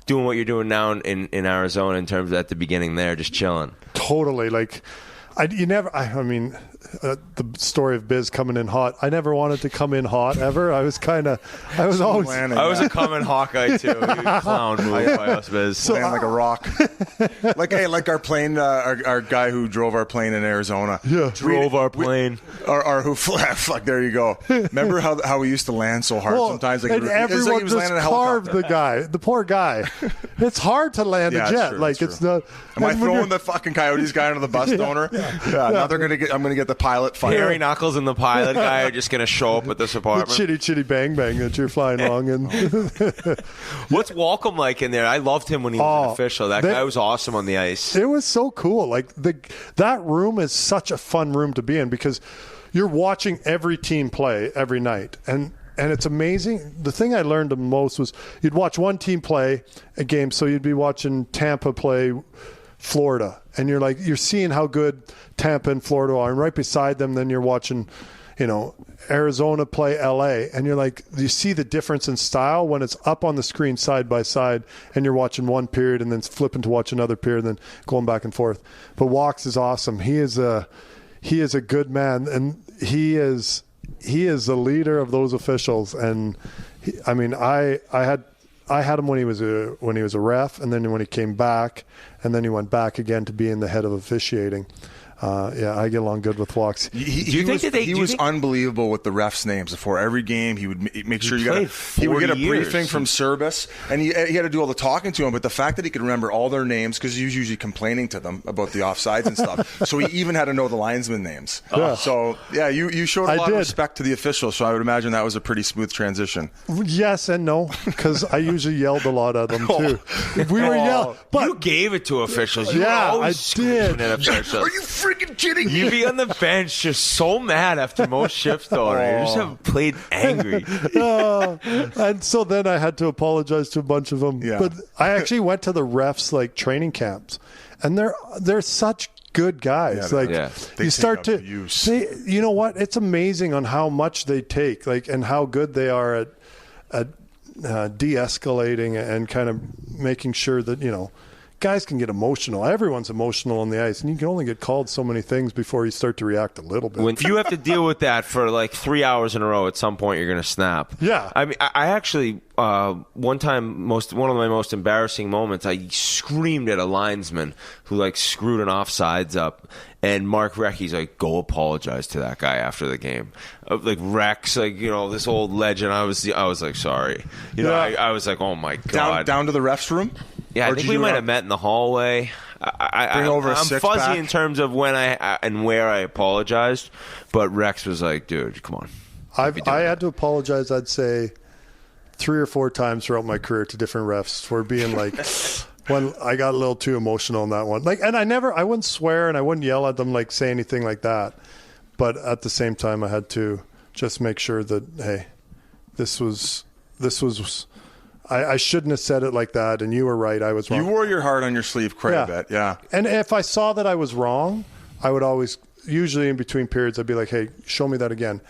doing what you're doing now in Arizona in terms of at the beginning there, just chilling. Totally. Like, the story of Biz coming in hot. I never wanted to come in hot ever. I was always. I was a common Hawkeye too. Clown move by us, Biz. So, like a rock. like our plane, our guy who drove our plane in Arizona. Yeah, drove our plane. Or who fuck. There you go. Remember how we used to land so hard sometimes? Like and everyone just carved the poor guy. It's hard to land a jet. True, it's not. Am I throwing the fucking Coyotes guy under the bus, donor? Yeah. Now I'm gonna get the pilot fire. Harry Knuckles and the pilot guy are just going to show up at this apartment. The chitty chitty bang bang that you're flying along in. What's Walcom like in there? I loved him when he was an official. That guy was awesome on the ice. It was so cool. Like that room is such a fun room to be in because you're watching every team play every night. And it's amazing. The thing I learned the most was you'd watch one team play a game. So you'd be watching Tampa play Florida. And you're seeing how good Tampa and Florida are. And right beside them, then you're watching, Arizona play LA. And you see the difference in style when it's up on the screen side by side and you're watching one period and then flipping to watch another period and then going back and forth. But Walks is awesome. He is a good man. And he is the leader of those officials, and I had him when he was a ref, and then when he came back, and then he went back again to being the head of officiating. I get along good with Walks. He was unbelievable with the refs' names. Before every game, he would make sure he would get a briefing from Service, and he had to do all the talking to him. But the fact that he could remember all their names, because he was usually complaining to them about the offsides and stuff, so he even had to know the linesman names. Yeah. So you showed a lot of respect to the officials. So I would imagine that was a pretty smooth transition. Yes and no, because I usually yelled a lot at them too. We were yelling, but you gave it to officials. You I did. At officials. Are you freaking kidding me? You'd be on the bench just so mad after most shifts, though. You just have played angry. And so then I had to apologize to a bunch of them. Yeah. But I actually went to the refs training camps, and they're such good guys. You start to see, you know what? It's amazing on how much they take, and how good they are at de-escalating and kind of making sure that guys can get emotional. Everyone's emotional on the ice, and you can only get called so many things before you start to react a little bit. When you have to deal with that for 3 hours in a row, at some point you're going to snap. Yeah. I mean, I actually, one time, one of my most embarrassing moments, I screamed at a linesman who screwed an offsides up. And Mark Recchi's go apologize to that guy after the game. Rex, this old legend. I was sorry. I was oh my God. Down to the refs room? Yeah, I think we might have met in the hallway. I'm fuzzy in terms of when and where I apologized, but Rex was dude, come on. I had to apologize, I'd say, 3 or 4 times throughout my career to different refs for being when I got a little too emotional on that one. And I wouldn't swear and I wouldn't yell at them, say anything like that. But at the same time, I had to just make sure that, hey, this was I shouldn't have said it like that, and you were right. I was wrong. You wore your heart on your sleeve quite a bit, yeah. And if I saw that I was wrong, I would always, usually in between periods, I'd be like, hey, show me that again.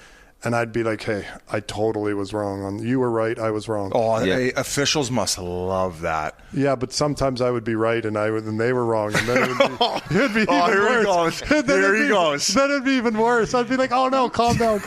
And I'd be like, hey, I totally was wrong. You were right, I was wrong. Oh, yeah. Officials must love that. Yeah, but sometimes I would be right and they were wrong. And then it'd be even worse. Here he goes. Then it'd be even worse. I'd be like, oh no, calm down.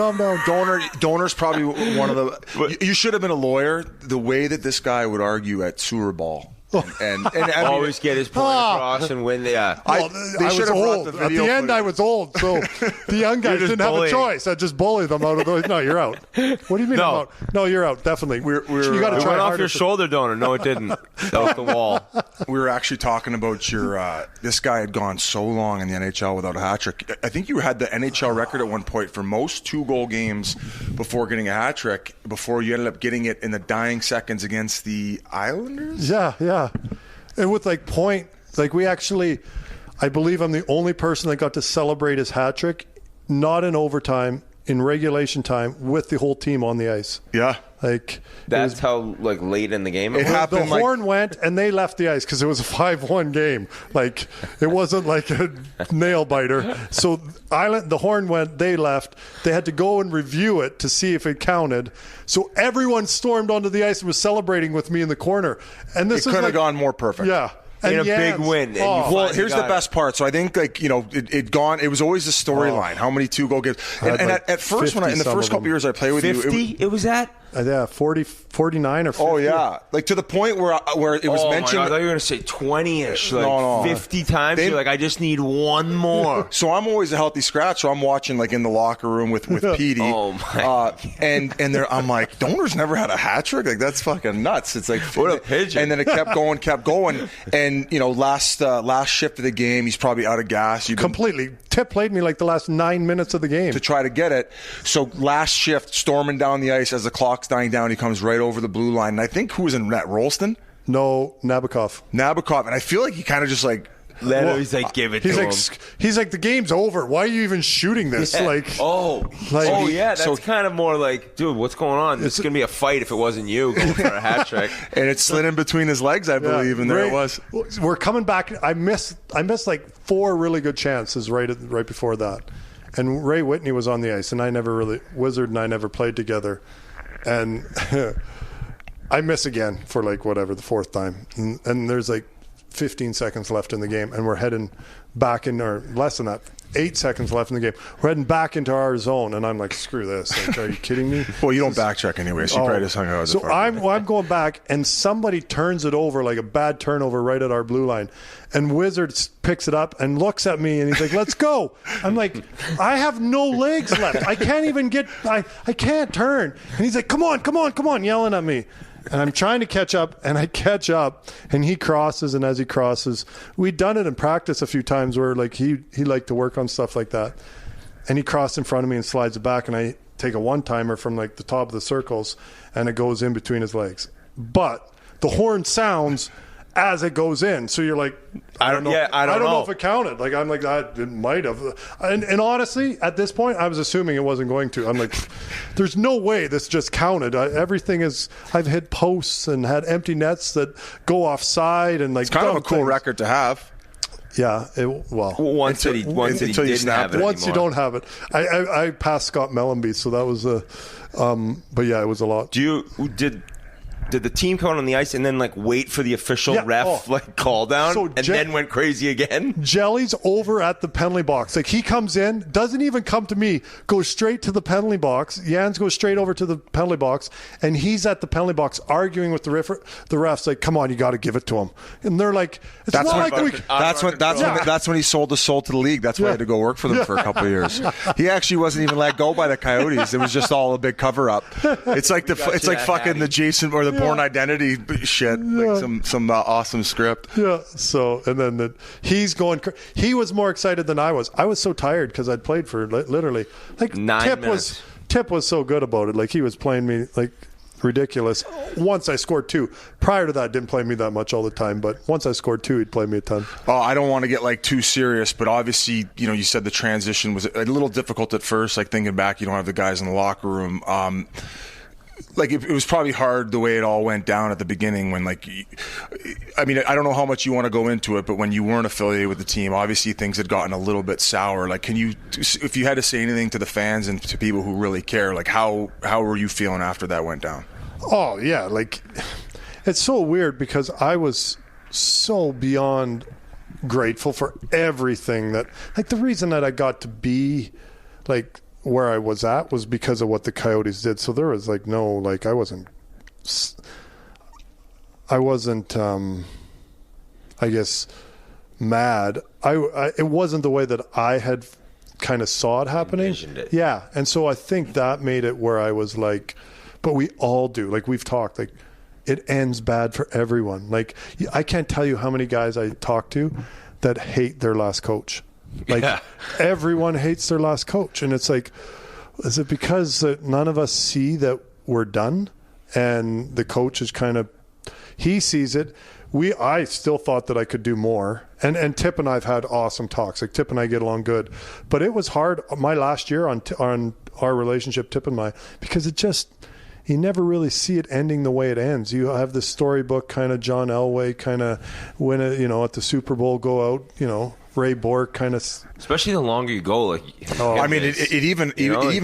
Donor's probably one of the... You should have been a lawyer. The way that this guy would argue at sewer ball. And always get his point across and win the. I was old. At the end, I was old, so the young guys didn't have a choice. I just bullied them out of the. No, you're out. What do you mean? No. I'm out? No, you're out. Definitely. You got to try went off your shoulder, Donor. No, it didn't. That was the wall. We were actually talking about your. This guy had gone so long in the NHL without a hat trick. I think you had the NHL record at one point for most 2-goal games before getting a hat trick. Before you ended up getting it in the dying seconds against the Islanders. Yeah. And with point, we actually, I believe I'm the only person that got to celebrate his hat trick, not in overtime, in regulation time, with the whole team on the ice. Yeah. That's how late in the game it happened. The horn went and they left the ice because it was a 5-1 game. It wasn't a nail biter. So the horn went, they left. They had to go and review it to see if it counted. So everyone stormed onto the ice and was celebrating with me in the corner. And this could have gone more perfect. Yeah. And a big win. Well, here's the best part. So I think it was always a storyline. How many 2-goal games? And at first, in the first couple years I played with 50? you, it was at. 49 or 50. Oh, yeah. Like to the point where it was mentioned. I thought you were going to say 20-ish. Like No. 50 times. You're like, I just need one more. So I'm always a healthy scratch. So I'm watching like in the locker room with Petey. Oh, my. And I'm like, Doaner's never had a hat trick? Like, that's fucking nuts. It's like, what a pigeon. And then it kept going. And, last shift of the game, he's probably out of gas. Completely. Tip played me like the last 9 minutes of the game. To try to get it. So last shift, storming down the ice as the clock's dying down, he comes right over the blue line. And I think who was in net? Rolston? No, Nabokov. And I feel like he kind of just like, he's like, give it to him. He's like, the game's over. Why are you even shooting this? Yeah. That's kind of more like, dude, what's going on? It's going to be a fight if it wasn't you going for a hat trick. And it slid in between his legs, I believe, and there it was. We're coming back. I missed like 4 really good chances right before that. And Ray Whitney was on the ice, and Wizard and I never played together. And I miss again for like whatever, the 4th time. And there's like 15 seconds left in the game, and we're heading back in, or less than that, 8 seconds left in the game. We're heading back into our zone, and I'm like, screw this. Like, are you kidding me? Well, you don't backtrack anyway, so you probably just hung out. So I'm going back, and somebody turns it over, like a bad turnover right at our blue line. And Wizard picks it up and looks at me, and he's like, let's go. I'm like, I have no legs left. I can't even I can't turn. And he's like, come on, yelling at me. And I'm trying to catch up, and I catch up, and he crosses, and as he crosses, we'd done it in practice a few times where like he liked to work on stuff like that. And he crossed in front of me and slides it back, and I take a one-timer from like the top of the circles, and it goes in between his legs. But the horn sounds as it goes in, so you're like, I don't know if it counted. Like, I'm like, it might have. And honestly, at this point, I was assuming it wasn't going to. I'm like, there's no way this just counted. Everything is. I've hit posts and had empty nets that go offside, and like, it's kind of a cool record to have. Yeah, once you don't have it. I passed Scott Mellenby, so that was but yeah, it was a lot. Did the team come out on the ice and then like wait for the official ref call down then went crazy again? Jelly's over at the penalty box. Like, he comes in, doesn't even come to me, goes straight to the penalty box. Jans goes straight over to the penalty box, and he's at the penalty box arguing with the refs. Like, come on, you got to give it to him. And they're like, that's when he sold his soul to the league. That's why he had to go work for them for a couple of years. He actually wasn't even let go by the Coyotes. It was just all a big cover up. It's like fucking the Jason or the Born Identity shit, like some awesome script. Yeah. So, and then he's going. He was more excited than I was. I was so tired because I'd played for literally like 9 minutes. Tip was so good about it. Like, he was playing me like ridiculous. Once I scored 2. Prior to that, didn't play me that much all the time. But once I scored 2, he'd play me a ton. Oh, I don't want to get like too serious, but obviously, you said the transition was a little difficult at first. Like, thinking back, you don't have the guys in the locker room. Like, it was probably hard the way it all went down at the beginning when, like, I mean, I don't know how much you want to go into it, but when you weren't affiliated with the team, obviously things had gotten a little bit sour. Like, if you had to say anything to the fans and to people who really care, like, how were you feeling after that went down? Oh, yeah. Like, it's so weird because I was so beyond grateful for everything that, like, the reason that I got to be, like, where I was at was because of what the Coyotes did. So there was like no, like, I wasn't I guess mad. It wasn't the way that I had kind of saw it happening. Envisioned it. Yeah. And so I think that made it where I was like, but we all do, like, we've talked, like, it ends bad for everyone. Like, I can't tell you how many guys I talk to that hate their last coach. Like, everyone hates their last coach. And it's like, is it because none of us see that we're done? And the coach is kind of, he sees it. I still thought that I could do more. And Tip and I have had awesome talks. Like, Tip and I get along good. But it was hard my last year on our relationship, Tip and I, because it just, you never really see it ending the way it ends. You have the storybook kind of John Elway kind of win it, at the Super Bowl, go out, Ray Bork kind of, especially the longer you go. Like, I mean, it even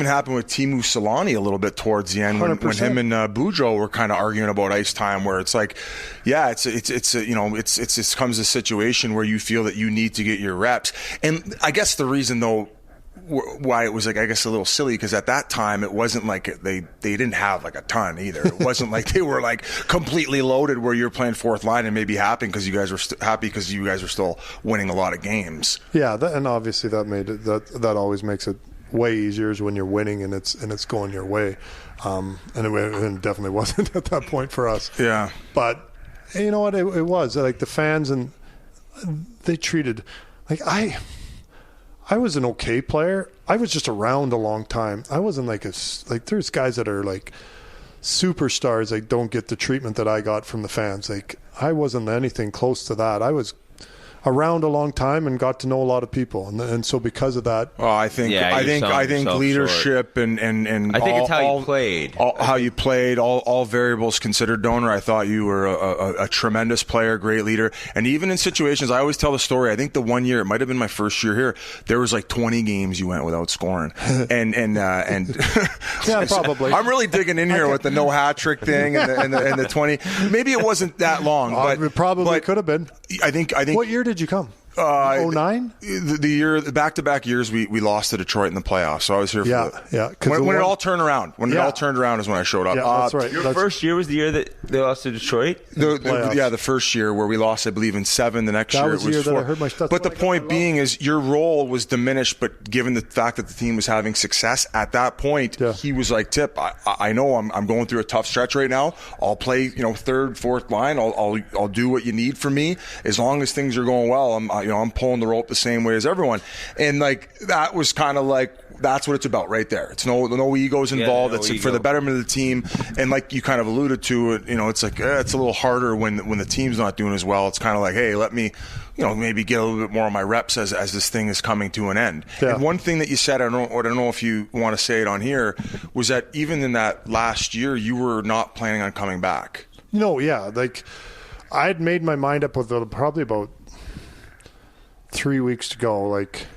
happened with Teemu Solani a little bit towards the end when him and Boudreau were kind of arguing about ice time. Where it's like, yeah, it's comes a situation where you feel that you need to get your reps. And I guess the reason though why it was like, I guess, a little silly, because at that time it wasn't like they didn't have like a ton either. It wasn't like they were like completely loaded where you're playing fourth line and maybe happy because you guys were still winning a lot of games. Yeah, and obviously that made it that always makes it way easier is when you're winning and it's going your way. And it definitely wasn't at that point for us. Yeah, but you know what? It was like the fans, and they treated like I was an okay player. I was just around a long time. I wasn't like there's guys that are like superstars that don't get the treatment that I got from the fans. Like I wasn't anything close to that. I was around a long time and got to know a lot of people, and so because of that, I think leadership and I think it's how you played. How you played, all variables considered. Donor, I thought you were a tremendous player, great leader, and even in situations, I always tell the story. I think the one year, it might have been my first year here, there was like 20 games you went without scoring, and yeah, probably. I'm really digging in here with the no hat trick thing and the 20. Maybe it wasn't that long, but it probably could have been. I think. What year did you come? 09? The year, the back-to-back years, we lost to Detroit in the playoffs. So I was here for when it all turned around. When it all turned around is when I showed up. Yeah, that's right. Your first year was the year that they lost to Detroit? The first year where we lost, I believe, in 7. The next year was the year that I heard my stuff. But the point being is your role was diminished, but given the fact that the team was having success at that point, he was like, Tip, I know I'm going through a tough stretch right now. I'll play, third, fourth line. I'll do what you need from me. As long as things are going well, I'm pulling the rope the same way as everyone. And like that was kind of like, that's what it's about right there. It's no egos involved. It's for the betterment of the team. And like you kind of alluded to it, it's like it's a little harder when the team's not doing as well. It's kind of like, hey, let me maybe get a little bit more of my reps as this thing is coming to an end. Yeah. And one thing that you said, I don't know if you want to say it on here, was that even in that last year you were not planning on coming back. Like I had made my mind up with probably about 3 weeks to go. Like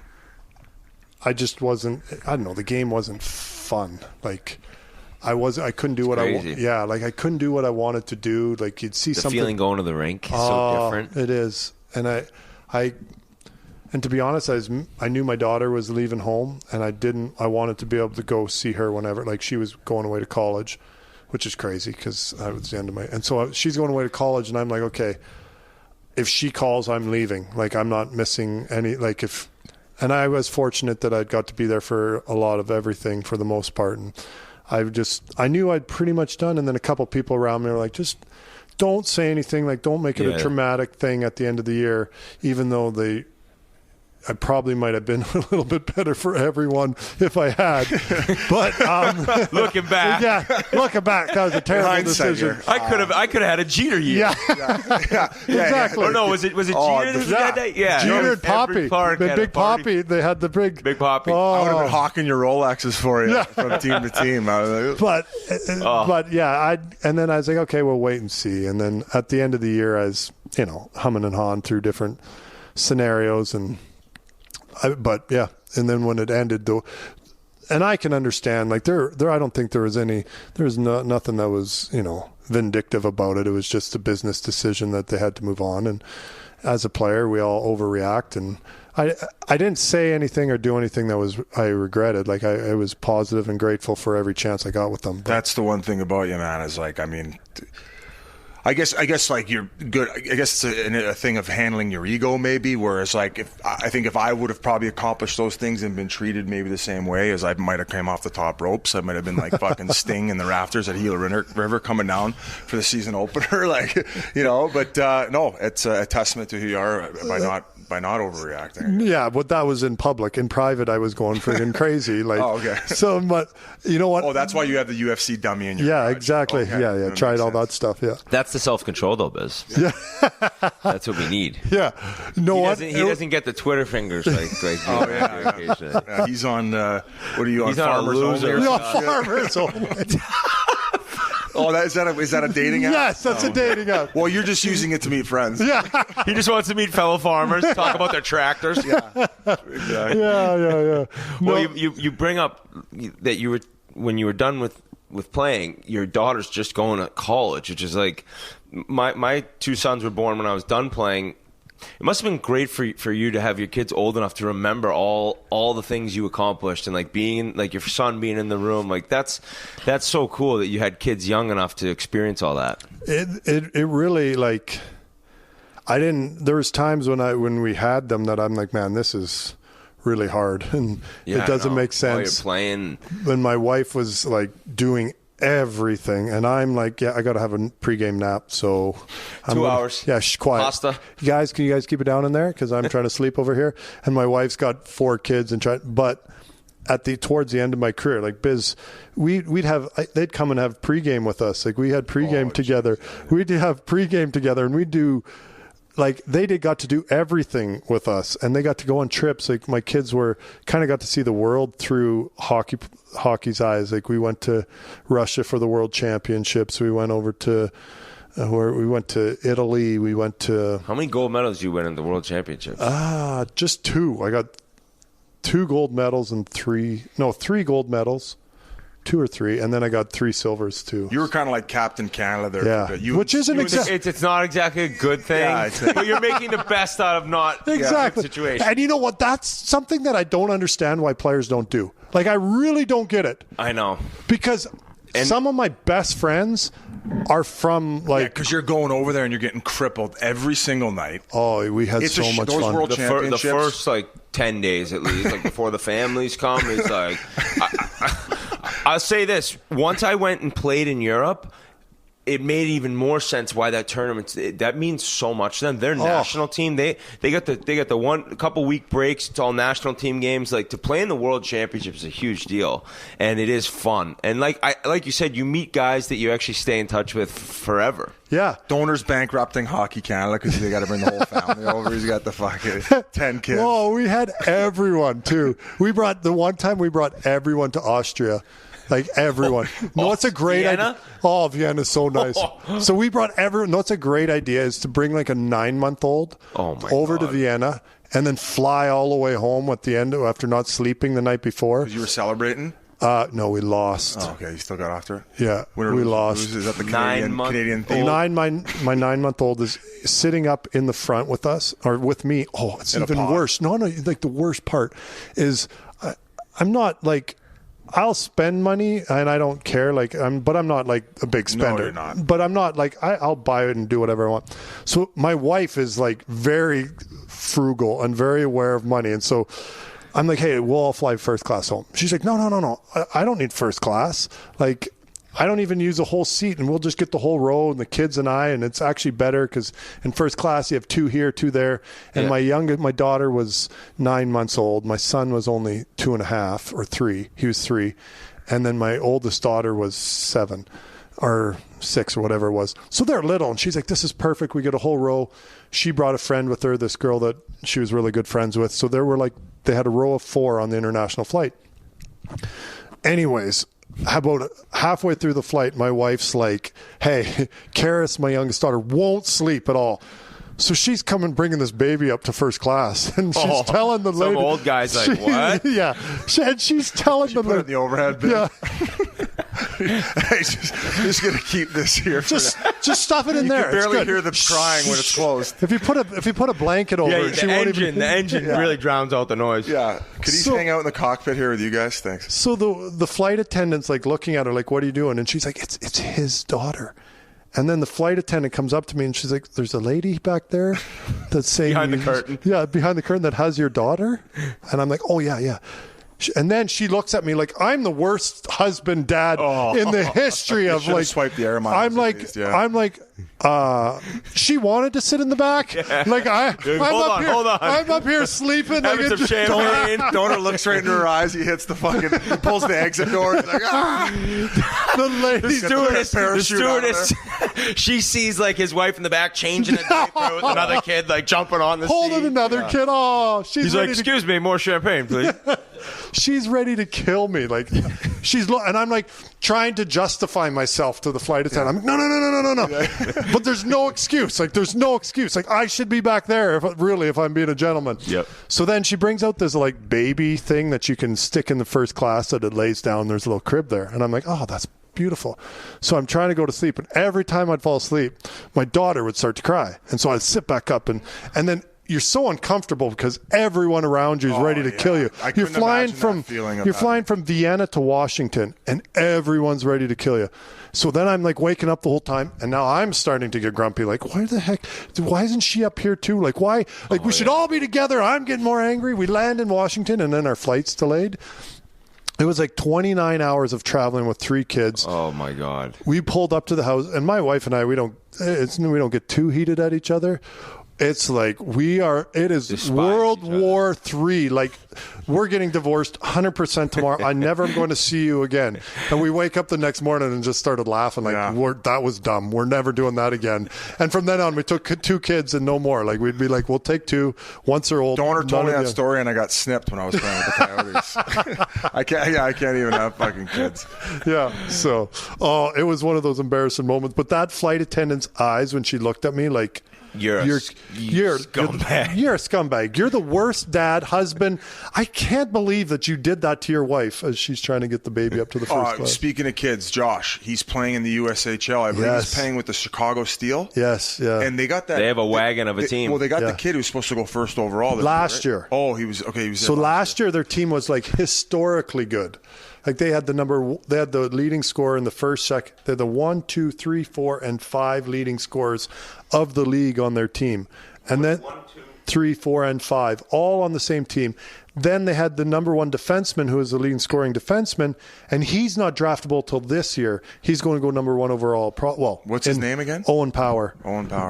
I just wasn't, I don't know, the game wasn't fun. Like I couldn't do I couldn't do what I wanted to do. Like you'd see something. The feeling going to the rink is so different. It is. And and to be honest, I knew my daughter was leaving home, and I wanted to be able to go see her whenever, like she was going away to college, which is crazy because I was the end of and so she's going away to college, and I'm like, okay, if she calls, I'm leaving. Like I'm not missing any, and I was fortunate that I'd got to be there for a lot of everything for the most part. And I knew I'd pretty much done. And then a couple people around me were like, just don't say anything. Like, don't make it a traumatic thing at the end of the year, even though I probably might have been a little bit better for everyone if I had. But looking back, that was a terrible decision. I could have had a Jeter year. Exactly. Oh no, was it Jeter who had that? Yeah, Jeter and Poppy, the Big Poppy. They had the Big Poppy. I would have been hawking your Rolexes for you from team to team. But yeah, and then I was like, okay, we'll wait and see. And then at the end of the year, I was humming and hawing through different scenarios and then when it ended, though, and I can understand, like there, I don't think there was nothing that was, vindictive about it. It was just a business decision that they had to move on. And as a player, we all overreact. And I didn't say anything or do anything that I regretted. Like I was positive and grateful for every chance I got with them. That's the one thing about you, man, is like, I mean, I guess like you're good. I guess it's a thing of handling your ego, maybe. Whereas like if I would have probably accomplished those things and been treated maybe the same way, as I might have came off the top ropes, I might have been like fucking Sting in the rafters at Gila River coming down for the season opener, But no, it's a testament to who you are by not overreacting. Yeah, but that was in public. In private, I was going friggin' crazy. Like, oh, okay. So, but you know what? Oh, that's why you have the UFC dummy in your garage. Exactly. Okay. Yeah. Tried all that stuff. Yeah. That's the self-control, though, Biz. Yeah. That's what we need. Yeah. He doesn't get the Twitter fingers yeah. He's on. What are you on? He's Farmers Only. He's on Farmers Only. Oh, is that a dating app? Yes, that's a dating app. Well, you're just using it to meet friends. Yeah. He just wants to meet fellow farmers, talk about their tractors. Yeah. Exactly. Yeah. Well, you bring up that when you were done with playing, your daughter's just going to college, which is like my two sons were born when I was done playing, It must have been great for you to have your kids old enough to remember all the things you accomplished, and like being like your son being in the room. Like that's so cool that you had kids young enough to experience all that. It really, like, there was times when we had them that I'm like, man, this is really hard, and it doesn't make sense. While you're playing. When my wife was like doing everything, and I'm like, I gotta have a pregame nap, so 2 hours. Yeah, quiet. Pasta. Can you guys keep it down in there, because I'm trying to sleep over here, and my wife's got 4 kids but towards the end of my career, like Biz, they'd come and have pregame with us. Like we had pregame together. We'd have pregame together, and we'd do, like, got to do everything with us, and they got to go on trips. Like my kids kind of got to see the world through hockey's eyes. Like we went to Russia for the World Championships. We went over to we went to Italy. We went to. How many gold medals did you win in the World Championships? Just 2. I got 2 gold medals and 3 gold medals. 2 or 3, and then I got 3 silvers too. You were kind of like Captain Canada there. Yeah, which isn't exactly. It's not exactly a good thing, but you're making the best out of not exactly situation. And you know what? That's something that I don't understand why players don't do. Like, I really don't get it. I know, because some of my best friends are from, like, because you're going over there and you're getting crippled every single night. Oh, we had so much fun. World Championships. The first like 10 days at least, like before the families come, it's like. I'll say this. Once I went and played in Europe, it made even more sense why that tournament, that means so much to them. Their national team, they got the couple week breaks. It's all national team games. Like, to play in the World Championship is a huge deal, and it is fun. And like you said, you meet guys that you actually stay in touch with forever. Yeah. Donors bankrupting Hockey Canada because they got to bring the whole family over. He's got the fucking 10 kids. Oh, we had everyone too. One time we brought everyone to Austria. Like, everyone. No, it's a great idea. Oh, Vienna's so nice. So we brought everyone. No, it's a great idea is to bring like a 9-month-old over to Vienna and then fly all the way home at the end after not sleeping the night before. Because you were celebrating? No, we lost. Oh, okay. You still got after it? Yeah, we lost. Is that the Canadian thing? My 9-month-old is sitting up in the front with us, or with me. Oh, it's even worse. No, like the worst part is I'm not like, I'll spend money and I don't care, like, but I'm not like a big spender. No, you're not. But I'm not like, I'll buy it and do whatever I want. So my wife is like very frugal and very aware of money, and so I'm like, hey, we'll all fly first class home. She's like, no. I don't need first class. Like, I don't even use a whole seat, and we'll just get the whole row and the kids and I, and it's actually better because in first class you have 2 here, 2 there. And my daughter was 9 months old. My son was only 2.5 or 3. He was 3. And then my oldest daughter was 7 or 6 or whatever it was. So they're little, and she's like, this is perfect. We get a whole row. She brought a friend with her, this girl that she was really good friends with. So they had a row of 4 on the international flight. Anyways, about halfway through the flight, my wife's like, hey, Karis, my youngest daughter, won't sleep at all. So she's coming bringing this baby up to first class, and she's telling the lady. Some old guy's like, what? Yeah. And she's telling the lady. The overhead bin. Yeah. Hey, just going to keep this here. Just stuff it in you there. You can barely hear them crying when it's closed. If you put a blanket over it, the engine really drowns out the noise. Yeah. Could he hang out in the cockpit here with you guys? Thanks. So the flight attendant's like looking at her like, what are you doing? And she's like, it's his daughter. And then the flight attendant comes up to me and she's like, there's a lady back there that's saying behind the curtain. Yeah, behind the curtain that has your daughter. And I'm like, oh yeah. And then she looks at me like I'm the worst husband dad in the history of like. Swipe the air miles. I'm like, she wanted to sit in the back. Yeah. Like hold on. I'm up here sleeping. Having some champagne. Donor looks right into her eyes. He hits he pulls the exit door. He's like, The stewardess. She sees like his wife in the back changing a diaper with another kid, like jumping on the holding seat. Another kid. Oh, he's like, excuse me, more champagne, please. She's ready to kill me. Like, and I'm like trying to justify myself to the flight attendant. I'm like, no. But there's no excuse. Like, there's no excuse. Like, I should be back there if I'm being a gentleman. Yep. So then she brings out this like baby thing that you can stick in the first class that it lays down. There's a little crib there. And I'm like, oh, that's beautiful. So I'm trying to go to sleep, and every time I'd fall asleep, my daughter would start to cry. And so I'd sit back up, and then you're so uncomfortable because everyone around you is ready to kill you. You're flying from Vienna to Washington, and everyone's ready to kill you. So then I'm like waking up the whole time, and now I'm starting to get grumpy. Like, why the heck? Why isn't she up here too? Like, why? Like, we should all be together. I'm getting more angry. We land in Washington, and then our flight's delayed. It was like 29 hours of traveling with 3 kids. Oh my God! We pulled up to the house, and my wife and I, we don't get too heated at each other. It's like it is World War III. Like, we're getting divorced 100% tomorrow. I never am going to see you again. And we wake up the next morning and just started laughing like, that was dumb. We're never doing that again. And from then on, we took 2 kids and no more. Like, we'd be like, we'll take 2 once they're old. Donor told me that story, and I got snipped when I was playing with the Coyotes. I can't even have fucking kids. Yeah. So, it was one of those embarrassing moments. But that flight attendant's eyes when she looked at me, like, You're a scumbag. You're a scumbag. You're the worst dad, husband. I can't believe that you did that to your wife as she's trying to get the baby up to the first class. Speaking of kids, Josh, he's playing in the USHL. I believe he's playing with the Chicago Steel. Yes, yeah. And they got that. They have a wagon of a team. Well, they got the kid who's supposed to go first overall last year. Oh, he was okay. He was so last year their team was like historically good. Like they had the leading scorer in the first, second. They're the 1, 2, 3, 4, and 5 leading scorers of the league on their team, and then 1, 2, 3, 4, and 5 all on the same team. Then they had the number 1 defenseman, who is the leading scoring defenseman, and he's not draftable till this year. He's going to go number 1 overall. What's his name again? Owen Power.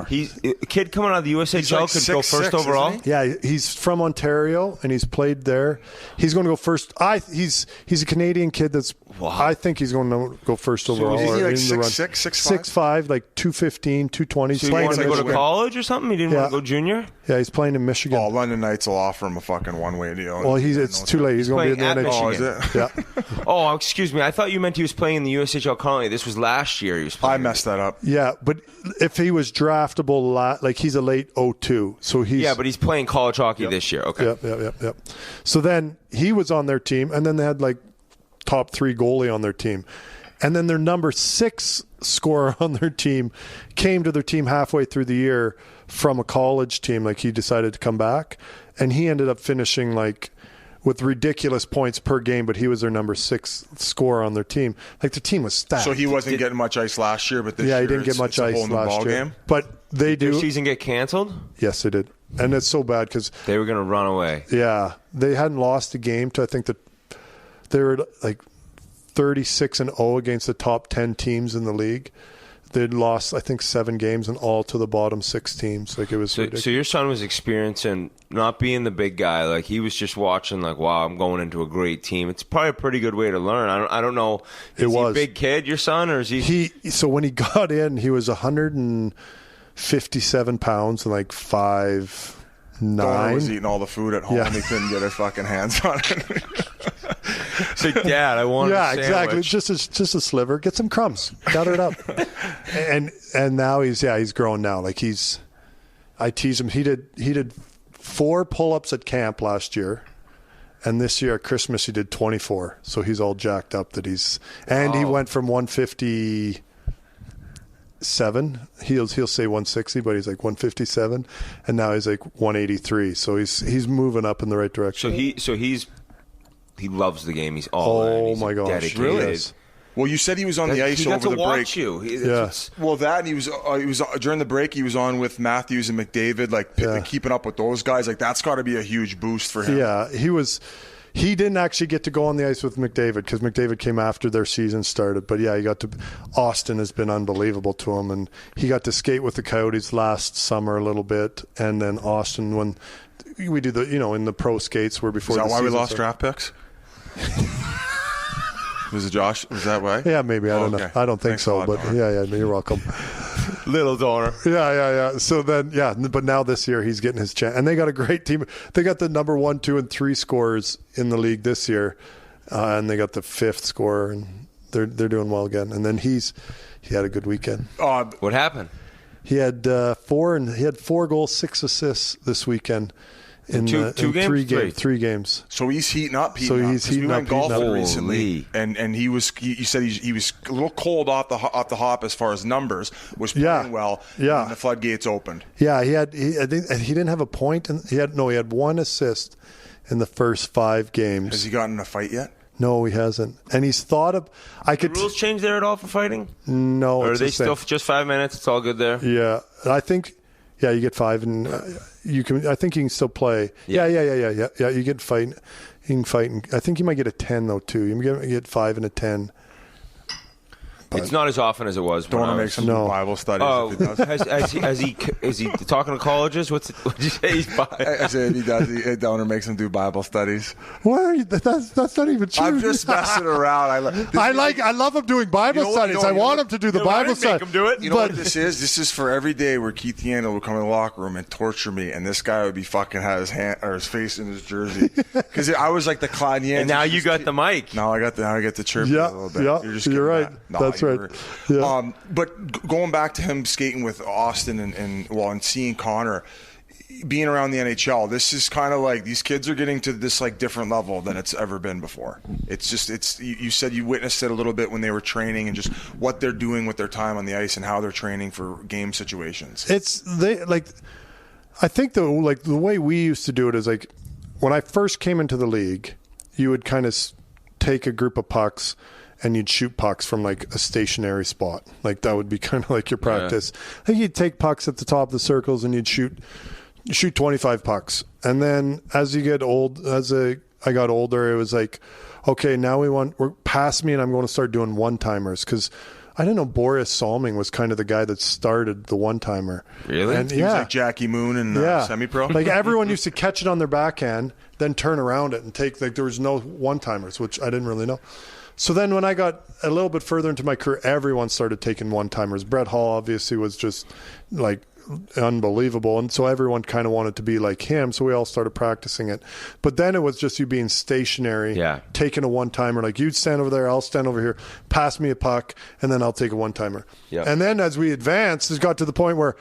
He's a kid coming out of the USHL could go first overall. Yeah, he's from Ontario and he's played there. He's going to go first. He's a Canadian kid that's. Wow. I think he's going to go first overall. So is he like 6'6", 6'5", like 215, 220. So he wants to go to college or something? He didn't want to go junior? Yeah, he's playing in Michigan. Oh, London Knights will offer him a fucking one-way deal. Well, it's too late. He's going to be in the NHL. Oh, is it? Yeah. Oh, excuse me. I thought you meant he was playing in the USHL currently. This was last year he was playing. I messed that up. Yeah, but if he was draftable, like he's a late 02. So he's... Yeah, but he's playing college hockey this year. Okay. Yep. So then he was on their team, and then they had like top 3 goalie on their team. And then their number 6 scorer on their team came to their team halfway through the year from a college team. Like he decided to come back, and he ended up finishing like with ridiculous points per game, but he was their number 6 scorer on their team. Like the team was stacked. So he wasn't getting much ice last year, but this year he didn't get much ice last year. Game. But they did their season get canceled? Yes, they did. And it's so bad because they were going to run away. Yeah. They hadn't lost a game to, I think, they were like 36-0 against the top 10 teams in the league. They'd lost, I think, 7 games and all to the bottom 6 teams. Like it was. So your son was experiencing not being the big guy. Like he was just watching. Like, wow, I'm going into a great team. It's probably a pretty good way to learn. I don't know. Is he a big kid, your son, or is he? So when he got in, he was 157 pounds and like 5'9". Donor was eating all the food at home. Yeah. And he couldn't get his fucking hands on it. Say, Dad, I want a sandwich. Exactly. Just a sliver. Get some crumbs. Gather it up. and now he's grown now. Like I tease him. He did 4 pull-ups at camp last year, and this year at Christmas he did 24. So he's all jacked up that he went from 157. He'll say 160, but he's like 157, and now he's like 183. So he's moving up in the right direction. He loves the game. He's all in. He's my gosh, dedicated. Really? Well, you said he was on the ice over the break. He got to watch you. Well, that he was during the break. He was on with Matthews and McDavid, like keeping up with those guys. Like that's got to be a huge boost for him. Yeah, he was. He didn't actually get to go on the ice with McDavid because McDavid came after their season started. But yeah, he got to. Austin has been unbelievable to him, and he got to skate with the Coyotes last summer a little bit, and then Austin when we do the in the pro skates where before. Is that the why we lost started. draft picks? Was it Josh? Was that why? Yeah, maybe. I don't know. I don't think so. But yeah, you're welcome. Little Donor. Yeah. So then, but now this year he's getting his chance. And they got a great team. They got the number 1, 2, and 3 scorers in the league this year. And they got the 5th scorer, and they're doing well again. And then he had a good weekend. What happened? He had 4 goals, 6 assists this weekend. in three games. So he's heating up. We went golfing recently, and he said he was a little cold off the hop as far as numbers. Was playing well. Yeah, and the floodgates opened. Yeah, I think he didn't have a point, and he had one assist in the first 5 games. Has he gotten in a fight yet? No, he hasn't. And he's thought of. The rules change there at all for fighting? No, or are they still just 5 minutes? It's all good there. Yeah, I think. Yeah, you get 5, and you can. I think you can still play. Yeah. You get fight. You can fight. And I think you might get a 10 though too. You get 5 and a 10. But it's not as often as it was. Don't want to make some Bible studies. Oh, is he talking to colleges? What did you say? I said he does. Don't want to make some do Bible studies. What? That's not even true. I'm just messing around. I love him doing Bible studies. I want him to do the Bible studies. Make him do it. You know what this is? This is for every day where Keith Yandle would come in the locker room and torture me, and this guy would be fucking have his hand or his face in his jersey because I was like the Clyde Yandle. And now you got the mic. Now I get the chirp a little bit. Yeah, you're right. That's right. Yeah. But going back to him skating with Austin and seeing Connor, being around the NHL, this is kind of like these kids are getting to this like different level than it's ever been before. You said you witnessed it a little bit when they were training and just what they're doing with their time on the ice and how they're training for game situations. I think the way we used to do it is like when I first came into the league, you would kind of take a group of pucks and you'd shoot pucks from like a stationary spot. Like that would be kind of like your practice. Yeah. I think you'd take pucks at the top of the circles and you'd shoot 25 pucks. And then as you get old, I got older, it was like, okay, now we're past me and I'm going to start doing one-timers because I didn't know Boris Salming was kind of the guy that started the one-timer. Really? And he was like Jackie Moon and semi-pro? Like everyone used to catch it on their backhand, then turn around it and take, like there was no one-timers, which I didn't really know. So then when I got a little bit further into my career, everyone started taking one-timers. Brett Hall obviously was just like unbelievable. And so everyone kind of wanted to be like him. So we all started practicing it. But then it was just you being stationary, taking a one-timer. Like you'd stand over there, I'll stand over here, pass me a puck, and then I'll take a one-timer. Yep. And then as we advanced, it got to the point where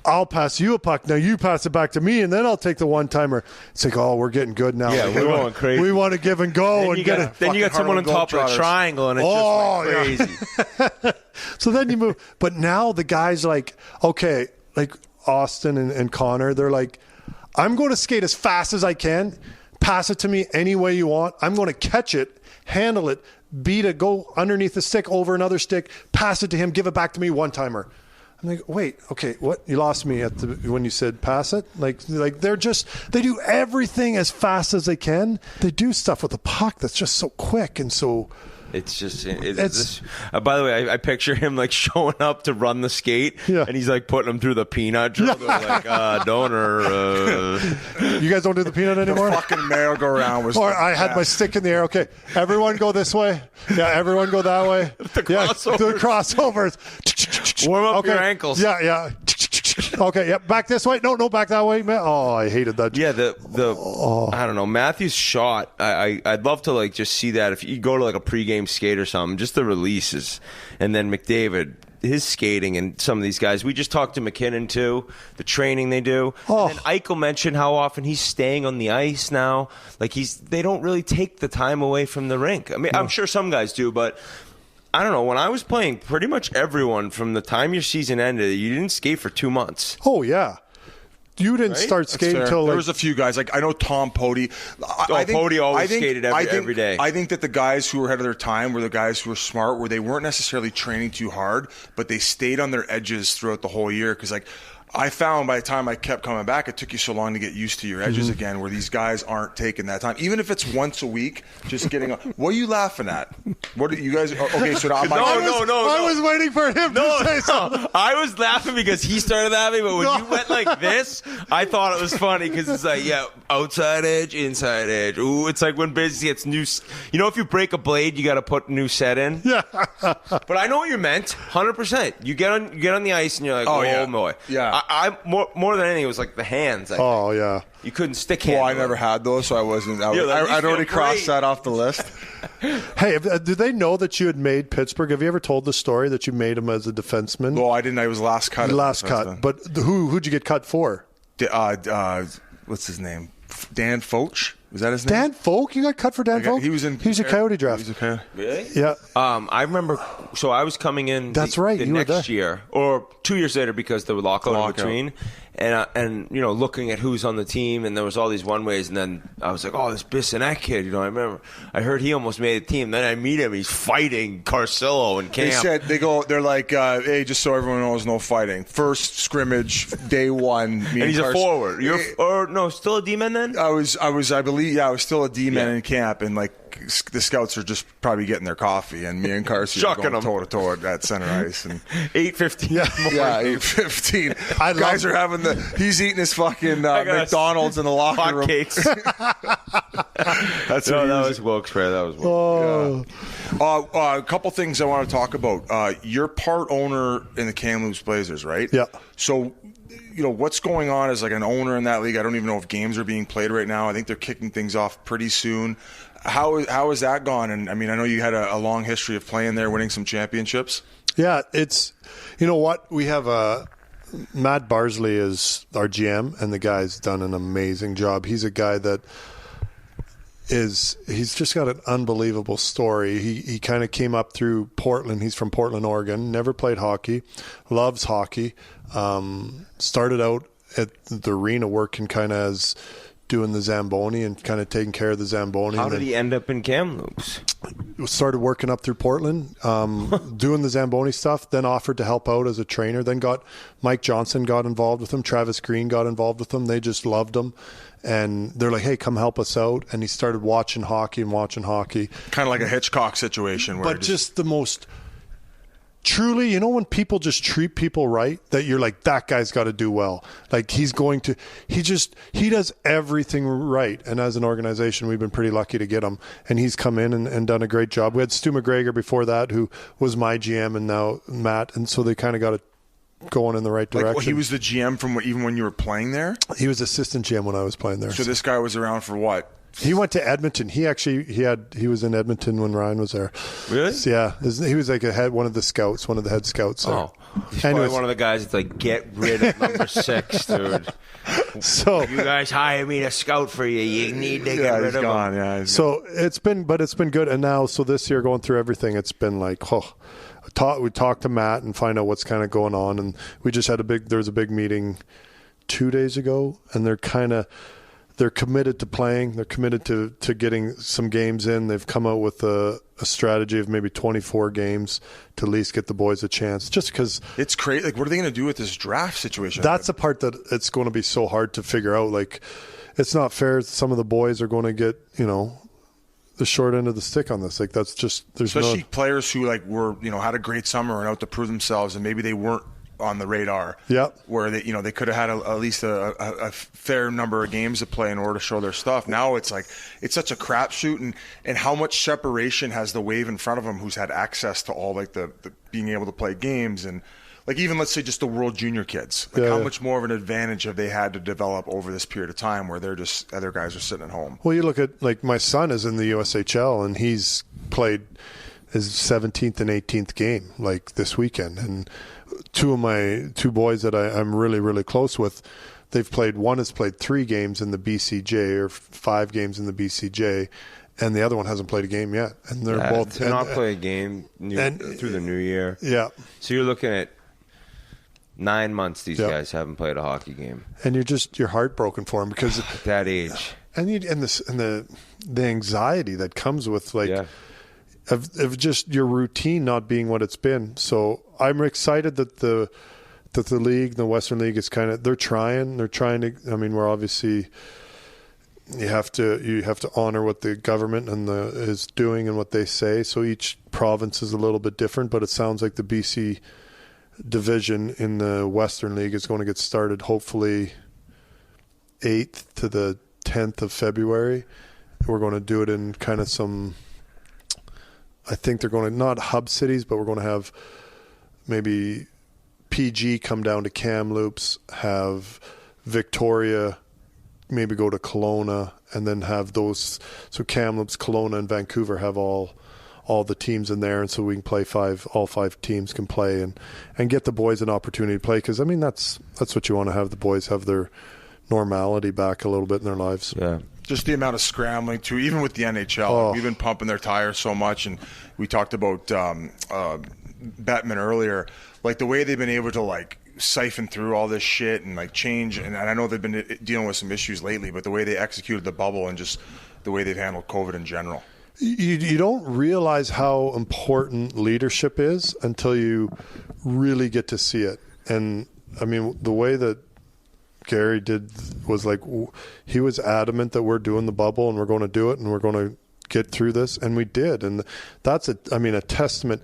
I'll pass you a puck. Now you pass it back to me, and then I'll take the one-timer. It's like, oh, we're getting good now. Yeah, we're going crazy. We want to give and go and get it. Then you got someone on top of a triangle, and it's just like crazy. So then you move. But now the guys like, okay, like Austin and Connor, they're like, I'm going to skate as fast as I can. Pass it to me any way you want. I'm going to catch it, handle it, beat it, go underneath the stick, over another stick, pass it to him, give it back to me, one-timer. I'm like, wait, okay, what? You lost me when you said pass it? Like they do everything as fast as they can. They do stuff with the puck that's just so quick and so... It's just, by the way, I picture him like showing up to run the skate, and he's like putting him through the peanut drill. Yeah. Like, donor. You guys don't do the peanut anymore? The fucking merry-go-round was. Or I had my stick in the air. Okay, everyone go this way. Yeah, everyone go that way. The crossovers. Warm up your ankles. Yeah. Okay, yeah, back this way. No, back that way. Oh, I hated that. Yeah, I don't know, Matthew's shot. I'd love to like just see that if you go to like a pregame skate or something, just the releases, and then McDavid, his skating, and some of these guys. We just talked to McKinnon too, the training they do. And then Eichel mentioned how often he's staying on the ice now. Like they don't really take the time away from the rink. I mean, I'm sure some guys do, but I don't know. When I was playing, pretty much everyone from the time your season ended, you didn't skate for 2 months. Oh yeah. You didn't start skating until there was a few guys. Like I know Tom Pody. Pody always skated every day. I think that the guys who were ahead of their time were the guys who were smart, where they weren't necessarily training too hard, but they stayed on their edges throughout the whole year. Because like I found by the time I kept coming back, it took you so long to get used to your edges again, where these guys aren't taking that time. Even if it's once a week, just getting on. What are you laughing at? What are you guys? Okay, so now I was waiting for him to say something. I was laughing because he started laughing, but when you went like this, I thought it was funny because it's like, outside edge, inside edge. Ooh, it's like when business gets new. You know, if you break a blade, you got to put new set in. Yeah. But I know what you meant, 100%. You get on the ice and you're like, oh boy. Yeah. I more than anything, it was like the hands. Yeah. You couldn't stick hands. Well, I never had those, so I wasn't. I'd already crossed that off the list. Hey, did they know that you had made Pittsburgh? Have you ever told the story that you made him as a defenseman? Well, I didn't. I was last cut. Last cut. But who'd you get cut for? What's his name? Dan Foch. Was that his name? Dan Folk? You got cut for Dan Folk? He was a Coyote draft. Really? Yeah. I remember. So I was coming in. That's right. The You were next there. year, or 2 years later, because there was lockout in between, and looking at who's on the team, and there was all these one ways, and then I was like, oh, this Bissonnette kid. I remember I heard he almost made a team. Then I meet him. He's fighting Carcillo in camp. They're like, hey, just so everyone knows, no fighting. First scrimmage, day one. And he's a forward. Still a D-man then? I believe, I was still a D-man in camp, and like the scouts are just probably getting their coffee, and me and Carson are going toe-to-toe at center ice. And 8:15. Yeah, 8:15. Guys are having he's eating his fucking McDonald's in the locker room. Hotcakes. That was Wilkes-Barre. That was Wilkes. Oh. A couple things I want to talk about. You're part owner in the Kamloops Blazers, right? Yeah. So, what's going on as like an owner in that league? I don't even know if games are being played right now. I think they're kicking things off pretty soon. How has that gone? And I mean, I know you had a long history of playing there, winning some championships. Yeah, it's, we have Matt Barzal is our GM, and the guy's done an amazing job. He's a guy that he's just got an unbelievable story. He kind of came up through Portland. He's from Portland, Oregon, never played hockey, loves hockey. Started out at the arena working kind of as doing the Zamboni and kind of taking care of the Zamboni. How did he end up in Kamloops? Started working up through Portland, doing the Zamboni stuff, then offered to help out as a trainer. Then Mike Johnson got involved with him. Travis Green got involved with him. They just loved him. And they're like, hey, come help us out. And he started watching hockey. Kind of like a Hitchcock situation. But just the most... Truly, when people just treat people right, that you're like, that guy's got to do well. Like he does everything right. And as an organization, we've been pretty lucky to get him. And he's come in and done a great job. We had Stu McGregor before that, who was my GM, and now Matt. And so they kind of got it going in the right direction. He was the GM from even when you were playing there? He was assistant GM when I was playing there. So this guy was around for what? He went to Edmonton. He was in Edmonton when Ryan was there. Really? Yeah. He was like one of the head scouts there. Oh. He's probably one of the guys that's like, get rid of number 6, dude. So you guys hire me to scout for you. You need to get rid of him. Yeah, so it's been good. And now, so this year going through everything, it's been like, we talked to Matt and find out what's kind of going on. And we just had there was a big meeting 2 days ago, and they're committed to playing. They're committed to getting some games in. They've come out with a strategy of maybe 24 games to at least get the boys a chance. Just because it's crazy. Like, what are they going to do with this draft situation? That's the part that it's going to be so hard to figure out. Like, it's not fair. Some of the boys are going to get, the short end of the stick on this. Like, that's just especially players who were had a great summer and out to prove themselves, and maybe they weren't on the radar. Yep. Where they could have had at least a fair number of games to play in order to show their stuff. Now it's like it's such a crapshoot, and how much separation has the Wave in front of them, who's had access to all the being able to play games, and like even let's say just the World Junior kids. Like how much more of an advantage have they had to develop over this period of time where they're just other guys are sitting at home? Well, you look at like my son is in the USHL, and he's played his 17th and 18th game like this weekend, and two of my boys that I'm really, really close with, one has played 3 games in the BCJ or 5 games in the BCJ, and the other one hasn't played a game yet. And they're both to not play a game through the new year. Yeah. So you're looking at 9 months these guys haven't played a hockey game. And you're heartbroken for them because at that age. And the anxiety that comes with of just your routine not being what it's been. So I'm excited that the league, the Western League, is they're trying to. I mean, we're obviously you have to honor what the government is doing and what they say. So each province is a little bit different, but it sounds like the BC division in the Western League is going to get started hopefully 8th to the 10th of February. We're going to do it in kind of some. I think they're going to, not hub cities, but we're going to have maybe PG come down to Kamloops, have Victoria maybe go to Kelowna, and then have those. So Kamloops, Kelowna, and Vancouver have all the teams in there, and so we can play all 5 teams can play and get the boys an opportunity to play. Because, I mean, that's what you want to have the boys have their normality back a little bit in their lives. Yeah. Just the amount of scrambling too, even with the NHL. We've been pumping their tires so much, and we talked about Bettman earlier. Like the way they've been able to like siphon through all this shit and like change. And I know they've been dealing with some issues lately, but the way they executed the bubble and just the way they've handled COVID in general. You don't realize how important leadership is until you really get to see it. And I mean, the way that Gary did was like, he was adamant that we're doing the bubble and we're going to do it and we're going to get through this. And we did. And that's a testament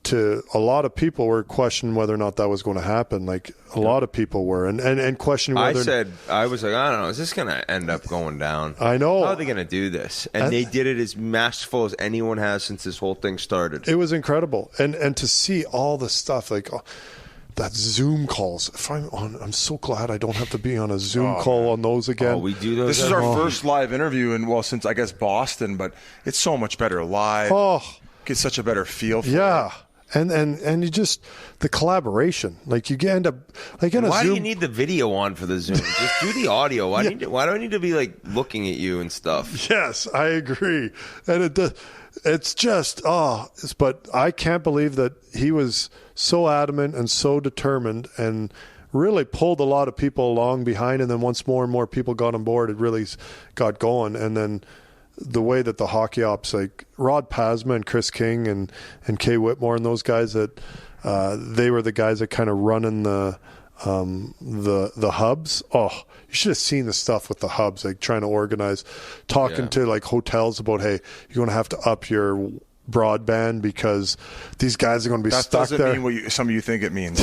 to a lot of people were questioning whether or not that was going to happen. Like a lot of people were and questioning whether I was like, I don't know, is this going to end up going down? I know. How are they going to do this? And they did it as masterful as anyone has since this whole thing started. It was incredible. And to see all the stuff like that Zoom calls. If I'm so glad I don't have to be on a Zoom call on those again. We do those. This is our first live interview since I guess Boston, but it's so much better live. Get such a better feel for it. And you just the collaboration, like you end up like in a Zoom. Why do you need the video on for the Zoom? Just do the audio. Why do I need to be like looking at you and stuff? Yes, I agree. And it's just but I can't believe that he was so adamant and so determined and really pulled a lot of people along behind. And then once more and more people got on board, it really got going. And then the way that the hockey ops, like Rod Pasma and Chris King and Kay Whitmore and those guys, that they were the guys that kind of running the hubs. You should have seen the stuff with the hubs, like trying to organize, talking to like hotels about, hey, you're going to have to up your broadband because these guys are going to be stuck there. That doesn't mean what some of you think it means,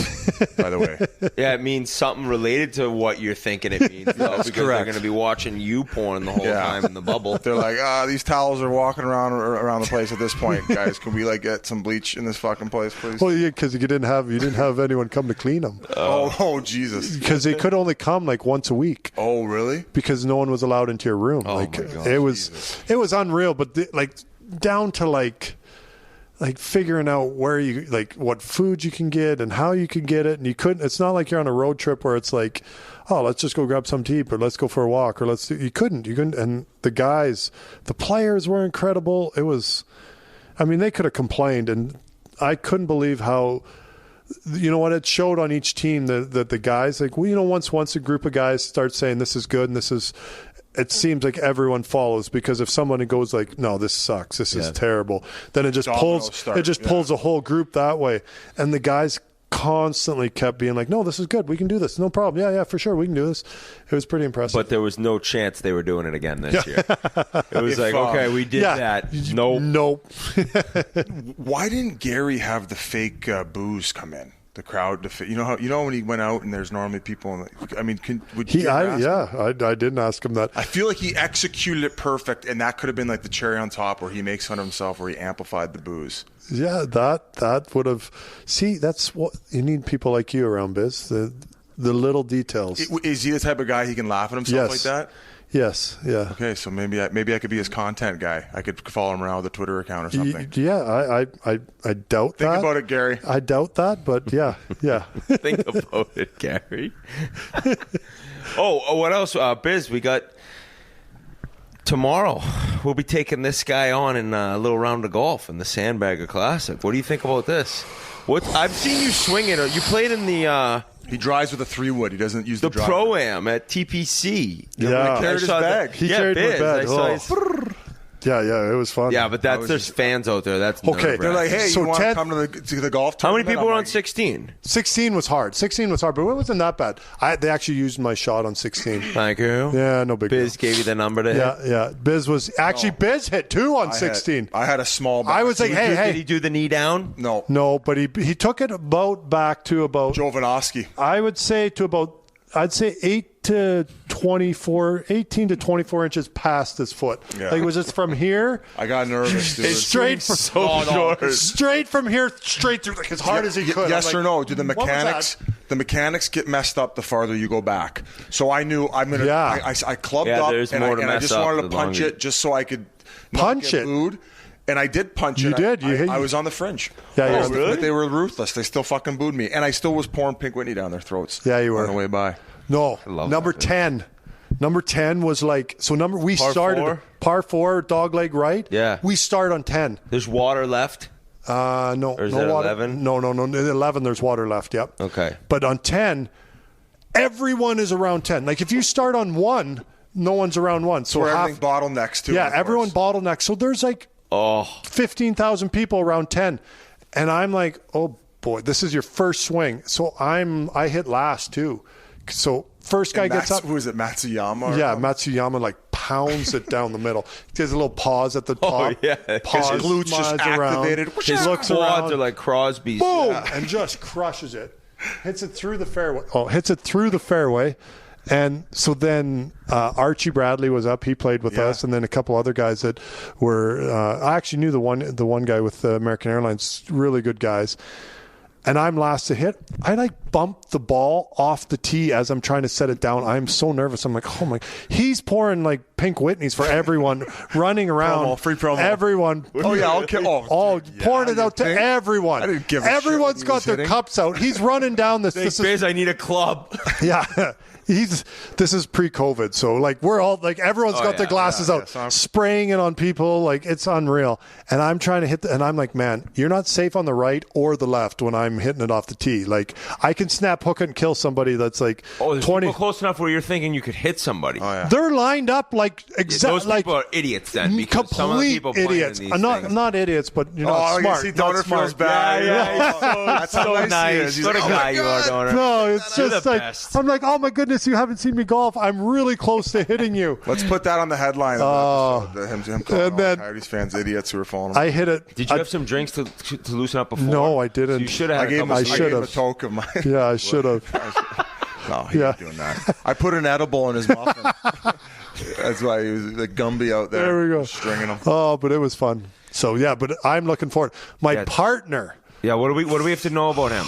by the way. Yeah, it means something related to what you're thinking it means. Because they're going to be watching you porn the whole time in the bubble. They're like, these towels are walking around the place at this point, guys. Can we like get some bleach in this fucking place, please? Well, yeah, because you didn't have anyone come to clean them. Oh, Jesus! Because they could only come like once a week. Oh, really? Because no one was allowed into your room. Oh, like my God, it was unreal. But down to like figuring out where you like what food you can get and how you can get it, and you couldn't. It's not like you're on a road trip where it's like, let's just go grab some to eat, or let's go for a walk, or you couldn't. And the players were incredible. It was, they could have complained, and I couldn't believe how. You know what? It showed on each team that the guys once a group of guys start saying this is good and this is. It seems like everyone follows, because if someone goes like, no, this sucks, this is terrible, then it just pulls the whole group that way. And the guys constantly kept being like, no, this is good, we can do this, no problem, yeah, for sure, we can do this. It was pretty impressive. But there was no chance they were doing it again this year. It was like, okay, we did that. Nope. Why didn't Gary have the fake booze come in? The crowd, when he went out and there's normally people. Would you? I didn't ask him that. I feel like he executed it perfect, and that could have been like the cherry on top, where he makes fun of himself, where he amplified the booze. Yeah, that would have. See, that's what you need. People like you around, Biz. The little details. Is he the type of guy he can laugh at himself like that? Yes, yeah. Okay, so maybe I could be his content guy. I could follow him around with a Twitter account or something. Yeah, I doubt that. Think about it, Gary. I doubt that, but yeah. Think about it, Gary. What else? Biz, we got tomorrow. We'll be taking this guy on in a little round of golf in the Sandbagger Classic. What do you think about this? I've seen you swing it. You played in the... He drives with a 3-wood. He doesn't use the driver. Pro-Am at TPC. Yeah. He carried his bag. He carried his bag. Yeah, it was fun. Yeah, but there's fans out there. That's okay. They're like, hey, you want to come to the golf tournament? How many people were on 16? 16 was hard. But it wasn't that bad. They actually used my shot on 16. Thank you. Yeah, no big deal. Biz gave you the number to hit? Yeah. Biz was actually Biz hit 2 on 16. I had a small back. I was like, hey. Did he do the knee down? No, but he took it back to about Jovanovski. I would say to about 18 to 24 inches past his foot. Yeah. Like it was just from here. I got nervous, dude. Straight from here, straight through, like as hard as he could. Yes or no? Do the mechanics get messed up the farther you go back? So I knew I'm gonna. Yeah. I clubbed up and I just wanted to punch it just so I could punch it. Booed. And I did punch it. You did. I was on the fringe. Yeah, really? But they were ruthless. They still fucking booed me, and I still was pouring Pink Whitney down their throats. Yeah, you were on the way by. No, number that, 10. Number 10 was like, so we Par started four? par 4, dogleg right. Yeah. We start on 10. There's water left? No. Or is no that water. 11? No. In 11, there's water left, yep. Okay. But on 10, everyone is around 10. Like if you start on 1, no one's around 1. So everything bottlenecks too. Yeah, everyone bottlenecks. So there's like 15,000 people around 10. And I'm like, oh boy, this is your first swing. So I hit last too. So first guy gets up. Who is it, Matsuyama? Yeah, Matsuyama like pounds it down the middle. There's a little pause at the top. yeah. Pause, His glutes just activated. His looks quads around. are like Crosby's. Boom! And just crushes it. Hits it through the fairway. And so then Archie Bradley was up. He played with us, and then a couple other guys that were. I actually knew the one guy with American Airlines. Really good guys. And I'm last to hit. I like bumped the ball off the tee as I'm trying to set it down. I'm so nervous. I'm like, oh my! He's pouring like Pink Whitneys for everyone, running around. Free promo. Everyone. Oh yeah, okay. Pouring it out to everyone. I didn't give a shit Everyone's when he got was their hitting. cups out. He's running down this. I need a club. Yeah. This is pre-COVID, so like we're all like everyone's got their glasses out, spraying it on people, like it's unreal. And I'm trying to hit, and I'm like, man, you're not safe on the right or the left when I'm hitting it off the tee. Like I can snap hook it and kill somebody that's like 20. People close enough where you're thinking you could hit somebody. Oh, yeah. They're lined up like exactly. Those people are idiots then. Because some of the Complete people playing idiots. in these Not idiots, but you're not I smart. see Not Donor smart. feels bad. That's how so nice he is. nice. He's What a like, guy oh you are, Donor. No, it's You're just the like best. I'm like, oh my goodness, you haven't seen me golf. I'm really close to hitting you. Let's put that on the headline of the episode. Him calling and all then- Coyotes fans idiots who are following him. I hit it. Did you have some drinks to loosen up before? No, I didn't. So you should have I had gave a him couple. I should a have. toke of mine. Yeah, I should have. No, he Yeah. was doing that. I put an edible in his muffin. That's why he was like Gumby out there. There we go. Stringing him. Oh, but it was fun. So yeah, but I'm looking forward. My partner. Yeah, what do we have to know about him?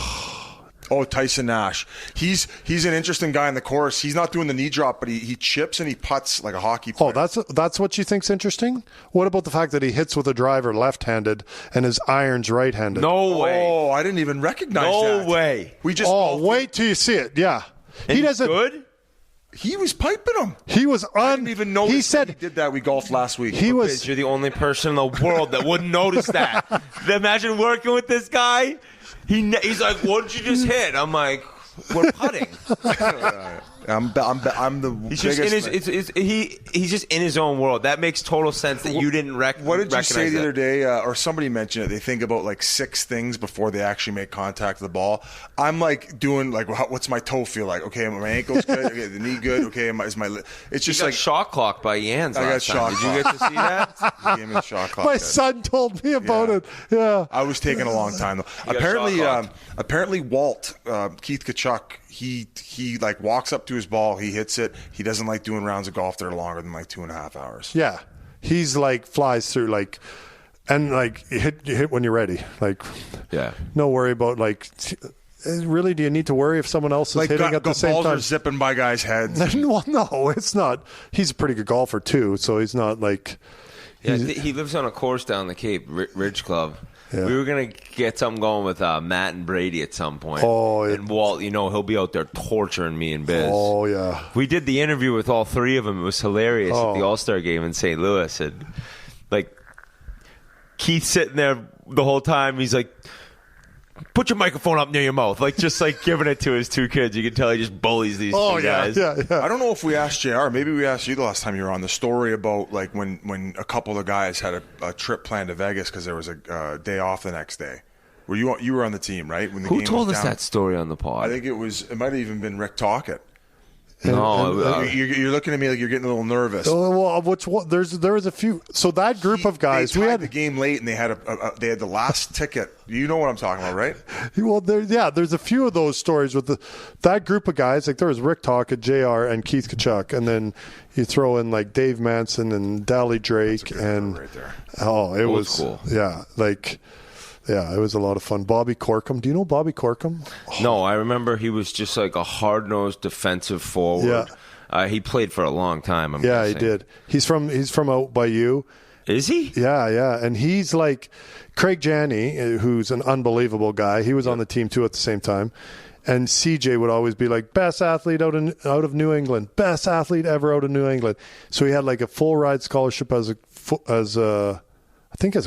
Oh, Tyson Nash. He's an interesting guy in the course. He's not doing the knee drop, but he chips and he putts like a hockey player. Oh, that's what you think's interesting? What about the fact that he hits with a driver left-handed and his irons right-handed? No way. Oh, I didn't even recognize that. No way. We just wait till you see it. Yeah. And He he's doesn't. good? He was piping him. He was I didn't even notice. He said he did that. We golfed last week. he was. Biz, you're the only person in the world that wouldn't notice that. Imagine working with this guy. He's like, what did you just hit? I'm like, we're putting. I'm the He's just biggest. he's just in his own world. That makes total sense that you didn't What did you say the other that. day, or somebody mentioned it? They think about like 6 things before they actually make contact with the ball. I'm like doing like, what's my toe feel like? Okay, my ankle's good. Okay, the knee good. Okay, is my? It's just He got like shot clocked by Jans I got last time. shot Did you get to see that? he gave me the shot clock. My son told me about it. Yeah. I was taking a long time though. got Apparently, Walt Keith Kachuk. He like walks up to his ball. He hits it. He doesn't like doing rounds of golf that are longer than like 2.5 hours. Yeah. He's like flies through like, and like you hit when you're ready. Like, Yeah. no worry about like. Really, do you need to worry if someone else is Like hitting at the same balls time? are zipping by guys' heads. Well, no, it's not. He's a pretty good golfer too, so he's not like. Yeah, he lives on a course down the Cape, Ridge Club. Yeah. We were going to get something going with Matt and Brady at some point. Oh, yeah. And Walt, he'll be out there torturing me and Biz. Oh yeah. We did the interview with all 3 of them. It was hilarious at the All-Star game in St. Louis. And, like, Keith's sitting there the whole time. He's like, put your microphone up near your mouth. Like, just like giving it to his 2 kids. You can tell he just bullies these 2 guys. Yeah. I don't know if we asked JR. Maybe we asked you the last time you were on the story about like when a couple of guys had a trip planned to Vegas because there was a day off the next day. You were on the team, right? When the Who game told was us down? that story on the pod? I think it might have even been Rick Tocchet. No, You're looking at me like you're getting a little nervous. Oh, well, there was a few. So that group of guys, they we tied had the game late, and they had they had the last ticket. You know what I'm talking about, right? Well, there's a few of those stories with that group of guys. Like there was Rick Tocchet, JR, and Keith Kachuk, and then you throw in like Dave Manson and Dally Drake, and right there. it was cool. Yeah, it was a lot of fun. Bobby Corkum, do you know Bobby Corkum? No, I remember he was just like a hard-nosed defensive forward. Yeah. He played for a long time. I'm Yeah, guessing. he did. He's from out by you, Is he? Yeah. And he's like Craig Janney, who's an unbelievable guy. He was on the team too at the same time. And CJ would always be like, best athlete out of New England, best athlete ever out of New England. So he had like a full ride scholarship as a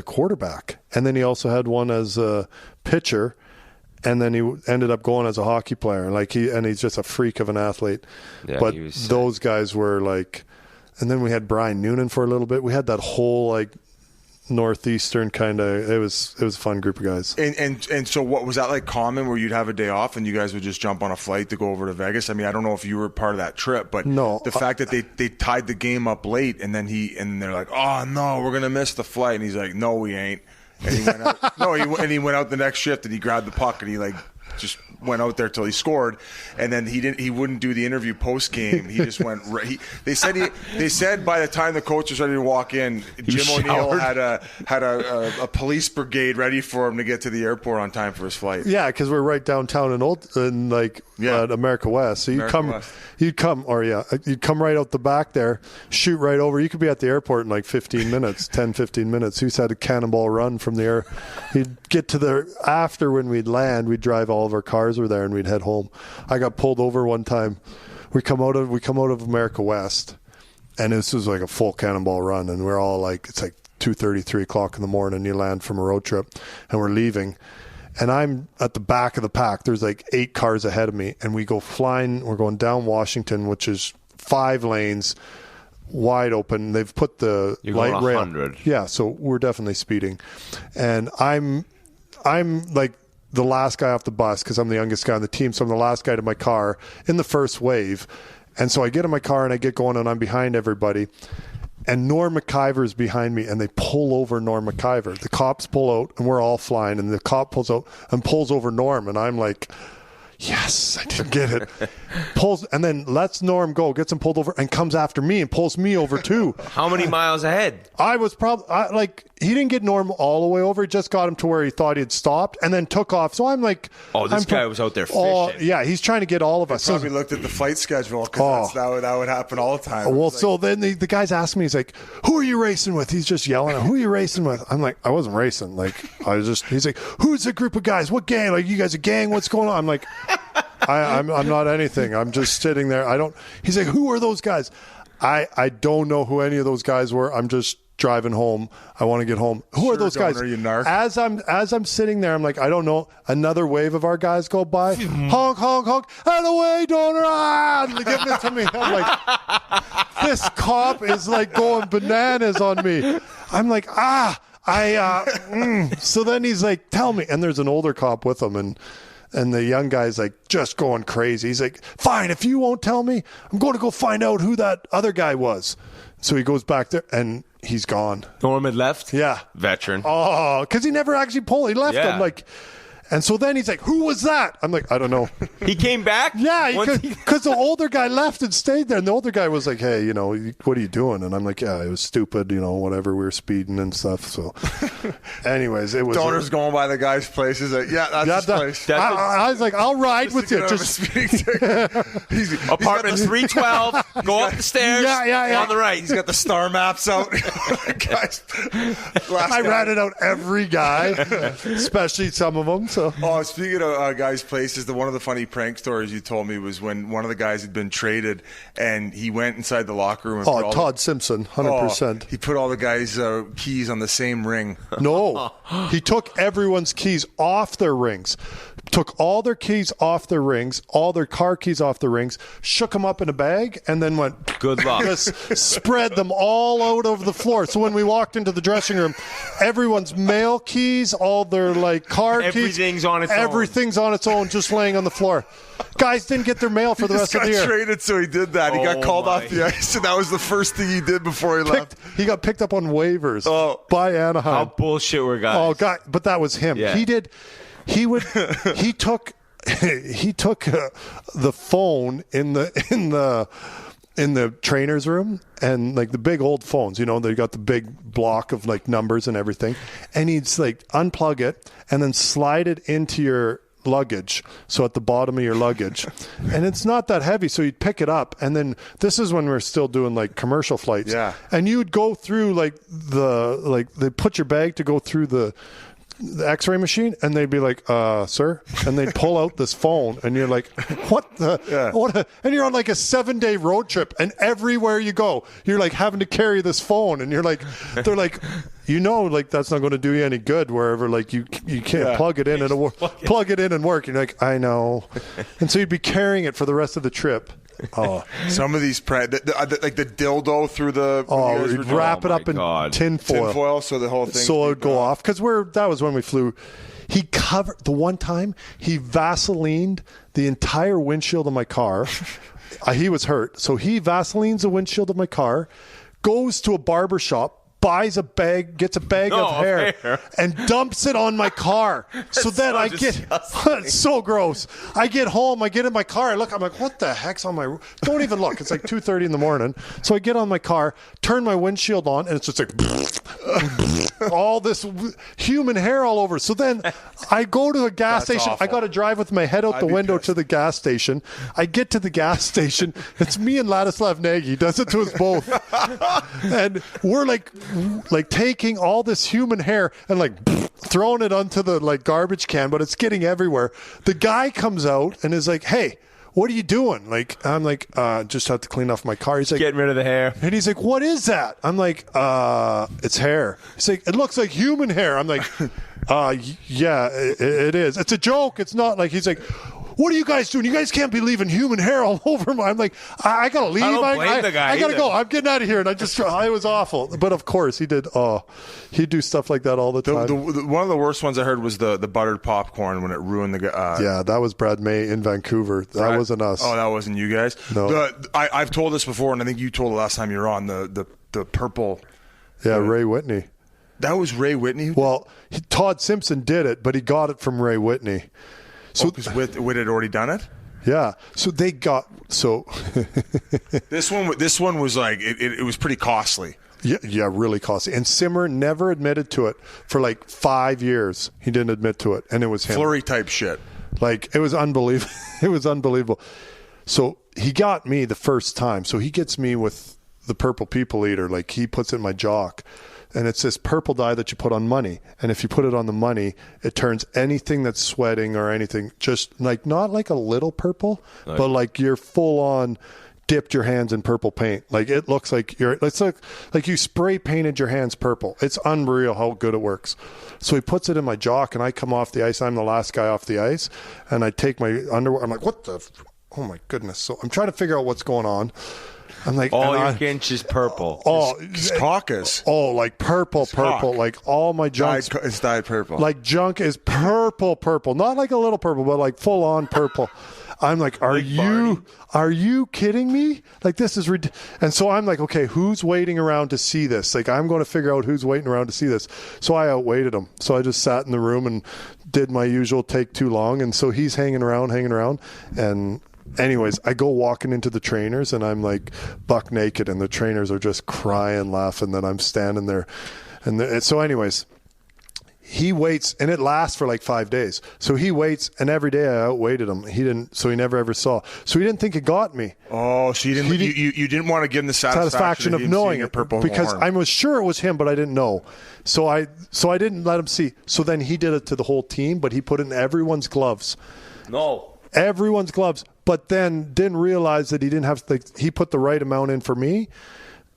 quarterback, and then he also had one as a pitcher, and then he ended up going as a hockey player. He's just a freak of an athlete. Yeah, but those guys were like, and then we had Brian Noonan for a little bit. We had that whole like northeastern kind of. It was a fun group of guys. And so what was that like common where you'd have a day off and you guys would just jump on a flight to go over to Vegas? I mean, I don't know if you were part of that trip, but no, the fact that they tied the game up late and then they're like, oh no, we're gonna miss the flight, and he's like, no, we ain't. And he went out. He went out the next shift and he grabbed the puck and he like just went out there till he scored, and then he wouldn't do the interview post game. He just went. They said by the time the coach was ready to walk in, Jim O'Neill had a police brigade ready for him to get to the airport on time for his flight. Yeah, because we're right downtown at America West. So you'd come right out the back there, shoot right over. You could be at the airport in like 15 minutes. Who's had a cannonball run from the air? He'd get to after when we'd land, we'd drive all of our cars were there and we'd head home. I got pulled over one time. We come out of America West, and this was like a full cannonball run, and we're all like, it's like 2:30, 3 o'clock in the morning. You land from a road trip, and we're leaving, and I'm at the back of the pack. There's like 8 cars ahead of me, and we go flying. We're going down Washington, which is 5 lanes, wide open. They've put the light rail. 100. Yeah, so we're definitely speeding, and I'm like the last guy off the bus because I'm the youngest guy on the team, so I'm the last guy to my car in the first wave. And so I get in my car and I get going, and I'm behind everybody. And Norm McIver's behind me, and they pull over Norm McIver. The cops pull out, and we're all flying, and the cop pulls out and pulls over Norm, and I'm like, yes, I didn't get it. Pulls, and then lets Norm go, gets him pulled over, and comes after me and pulls me over too. How many miles ahead? I was probably he didn't get Norm all the way over. He just got him to where he thought he had stopped and then took off. So I'm like, this guy was out there fishing. Oh, yeah, he's trying to get all of us. Probably looked at the flight schedule because that would happen all the time. Well, so then the guy's asking me, he's like, who are you racing with? He's just yelling, who are you racing with? I'm like, I wasn't racing. He's like, who's a group of guys? What gang? Like, you guys a gang? What's going on? I'm like, I'm not anything. I'm just sitting there. He's like, who are those guys? I don't know who any of those guys were. I'm just driving home. I want to get home. Who are those guys? Are you narc? As I'm sitting there, I'm like, I don't know. Another wave of our guys go by. Honk, honk, honk. Out of the way, donor. Give it to me. I'm like, this cop is like going bananas on me. I'm like, So then he's like, tell me. And there's an older cop with him, and the young guy's like just going crazy. He's like, fine, if you won't tell me, I'm going to go find out who that other guy was. So he goes back there, and he's gone. Norman left? Yeah. Veteran. Oh, because he never actually pulled. He left him. And so then he's like, who was that? I'm like, I don't know. He came back? Yeah, because the older guy left and stayed there. And the older guy was like, hey, what are you doing? And I'm like, yeah, it was stupid, whatever. We were speeding and stuff. So anyways, it was. Donor's going by the guy's place. He's like, yeah, that's his place. I was like, I'll ride with you. Apartment 312. Go up the stairs. Yeah. On the right. He's got the star maps out. I ratted out every guy, especially some of them. So. Oh, speaking of guys' places, one of the funny prank stories you told me was when one of the guys had been traded and he went inside the locker room. And Todd Simpson, 100%. He put all the guys' keys on the same ring. No, he took everyone's keys off their rings. Took all their keys off their rings, all their car keys off their rings, shook them up in a bag, and then went, good luck. Just spread them all out over the floor. So when we walked into the dressing room, everyone's mail keys, all their car keys, everything's on its own, just laying on the floor. Guys didn't get their mail for the rest of the year. He got traded, so he did that. He got called off the ice, and that was the first thing he did before he left. He got picked up on waivers by Anaheim. How bullshit were guys? Oh, God, but that was him. Yeah. He took the phone in the trainer's room, and the big old phones, they got the big block of numbers and everything, and he'd unplug it and then slide it into your luggage, so at the bottom of your luggage, and it's not that heavy, so you'd pick it up, and then this is when we're still doing like commercial flights, and you'd go through like they put your bag to go through the x-ray machine, and they'd be like, sir, and they'd pull out this phone, and you're like, what the and you're on like a 7-day road trip, and everywhere you go you're like having to carry this phone, and you're like, they're like, like that's not going to do you any good wherever like you can't plug it in and plug it in and work. You're like, I know. And so you'd be carrying it for the rest of the trip. Some of these like the dildo through the we'd wrap it up in tinfoil so the whole thing so it would go off, because that was when we flew. He covered the one time he Vaselined the entire windshield of my car. He was hurt, so he Vaselines the windshield of my car, goes to a barber shop, gets a bag of hair and dumps it on my car. So then I get, it's so gross. I get home, I get in my car, I'm like, what the heck's on my, don't even look. It's like 2:30 in the morning. So I get on my car, turn my windshield on, and it's just like, all this human hair all over. So then I go to a gas station. Awful. I got to drive with my head out the window to the gas station. I get to the gas station. It's me and Ladislav Nagy. He does it to us both. And we're like taking all this human hair and like throwing it onto the like garbage can, but it's getting everywhere. The guy comes out and is like, hey, what are you doing? Like, I'm like, just have to clean off my car. He's like, getting rid of the hair. And he's like, what is that? I'm like, it's hair. He's like, it looks like human hair. I'm like, yeah, it is. It's a joke. It's not like, he's like, what are you guys doing? You guys can't be leaving human hair all over me. I'm like, I gotta leave. I don't blame the guy I gotta either. go. I'm getting out of here. And it was awful. But of course he did. He'd do stuff like that all the time. One of the worst ones I heard was the buttered popcorn when it ruined the guy. Yeah, that was Brad May in Vancouver. That wasn't us. Oh, that wasn't you guys? No. I've told this before, and I think you told it last time you were on, the purple. Yeah, Ray Whitney. That was Ray Whitney? Well, Todd Simpson did it, but he got it from Ray Whitney. So because Witt had already done it. Yeah. So they got this one was like it was pretty costly. Yeah, really costly. And Simmer never admitted to it for like 5 years. He didn't admit to it, and it was him. Flurry type shit. Like it was unbelievable. It was unbelievable. So he got me the first time. So he gets me with the purple people eater. Like he puts it in my jock. And it's this purple dye that you put on money. And if you put it on the money, it turns anything that's sweating or anything, just like not like a little purple, but like you're full on dipped your hands in purple paint. Like it looks like it's like you spray painted your hands purple. It's unreal how good it works. So he puts it in my jock, and I come off the ice. I'm the last guy off the ice. And I take my underwear. I'm like, what the? Oh my goodness. So I'm trying to figure out what's going on. I'm like, all your inch is purple. His cock is. Oh, like purple. Like all my junk is dyed purple. Like junk is purple. Not like a little purple, but like full on purple. I'm like, are you kidding me? Like this is and so I'm like, okay, who's waiting around to see this? Like I'm going to figure out who's waiting around to see this. So I outwaited him. So I just sat in the room and did my usual take too long. And so he's hanging around. And anyways, I go walking into the trainers, and I'm like buck naked, and the trainers are just crying, laughing that I'm standing there. And so anyways, he waits, and it lasts for like 5 days. So he waits, and every day I outweighted him. So he never ever saw. So he didn't think it got me. Oh, so you didn't want to give him the satisfaction of knowing it because horn. I was sure it was him, but I didn't know. So I didn't let him see. So then he did it to the whole team, but he put it in everyone's gloves. No. Everyone's gloves, but then didn't realize that he didn't have he put the right amount in for me,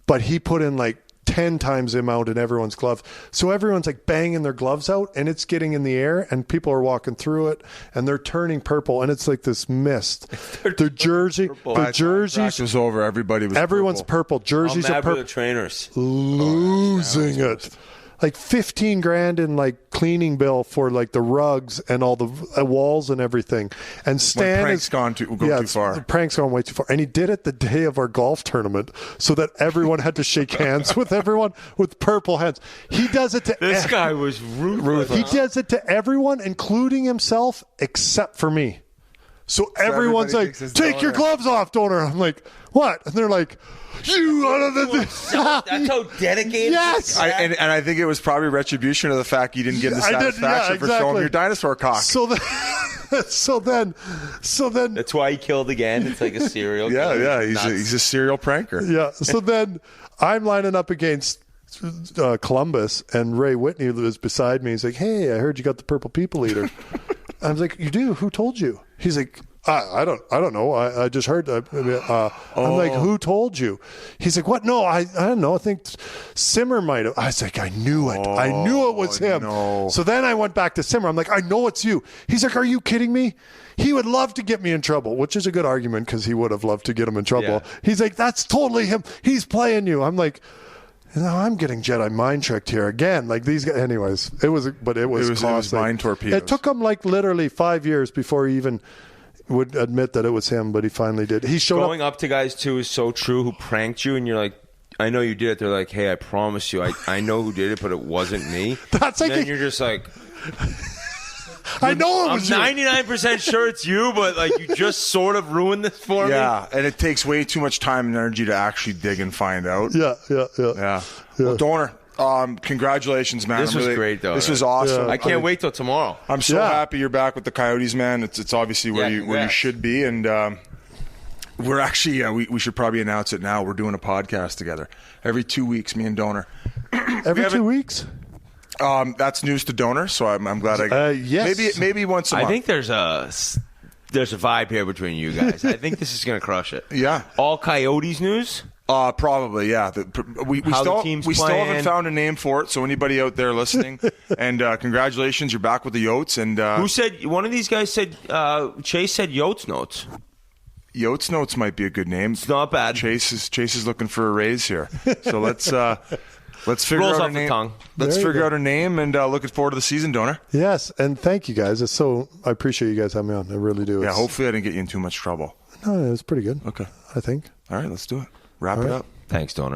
but he put in like 10 times the amount in everyone's glove. So everyone's like banging their gloves out, and it's getting in the air, and people are walking through it, and they're turning purple, and it's like this mist. The jerseys was over. Everyone's purple. Jerseys are purple. The trainers losing it. Like $15,000 in like cleaning bill for like the rugs and all the walls and everything. And Stan prank's gone too far. The prank's gone way too far. And he did it the day of our golf tournament, so that everyone had to shake hands with everyone with purple hands. He does it to this guy was ruthless. He does it to everyone, including himself, except for me. So everyone's like, take your gloves off, Donor. I'm like, what? And they're like, that's how dedicated. Yes. And I think it was probably retribution of the fact you didn't get the satisfaction for showing your dinosaur cock. So so then That's why he killed again. It's like a serial. Yeah. He's a serial pranker. Yeah. So then I'm lining up against Columbus, and Ray Whitney was beside me. He's like, "Hey, I heard you got the Purple People Eater." I was like, "You do? Who told you?" He's like, I don't know. I just heard that. I'm like, "Who told you?" He's like, "What? No, I don't know. I think Simmer might have." I was like, "I knew it. I knew it was him." No. So then I went back to Simmer. I'm like, "I know it's you." He's like, "Are you kidding me? He would love to get me in trouble," which is a good argument because he would have loved to get him in trouble. Yeah. He's like, "That's totally him. He's playing you." I'm like, I'm getting Jedi mind tricked here again. Like these guys. Anyways, it was mind torpedoes. It took him like literally 5 years before he even would admit that it was him, but he finally did. He showed Going up to guys too is so true who pranked you, and you're like, "I know you did it." They're like, "Hey, I promise you, I know who did it, but it wasn't me." That's like and then you're just like, I know it was I'm you. 99% sure it's you, but like you just sort of ruined this for me. Yeah, and it takes way too much time and energy to actually dig and find out. Yeah. Well, Donor, congratulations, man. This was great, though. This was awesome. Yeah. I can't wait till tomorrow. I'm so happy you're back with the Coyotes, man. It's obviously where you should be, and we're actually we should probably announce it now. We're doing a podcast together every 2 weeks, me and Donor. Every 2 weeks? That's news to Donor, so I'm glad I. Yes. Maybe once a month. I think there's a vibe here between you guys. I think this is going to crush it. Yeah. All Coyotes news? Probably, yeah. We still haven't found a name for it, so anybody out there listening, and congratulations, you're back with the Yotes. And who said, one of these guys said, Chase said Yotes Notes. Yotes Notes might be a good name. It's not bad. Chase is looking for a raise here, so let's figure Rolls out off a the name. tongue. Let's figure out a name, and looking forward to the season, Donor. Yes, and thank you guys. I appreciate you guys having me on. I really do. Yeah, hopefully I didn't get you in too much trouble. No, it was pretty good. Okay. I think. All right, let's do it. Wrap it up. Thanks, Donor.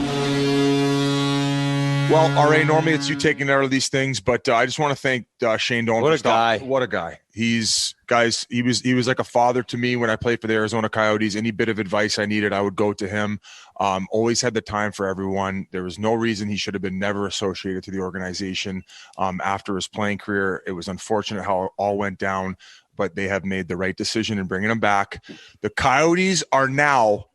Well, RA, normally it's you taking care of these things, but I just want to thank Shane Doan. What a guy. What a guy. He was like a father to me when I played for the Arizona Coyotes. Any bit of advice I needed, I would go to him. Always had the time for everyone. There was no reason he should have been never associated to the organization after his playing career. It was unfortunate how it all went down, but they have made the right decision in bringing him back. The Coyotes are now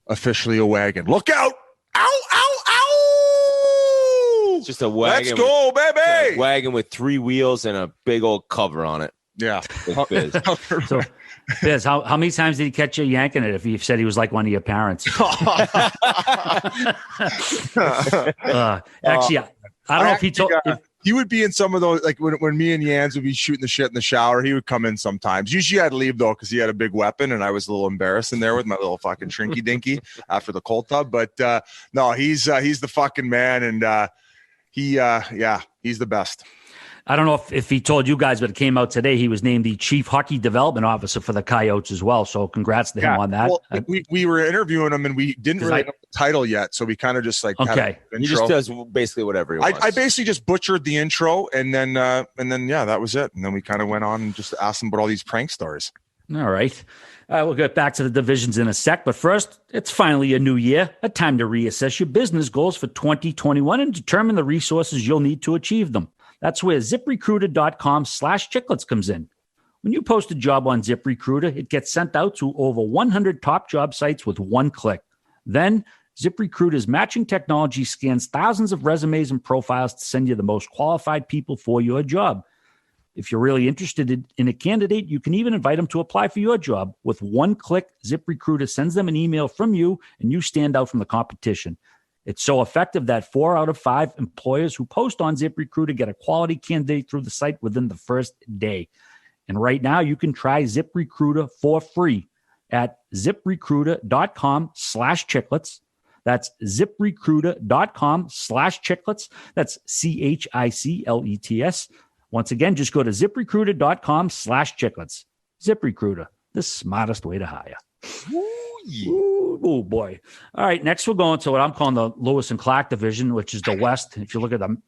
officially a wagon. Look out! Ow, ow, ow! It's just a wagon. Let's go, baby! A wagon with 3 wheels and a big old cover on it. Yeah. Biz. So, Biz, how many times did he catch you yanking it if you said he was like one of your parents? Actually, I don't know if he told. He would be in some of those, like when me and Yans would be shooting the shit in the shower, he would come in sometimes. Usually I'd leave, though, because he had a big weapon, and I was a little embarrassed in there with my little fucking shrinky dinky after the cold tub. But no, he's the fucking man, and he's the best. I don't know if he told you guys, but it came out today. He was named the Chief Hockey Development Officer for the Coyotes as well. So congrats to him on that. Well, we were interviewing him, and we didn't really know the title yet. So we kind of just He just does basically whatever he wants. I basically just butchered the intro, and then that was it. And then we kind of went on and just asked him about all these prank stars. All right. We'll get back to the divisions in a sec. But first, it's finally a new year, a time to reassess your business goals for 2021 and determine the resources you'll need to achieve them. That's where ZipRecruiter.com/Chiclets comes in. When you post a job on ZipRecruiter, it gets sent out to over 100 top job sites with one click. Then, ZipRecruiter's matching technology scans thousands of resumes and profiles to send you the most qualified people for your job. If you're really interested in a candidate, you can even invite them to apply for your job. With one click, ZipRecruiter sends them an email from you, and you stand out from the competition. It's so effective that 4 out of 5 employers who post on ZipRecruiter get a quality candidate through the site within the first day. And right now, you can try ZipRecruiter for free at ZipRecruiter.com/Chiclets. That's ZipRecruiter.com/Chiclets. That's CHICLETS. Once again, just go to ZipRecruiter.com/Chiclets. ZipRecruiter, the smartest way to hire. Oh, boy. All right, next we're going to what I'm calling the Lewis and Clark division, which is the West. If you look at the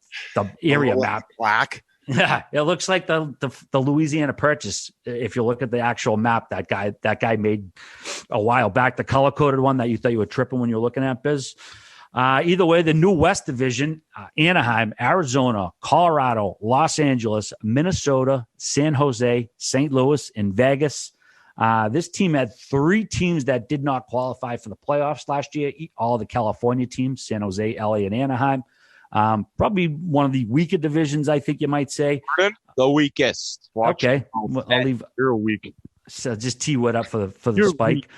area map. Black. Yeah, it looks like the Louisiana Purchase. If you look at the actual map that guy made a while back, the color-coded one that you thought you were tripping when you were looking at, Biz. Either way, the new West Division, Anaheim, Arizona, Colorado, Los Angeles, Minnesota, San Jose, St. Louis, and Vegas. This team had 3 teams that did not qualify for the playoffs last year. All the California teams, San Jose, LA, and Anaheim. Probably one of the weaker divisions, I think you might say. The weakest. Okay. I'll leave. You're weak. So just tee Wood up for the spike.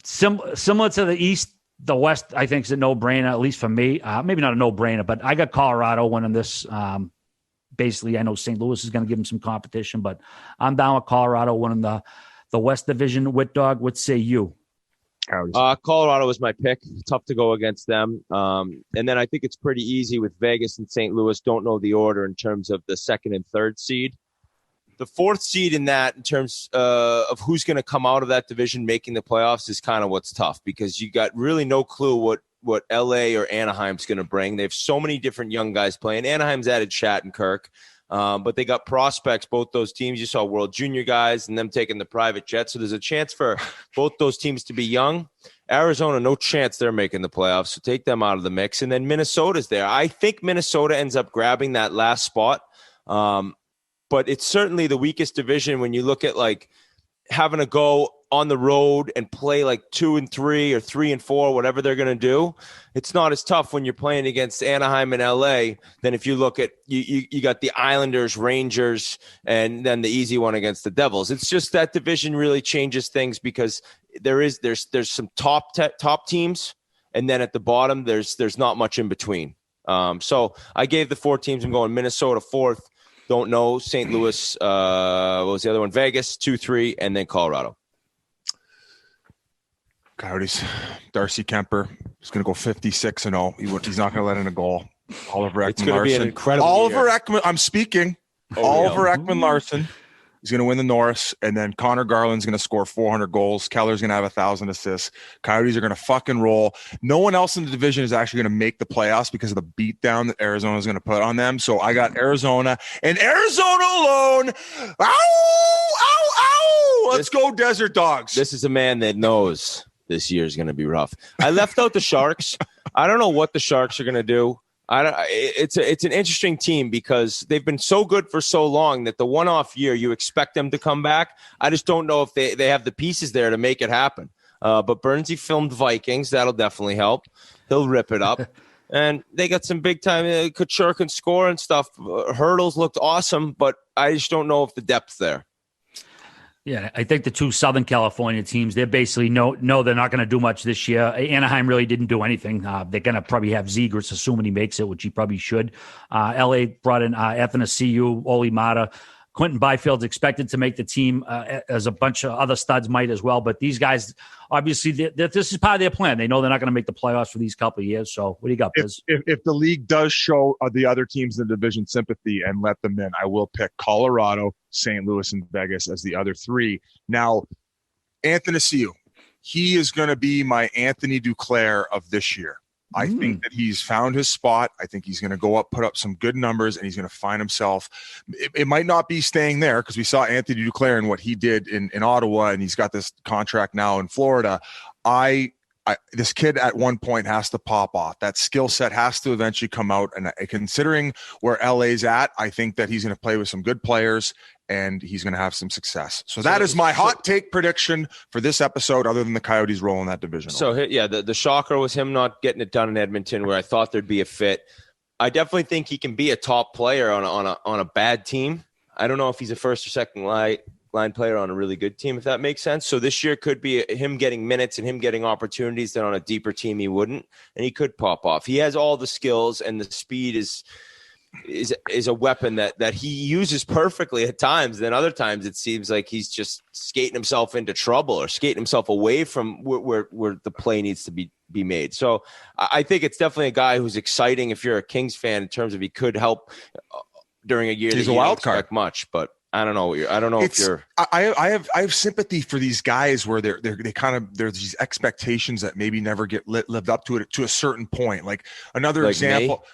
Similar to the East, the West, I think, is a no-brainer, at least for me. Maybe not a no-brainer, but I got Colorado winning this. Basically, I know St. Louis is going to give them some competition, but I'm down with Colorado winning the West Division. Whit Dog, what say you? Colorado was my pick. Tough to go against them. And then I think it's pretty easy with Vegas and St. Louis. Don't know the order in terms of the 2nd and 3rd seed. The 4th seed in that, in terms of who's going to come out of that division making the playoffs, is kind of what's tough, because you got really no clue what LA or Anaheim's going to bring. They have so many different young guys playing. Anaheim's added Shattenkirk, but they got prospects, both those teams. You saw World Junior guys and them taking the private jet. So there's a chance for both those teams to be young. Arizona, no chance they're making the playoffs. So take them out of the mix. And then Minnesota's there. I think Minnesota ends up grabbing that last spot. But it's certainly the weakest division when you look at like having to go on the road and play like 2 and 3 or 3 and 4, whatever they're going to do. It's not as tough when you're playing against Anaheim and LA than if you look at you got the Islanders, Rangers, and then the easy one against the Devils. It's just that division really changes things, because there's some top teams, and then at the bottom there's not much in between. So I gave the 4 teams. I'm going Minnesota 4th. Don't know. St. Louis, what was the other one? Vegas, 2-3, and then Colorado. Coyotes. Darcy Kemper is going to go 56-0. He's not going to let in a goal. Oliver Ekman-Larsson. It's going to be an incredible Oliver year. Ekman. I'm speaking. Oliver Ekman-Larsson. He's going to win the Norris, and then Connor Garland's going to score 400 goals. Keller's going to have 1,000 assists. Coyotes are going to fucking roll. No one else in the division is actually going to make the playoffs because of the beatdown that Arizona is going to put on them. So I got Arizona, and Arizona alone. Ow! Ow! Ow! Let's go, Desert Dogs. This is a man that knows this year is going to be rough. I left out the Sharks. I don't know what the Sharks are going to do. It's an interesting team, because they've been so good for so long that the one-off year you expect them to come back. I just don't know if they have the pieces there to make it happen. But Bernsey filmed Vikings. That'll definitely help. He'll rip it up. And they got some big-time Couture can score and stuff. Hurdles looked awesome, but I just don't know if the depth's there. Yeah, I think the 2 Southern California teams, they're basically no, they're not going to do much this year. Anaheim really didn't do anything. They're going to probably have Zegras, assuming he makes it, which he probably should. LA brought in Athanasiou, Oli Mata. Quentin Byfield's expected to make the team, as a bunch of other studs might as well. But these guys, obviously, this is part of their plan. They know they're not going to make the playoffs for these couple of years. So what do you got, Biz? If the league does show the other teams in the division sympathy and let them in, I will pick Colorado, St. Louis, and Vegas as the other 3. Now, Athanasiou, he is going to be my Anthony Duclair of this year. I think that he's found his spot. I think he's going to go up, put up some good numbers, and he's going to find himself. It might not be staying there, because we saw Anthony Duclair and what he did in Ottawa, and he's got this contract now in Florida. This kid at one point has to pop off. That skill set has to eventually come out. And considering where LA's at, I think that he's going to play with some good players, and he's going to have some success. So that is my hot take prediction for this episode, other than the Coyotes rolling that division. So, yeah, the shocker was him not getting it done in Edmonton, where I thought there'd be a fit. I definitely think he can be a top player on a bad team. I don't know if he's a first or second line player on a really good team, if that makes sense. So this year could be him getting minutes and him getting opportunities that on a deeper team he wouldn't, and he could pop off. He has all the skills, and the speed is a weapon that he uses perfectly at times. Then other times it seems like he's just skating himself into trouble or skating himself away from where the play needs to be made. So I think it's definitely a guy who's exciting if you're a Kings fan, in terms of he could help during a year. He's that a you wild don't card. expect much, but I don't know. I don't know if you're. I have sympathy for these guys where there's these expectations that maybe never get lived up to a certain point. Like another example.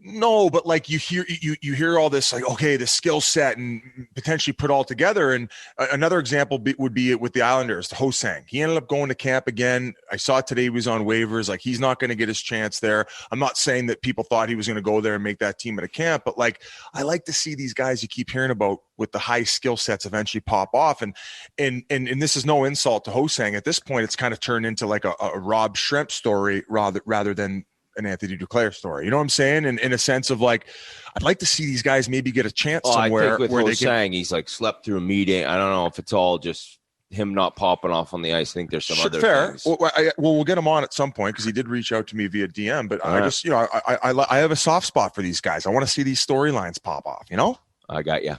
No, but like you hear all this, like, okay, the skill set and potentially put all together. And another example would be with the Islanders, the Ho-Sang. He ended up going to camp again. I saw today he was on waivers. Like, he's not going to get his chance there. I'm not saying that people thought he was going to go there and make that team at a camp, but like, I like to see these guys you keep hearing about with the high skill sets eventually pop off. And this is no insult to Ho-Sang. At this point, it's kind of turned into like a Rob Shrimp story rather than an Anthony Duclair story. You know what I'm saying? And in a sense of like, I'd like to see these guys maybe get a chance somewhere. I think with Ho-Sang, he's like slept through a meeting. I don't know if it's all just him not popping off on the ice. I think there's some other things. Well, we'll get him on at some point because he did reach out to me via DM. But I just, I have a soft spot for these guys. I want to see these storylines pop off. You know? I got you.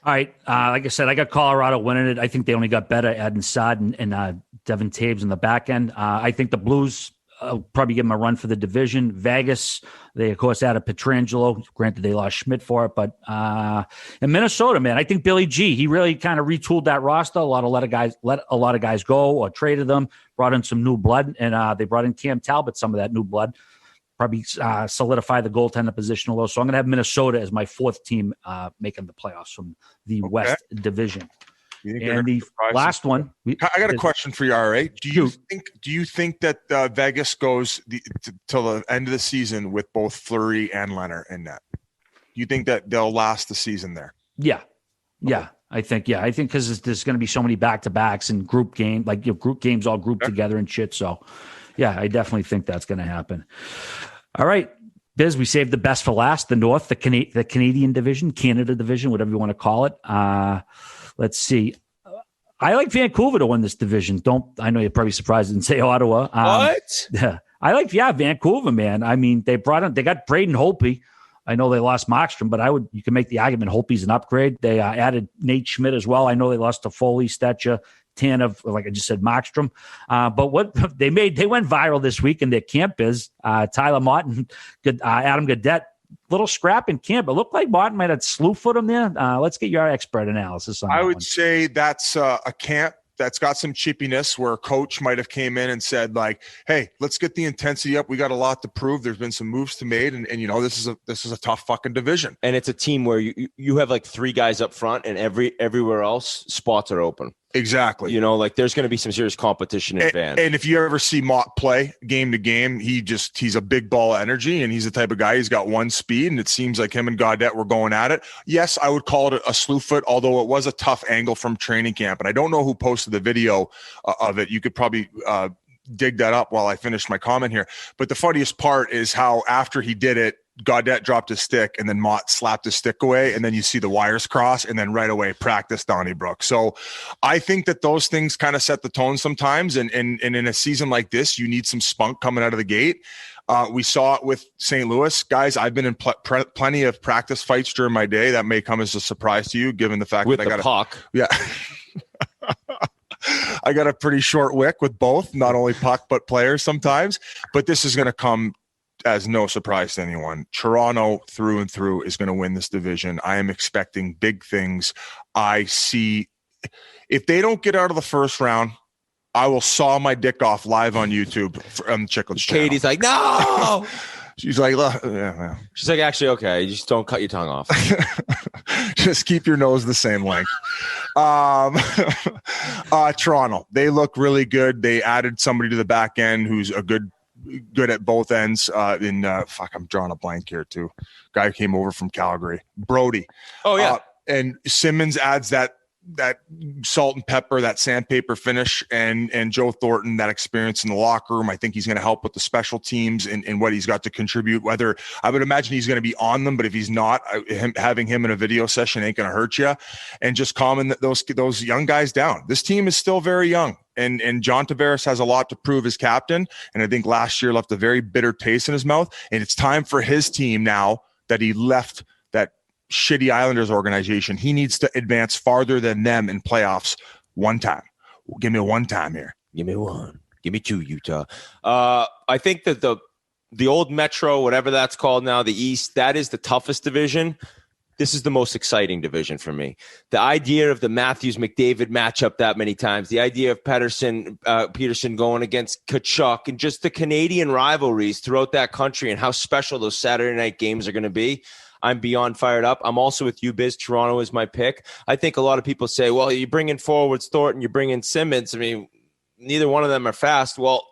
All right. Like I said, I got Colorado winning it. I think they only got better adding Saad and Devin Taves in the back end. I think the Blues, I'll probably give them a run for the division. Vegas, they, of course, added Pietrangelo. Granted, they lost Schmidt for it. But in Minnesota, man, I think Billy G, he really kind of retooled that roster. Let a lot of guys go or traded them, brought in some new blood, and they brought in Cam Talbot, some of that new blood. Probably solidify the goaltender position a little. So I'm going to have Minnesota as my fourth team making the playoffs from the West Division. And the last one, I got a question for you. All right, do you think that Vegas goes till the end of the season with both Fleury and Leonard in net? Do you think that they'll last the season there? Yeah. I think because there's going to be so many back-to-backs and group games all grouped together and shit. So, yeah, I definitely think that's going to happen. All right, Biz, we saved the best for last. The North, the Canadian division, Canada division, whatever you want to call it. Let's see. I like Vancouver to win this division. I know you're probably surprised and say Ottawa. What? I like Vancouver, man. I mean, they got Braden Holtby. I know they lost Markstrom, but you can make the argument Holtby's an upgrade. They added Nate Schmidt as well. I know they lost to Foley, Stetcher, Tanev, like I just said, Markstrom. But what they went viral this week in their camp is Tyler Martin, Adam Gaudette. Little scrap in camp. It looked like Martin might have slew foot him there. Let's get your expert analysis on that. I would say that's a camp that's got some chippiness where a coach might have came in and said like, hey, let's get the intensity up. We got a lot to prove. There's been some moves to made. And this is a tough fucking division. And it's a team where you have like three guys up front and everywhere else spots are open. Exactly. Like there's going to be some serious competition in advance. And if you ever see Mott play game to game, he's a big ball of energy, and he's the type of guy, he's got one speed, and it seems like him and Gaudette were going at it. Yes, I would call it a slew foot, although it was a tough angle from training camp. And I don't know who posted the video of it. You could probably dig that up while I finish my comment here. But the funniest part is how after he did it, Gaudette dropped his stick and then Mott slapped his stick away, and then you see the wires cross, and then right away practice Donnybrook. So I think that those things kind of set the tone sometimes. And in a season like this, you need some spunk coming out of the gate. We saw it with St. Louis. Guys, I've been in plenty of practice fights during my day. That may come as a surprise to you, given the fact with that I got a puck. Yeah. I got a pretty short wick with both, not only puck, but players sometimes. But this is going to come as no surprise to anyone. Toronto through and through is going to win this division. I am expecting big things. I see if they don't get out of the first round, I will saw my dick off live on YouTube on Chiclets channel. Katie's like, no. She's like, yeah. She's like, actually, okay, just don't cut your tongue off. Just keep your nose the same length. Toronto, they look really good. They added somebody to the back end who's a good at both ends. I'm drawing a blank here too. Guy who came over from Calgary, Brody. Oh yeah. And Simmons adds that salt and pepper, that sandpaper finish, and Joe Thornton, that experience in the locker room. I think he's going to help with the special teams and what he's got to contribute. Whether I would imagine he's going to be on them, but if he's not, having him in a video session ain't going to hurt you. And just calming those young guys down. This team is still very young. And John Tavares has a lot to prove as captain. And I think last year left a very bitter taste in his mouth. And it's time for his team now that he left that shitty Islanders organization. He needs to advance farther than them in playoffs one time. Give me one time here. Give me one. Give me two, Utah. I think that the old Metro, whatever that's called now, the East, that is the toughest division. this is the most exciting division for me. The idea of the Matthews-McDavid matchup that many times, the idea of Peterson going against Tkachuk, and just the Canadian rivalries throughout that country and how special those Saturday night games are going to be. I'm beyond fired up. I'm also with you, Biz. Toronto is my pick. I think a lot of people say, well, you bring in forwards Thornton, you bring in Simmons. I mean, neither one of them are fast. Well,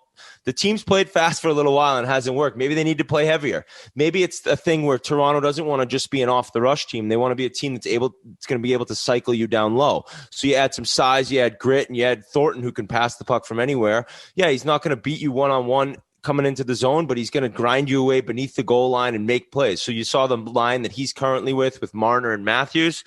the team's played fast for a little while and it hasn't worked. Maybe they need to play heavier. Maybe it's a thing where Toronto doesn't want to just be an off-the-rush team. They want to be a team that's going to be able to cycle you down low. So you add some size, you add grit, and you add Thornton, who can pass the puck from anywhere. Yeah, he's not going to beat you one-on-one coming into the zone, but he's going to grind you away beneath the goal line and make plays. So you saw the line that he's currently with Marner and Matthews.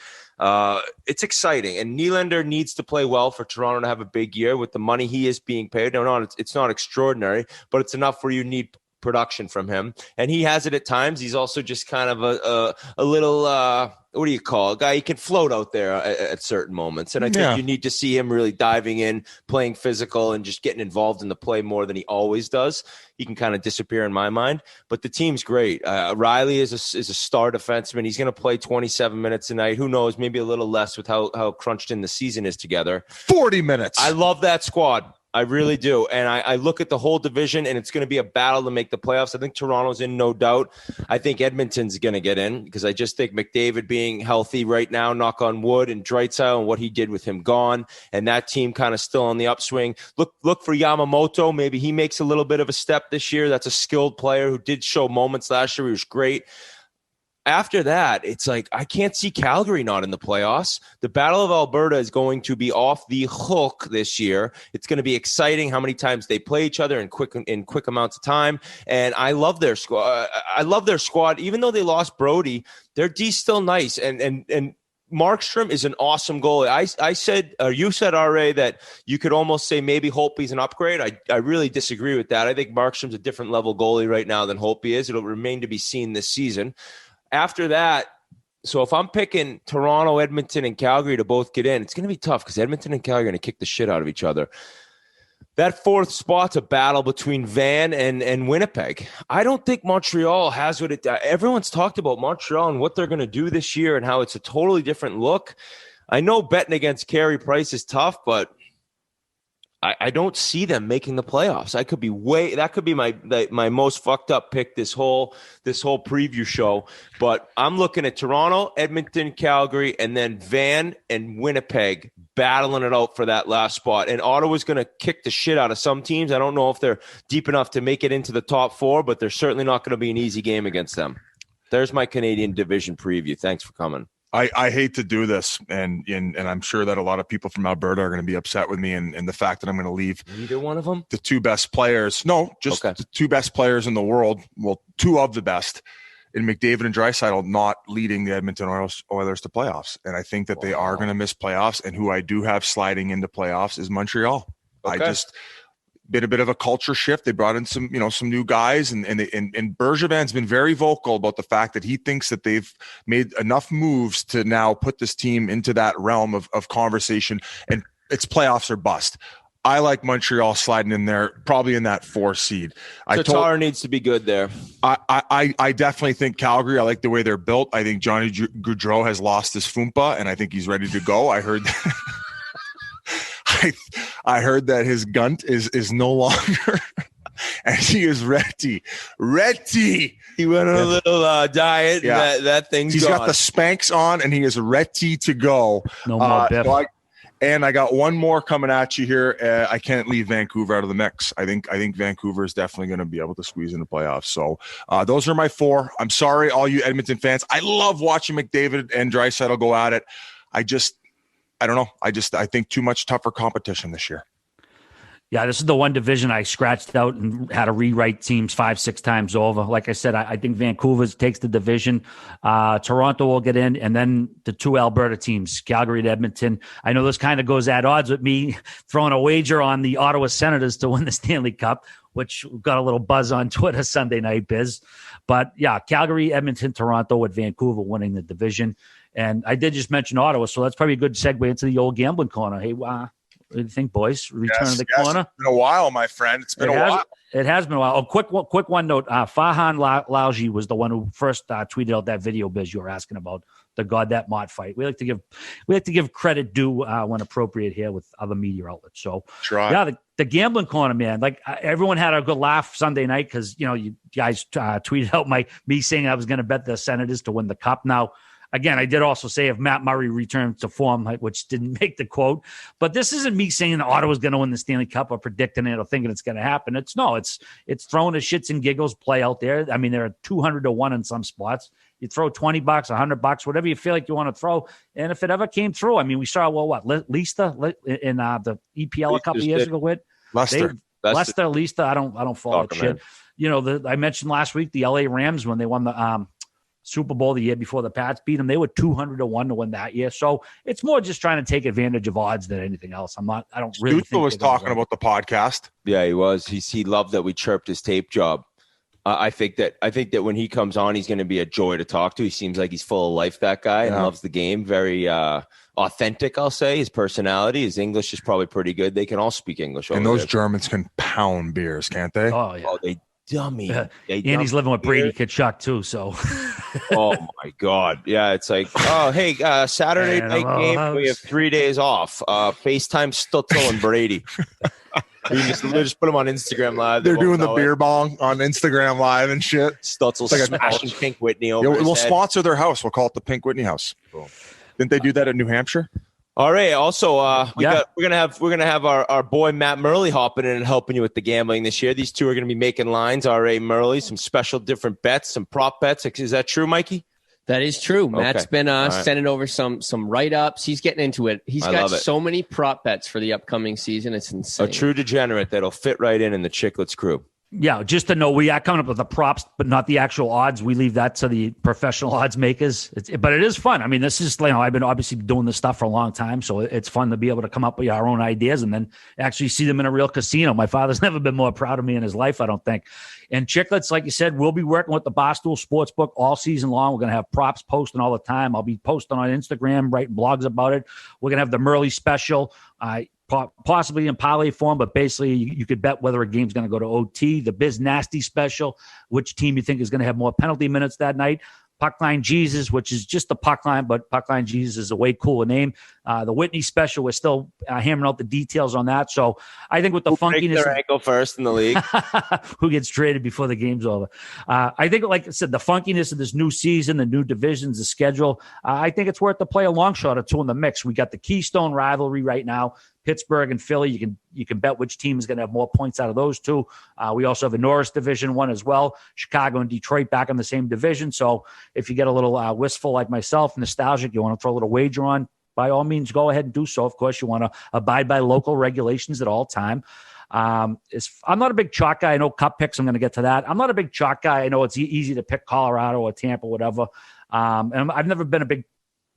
It's exciting, and Nylander needs to play well for Toronto to have a big year with the money he is being paid. No, it's not extraordinary, but it's enough where you need production from him, and he has it at times. He's also just kind of a little what do you call a guy? He can float out there at certain moments, and I think you need to see him really diving in, playing physical, and just getting involved in the play more than he always does. He can kind of disappear in my mind, but the team's great. Riley is a star defenseman. He's going to play 27 minutes a night. Who knows? Maybe a little less with how crunched in the season is together. 40 minutes. I love that squad. I really do. And I look at the whole division, and it's going to be a battle to make the playoffs. I think Toronto's in, no doubt. I think Edmonton's going to get in because I just think McDavid being healthy right now, knock on wood, and Draisaitl and what he did with him gone, and that team kind of still on the upswing. Look for Yamamoto. Maybe he makes a little bit of a step this year. That's a skilled player who did show moments last year. He was great. After that, it's like I can't see Calgary not in the playoffs. The Battle of Alberta is going to be off the hook this year. It's going to be exciting how many times they play each other in quick amounts of time. And I love their squad. Even though they lost Brody, their D's still nice. And Markstrom is an awesome goalie. I said, or you said, RA, that you could almost say maybe Holtby's an upgrade. I really disagree with that. I think Markstrom's a different level goalie right now than Holtby is. It'll remain to be seen this season. After that, so if I'm picking Toronto, Edmonton, and Calgary to both get in, it's going to be tough because Edmonton and Calgary are going to kick the shit out of each other. That fourth spot's a battle between Van and Winnipeg. I don't think Montreal has what it – everyone's talked about Montreal and what they're going to do this year and how it's a totally different look. I know betting against Carey Price is tough, but – I don't see them making the playoffs. That could be my most fucked up pick this whole preview show. But I'm looking at Toronto, Edmonton, Calgary, and then Van and Winnipeg battling it out for that last spot. And Ottawa's going to kick the shit out of some teams. I don't know if they're deep enough to make it into the top four, but they're certainly not going to be an easy game against them. There's my Canadian division preview. Thanks for coming. I hate to do this, and I'm sure that a lot of people from Alberta are going to be upset with me, and the fact that I'm going to leave either one of them, the two best players. No, just the two best players in the world. Well, two of the best in McDavid and Draisaitl not leading the Edmonton Oilers to playoffs, and I think that they are going to miss playoffs. And who I do have sliding into playoffs is Montreal. Okay. Been a bit of a culture shift. They brought in some new guys, and Bergeron's been very vocal about the fact that he thinks that they've made enough moves to now put this team into that realm of conversation, and it's playoffs or bust. I like Montreal sliding in there, probably in that 4 seed. Tatar needs to be good there. I definitely think Calgary. I like the way they're built. I think Johnny Gaudreau has lost his foompa, and I think he's ready to go. I heard. I heard that his gunt is no longer, and he is ready. He went on a little diet. Yeah. That thing's He's gone. got the Spanx on, and he is ready to go. No more Biff. And I got one more coming at you here. I can't leave Vancouver out of the mix. I think Vancouver is definitely going to be able to squeeze in the playoffs. So those are my 4. I'm sorry, all you Edmonton fans. I love watching McDavid and Draisaitl go at it. I don't know. I think too much tougher competition this year. Yeah, this is the one division I scratched out and had to rewrite teams 5-6 times over. Like I said, I think Vancouver takes the division. Toronto will get in, and then the 2 Alberta teams, Calgary and Edmonton. I know this kind of goes at odds with me throwing a wager on the Ottawa Senators to win the Stanley Cup, which got a little buzz on Twitter Sunday night, Biz. But yeah, Calgary, Edmonton, Toronto, with Vancouver winning the division. And I did just mention Ottawa, so that's probably a good segue into the old gambling corner. Hey, what do you think, boys? Return to the corner? It's been a while, my friend. It's been a while. It has been a while. Oh, quick one note. Farhan Lalji was the one who first tweeted out that video, Biz, you were asking about the Gaudette Mott fight. We like to give credit due when appropriate here with other media outlets. So the gambling corner, man, like everyone had a good laugh Sunday night because you guys tweeted out me saying I was going to bet the Senators to win the cup. Now, again, I did also say if Matt Murray returns to form, which didn't make the quote, but this isn't me saying that Ottawa's going to win the Stanley Cup or predicting it or thinking it's going to happen. It's throwing a shits and giggles play out there. I mean, there are 200-1 in some spots. You throw $20, $100, whatever you feel like you want to throw. And if it ever came through, I mean, we saw, Leicester in the EPL a couple of years ago with Leicester, Leicester. I don't follow that shit. I mentioned last week the LA Rams when they won the Super Bowl the year before the Pats beat them. They were 200-1 to win that year. So it's more just trying to take advantage of odds than anything else. I don't really think was talking about the podcast. Yeah, he was. He loved that we chirped his tape job. I think that when he comes on, he's going to be a joy to talk to. He seems like he's full of life, that guy, and loves the game. Very authentic, I'll say. His personality, his English is probably pretty good. They can all speak English. And those Germans can pound beers, can't they? Oh, yeah. Oh, they dummy. And he's living with Brady Kachuk, too, so. Oh, my God. Yeah, it's like, hey, Saturday night game, we have 3 days off. FaceTime Stutzel and Brady. Just put them on Instagram Live. They're doing the beer bong on Instagram Live and shit. Stutzel's like smashing Pink Whitney over We'll his head. sponsor their house. We'll call it the Pink Whitney House. Cool. Didn't they do that in New Hampshire? All right. Also, we're gonna have our boy Matt Murley hopping in and helping you with the gambling this year. These two are gonna be making lines. R.A. Murley, some special different bets, some prop bets. Is that true, Mikey? That is true. Matt's been sending over some write-ups. He's getting into it. He's got so many prop bets for the upcoming season. It's insane. A true degenerate that'll fit right in the Chiclets crew. Yeah, just to know, we are coming up with the props, but not the actual odds. We leave that to the professional odds makers. But it is fun. I mean, this is, I've been obviously doing this stuff for a long time, so it's fun to be able to come up with our own ideas and then actually see them in a real casino. My father's never been more proud of me in his life, I don't think. And Chiclets, like you said, we'll be working with the Barstool Sports book all season long. We're going to have props posting all the time. I'll be posting on Instagram, writing blogs about it. We're going to have the Murley special. Possibly in parlay form, but basically you could bet whether a game's going to go to OT, the Biz Nasty special, which team you think is going to have more penalty minutes that night, Puckline Jesus, which is just the puck line, but Puckline Jesus is a way cooler name. The Whitney special, we're still hammering out the details on that. So I think with the funkiness, their ankle first in the league, who gets traded before the game's over. I think, like I said, the funkiness of this new season, the new divisions, the schedule. I think it's worth to play a long shot or two in the mix. We got the Keystone rivalry right now. Pittsburgh and Philly, you can bet which team is going to have more points out of those two. We also have a Norris Division one as well. Chicago and Detroit back in the same division. So if you get a little wistful like myself, nostalgic, you want to throw a little wager on, by all means, go ahead and do so. Of course, you want to abide by local regulations at all time. I'm not a big chalk guy. I know cup picks, I'm going to get to that. I'm not a big chalk guy. I know it's easy to pick Colorado or Tampa, whatever. And I've never been a big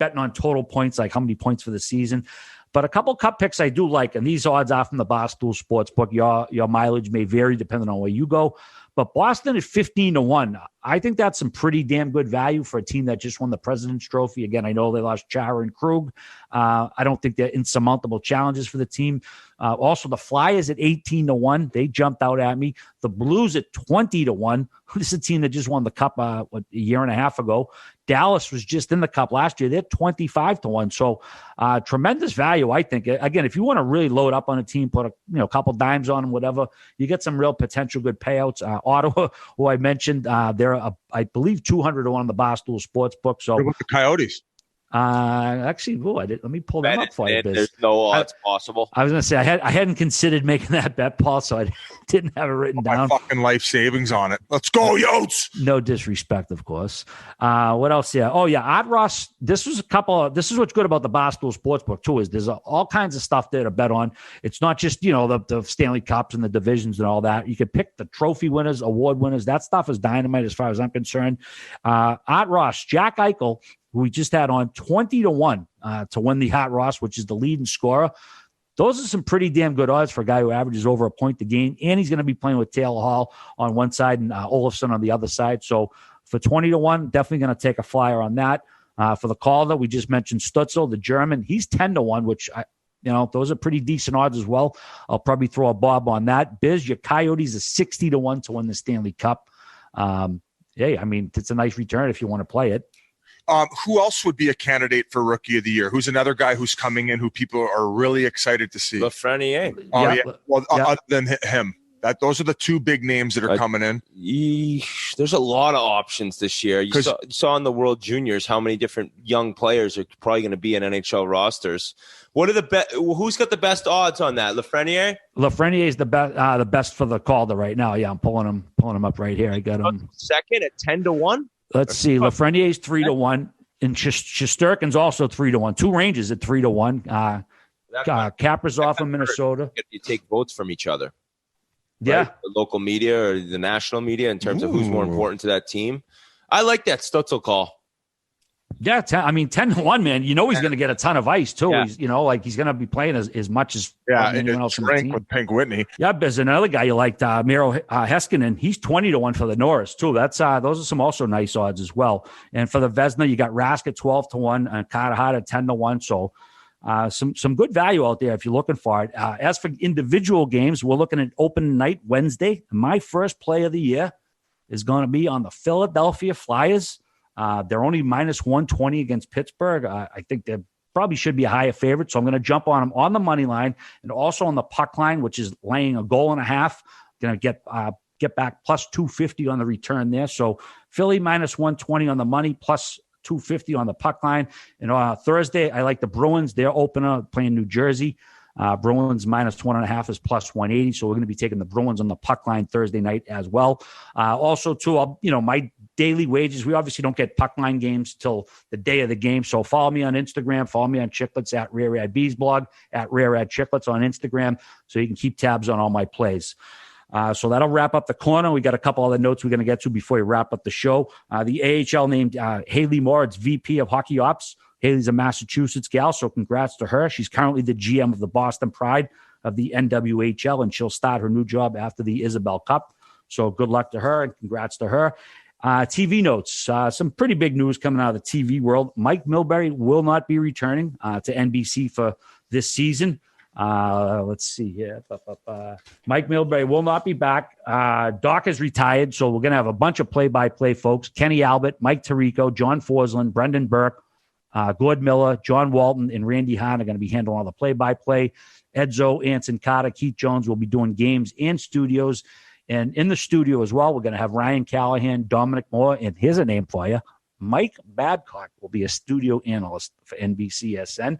betting on total points, like how many points for the season. But a couple cup picks I do like, and these odds are from the Barstool Sports book. Your mileage may vary depending on where you go. But Boston is 15-1. I think that's some pretty damn good value for a team that just won the President's Trophy. Again, I know they lost Chara and Krug. I don't think they're insurmountable challenges for the team. Also, the Flyers at 18-1. They jumped out at me. The Blues at 20-1. This is a team that just won the Cup a year and a half ago. Dallas was just in the Cup last year. They're 25-1. So tremendous value, I think. Again, if you want to really load up on a team, put a couple dimes on them, whatever, you get some real potential good payouts. Ottawa, who I mentioned, they're, I believe, 200-1 on the Barstool Sports book. So what about the Coyotes? Actually, let me pull them up for you. There's no odds possible. I was going to say I hadn't consideed making that bet, Paul, so I didn't have it written down. My fucking life savings on it. Let's go, Yotes! No disrespect, of course. What else? Yeah. Oh, yeah. Art Ross. This is what's good about the Barstool Sportsbook too. Is there's all kinds of stuff there to bet on. It's not just the Stanley Cups and the divisions and all that. You can pick the trophy winners, award winners. That stuff is dynamite as far as I'm concerned. Art Ross, Jack Eichel, who we just had on, 20-1 to win the Hot Ross, which is the leading scorer. Those are some pretty damn good odds for a guy who averages over a point a game, and he's going to be playing with Taylor Hall on one side and Olofsson on the other side. So for 20-1, definitely going to take a flyer on that. For the Calder, we just mentioned Stutzel, the German. He's 10-1, which those are pretty decent odds as well. I'll probably throw a bob on that. Biz, your Coyotes is 60-1 to win the Stanley Cup. I mean, it's a nice return if you want to play it. Who else would be a candidate for Rookie of the Year? Who's another guy who's coming in who people are really excited to see? Lafreniere. Oh, yeah. Well, other than him. Those are the two big names that are coming in. There's a lot of options this year. You saw in the World Juniors how many different young players are probably going to be in NHL rosters. What are who's got the best odds on that? Lafreniere? Lafreniere is the best for the Calder right now. Yeah, I'm pulling him up right here. I got him second at 10-1. Let's see. Lafreniere is 3-1, and Shesterkin's also 3-1. Two Rangers at 3-1. Kaprizov from Minnesota. You take votes from each other. Yeah, right? The local media or the national media in terms of who's more important to that team. I like that Stutzel call. Yeah, 10-1, man. You know he's going to get a ton of ice too. Yeah. He's he's going to be playing as much as anyone else on the team. With Pink Whitney. Yeah, there's another guy you liked, Miro Heiskanen. He's 20-1 for the Norris too. That's those are some also nice odds as well. And for the Vezina, you got Rask at 12-1 and Carter Hart at 10-1. So. Some good value out there if you're looking for it. As for individual games, we're looking at open night Wednesday. My first play of the year is going to be on the Philadelphia Flyers. They're only minus 120 against Pittsburgh. I think they probably should be a higher favorite, so I'm going to jump on them on the money line and also on the puck line, which is laying a goal and a half. Going to get back plus 250 on the return there. So Philly minus 120 on the money, plus 250 on the puck line. And Thursday, I like the Bruins. They're opener playing New Jersey. Bruins minus 1.5 is plus 180. So we're going to be taking the Bruins on the puck line Thursday night as well. Also, too, my daily wages. We obviously don't get puck line games till the day of the game. So follow me on Instagram. Follow me on Chiclets at Rare Ad Bees blog at Rare Ad Chiclets on Instagram, so you can keep tabs on all my plays. So that'll wrap up the corner. We got a couple other notes we're going to get to before we wrap up the show. The AHL named Haley Moore. It's VP of Hockey Ops. Haley's a Massachusetts gal, so congrats to her. She's currently the GM of the Boston Pride of the NWHL, and she'll start her new job after the Isabel Cup. So good luck to her, and congrats to her. TV notes. Some pretty big news coming out of the TV world. Mike Milbury will not be returning to NBC for this season. Let's see here. Mike Milbury will not be back. Doc is retired, so we're going to have a bunch of play-by-play folks. Kenny Albert, Mike Tirico, John Forsland, Brendan Burke, Gord Miller, John Walton, and Randy Hahn are going to be handling all the play-by-play. Edzo, Anson Carter, Keith Jones will be doing games and studios. And in the studio as well, we're going to have Ryan Callahan, Dominic Moore, and here's a name for you. Mike Babcock will be a studio analyst for NBCSN.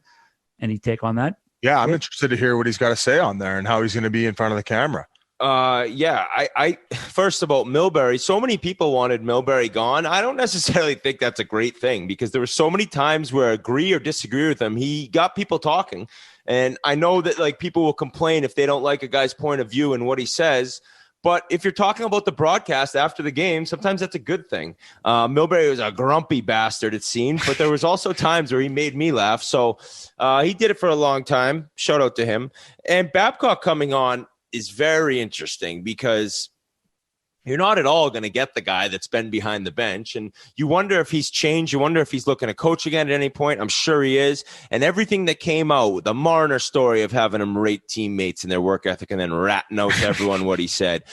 Any take on that? Yeah, I'm interested to hear what he's got to say on there and how he's going to be in front of the camera. I first about Milbury, so many people wanted Milbury gone. I don't necessarily think that's a great thing because there were so many times where I agree or disagree with him. He got people talking. And I know that people will complain if they don't like a guy's point of view and what he says. But if you're talking about the broadcast after the game, sometimes that's a good thing. Milbury was a grumpy bastard, it seemed, but there was also times where he made me laugh. So he did it for a long time. Shout out to him. And Babcock coming on is very interesting because you're not at all going to get the guy that's been behind the bench. And you wonder if he's changed. You wonder if he's looking to coach again at any point. I'm sure he is. And everything that came out, the Marner story of having him rate teammates and their work ethic and then ratting out to everyone what he said.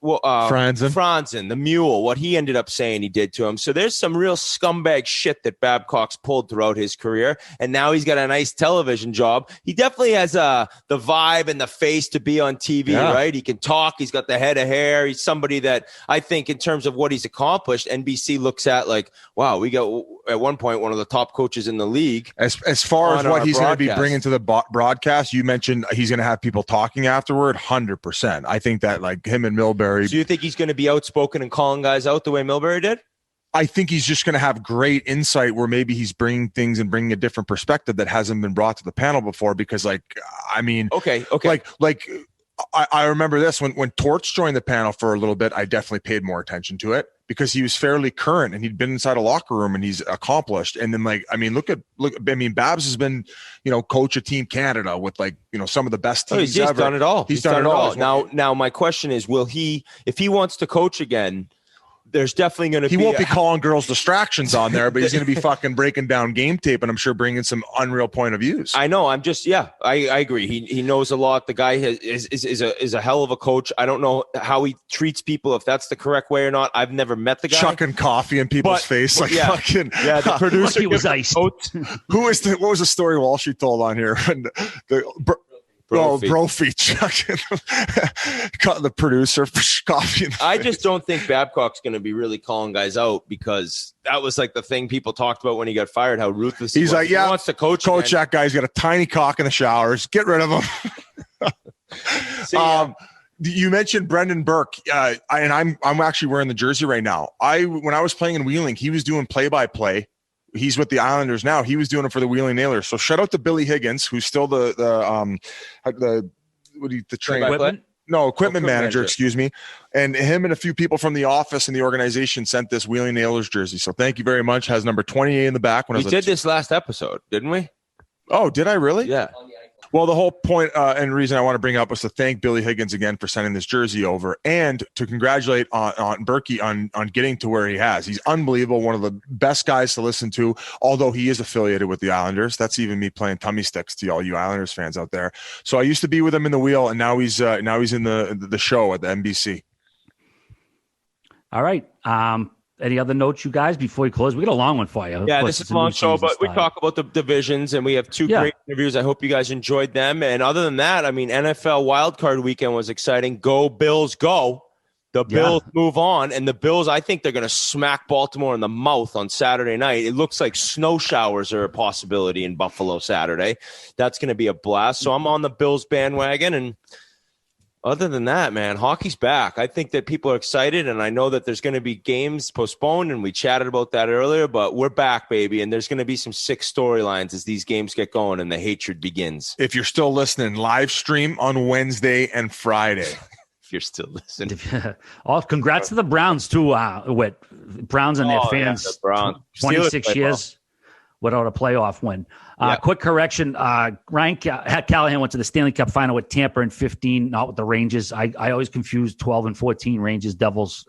Franzen, the mule, what he ended up saying he did to him. So there's some real scumbag shit that Babcock's pulled throughout his career, and now he's got a nice television job. He definitely has the vibe and the face to be on TV, right? He can talk. He's got the head of hair. He's somebody that I think in terms of what he's accomplished, NBC looks at like, wow, we got at one point one of the top coaches in the league. As far as what he's going to be bringing to the broadcast, you mentioned he's going to have people talking afterward. 100%. I think that him and Milbury. So you think he's going to be outspoken and calling guys out the way Milbury did? I think he's just going to have great insight where maybe he's bringing things and bringing a different perspective that hasn't been brought to the panel before. Because okay. I remember this when Torch joined the panel for a little bit. I definitely paid more attention to it because he was fairly current and he'd been inside a locker room and he's accomplished. And then Babs has been, coach of Team Canada with some of the best teams he's ever. Done it all. He's done it all. Now my question is, will he, if he wants to coach again, there's definitely going to be. He won't be calling girls distractions on there, but he's going to be fucking breaking down game tape, and I'm sure bringing some unreal point of views. I know. I agree. He knows a lot. The guy is a hell of a coach. I don't know how he treats people, if that's the correct way or not. I've never met the guy. Chucking coffee in people's face, like fucking. Yeah, the producer he was iced. What was the story Walsh told on here? Brophy chucking the producer coffee. I just don't think Babcock's going to be really calling guys out, because that was like the thing people talked about when he got fired, how ruthless he's like, yeah, he wants to coach that guy. He's got a tiny cock in the showers. Get rid of him. You mentioned Brendan Burke, and I'm actually wearing the jersey right now. When I was playing in Wheeling, he was doing play-by-play. He's with the Islanders now. He was doing it for the Wheeling Nailers. So shout out to Billy Higgins, who's still the equipment manager, excuse me. And him and a few people from the office and the organization sent this Wheeling Nailers jersey. So thank you very much. Has number 28 in the back. We did this last episode, didn't we? Oh, did I really? Yeah. Well, the whole point and reason I want to bring up was to thank Billy Higgins again for sending this jersey over, and to congratulate on Berkey on getting to where he has. He's unbelievable, one of the best guys to listen to, although he is affiliated with the Islanders. That's even me playing tummy sticks to all you Islanders fans out there. So I used to be with him in the wheel, and now he's in the show at the NBC. All right. Any other notes, you guys, before we close? We got a long one for you. Yeah, this is a long show, but we talk about the divisions, and we have two great interviews. I hope you guys enjoyed them. And other than that, I mean, NFL wildcard weekend was exciting. Go Bills, go. The Bills move on, and the Bills, I think they're going to smack Baltimore in the mouth on Saturday night. It looks like snow showers are a possibility in Buffalo Saturday. That's going to be a blast. So I'm on the Bills bandwagon, and other than that, man, hockey's back. I think that people are excited, and I know that there's going to be games postponed, and we chatted about that earlier, but we're back, baby, and there's going to be some sick storylines as these games get going and the hatred begins. If you're still listening, live stream on Wednesday and Friday. If you're still listening. Congrats to the Browns, too, Browns and their fans. The Browns. 26 years without a playoff win. Quick correction. Ryan Callahan went to the Stanley Cup final with Tampa in 15, not with the Rangers. I always confuse 12 and 14 Rangers Devils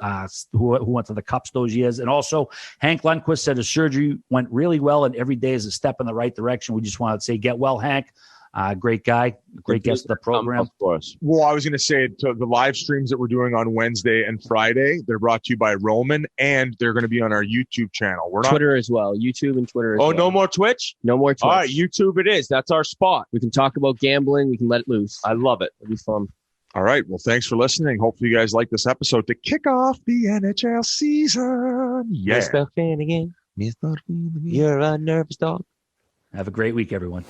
who went to the Cups those years. And also, Hank Lundqvist said his surgery went really well, and every day is a step in the right direction. We just wanted to say, get well, Hank. Great guy, great guest of the program. Well, I was going to say to the live streams that we're doing on Wednesday and Friday, they're brought to you by Roman, and they're going to be on our YouTube channel. We're Twitter as well, YouTube and Twitter as well. Oh, no more Twitch? No more Twitch. All right, YouTube it is. That's our spot. We can talk about gambling. We can let it loose. I love it. It'll be fun. All right. Well, thanks for listening. Hopefully you guys like this episode to kick off the NHL season. Yeah. Mr. Finnegan, you're a nervous dog. Have a great week, everyone.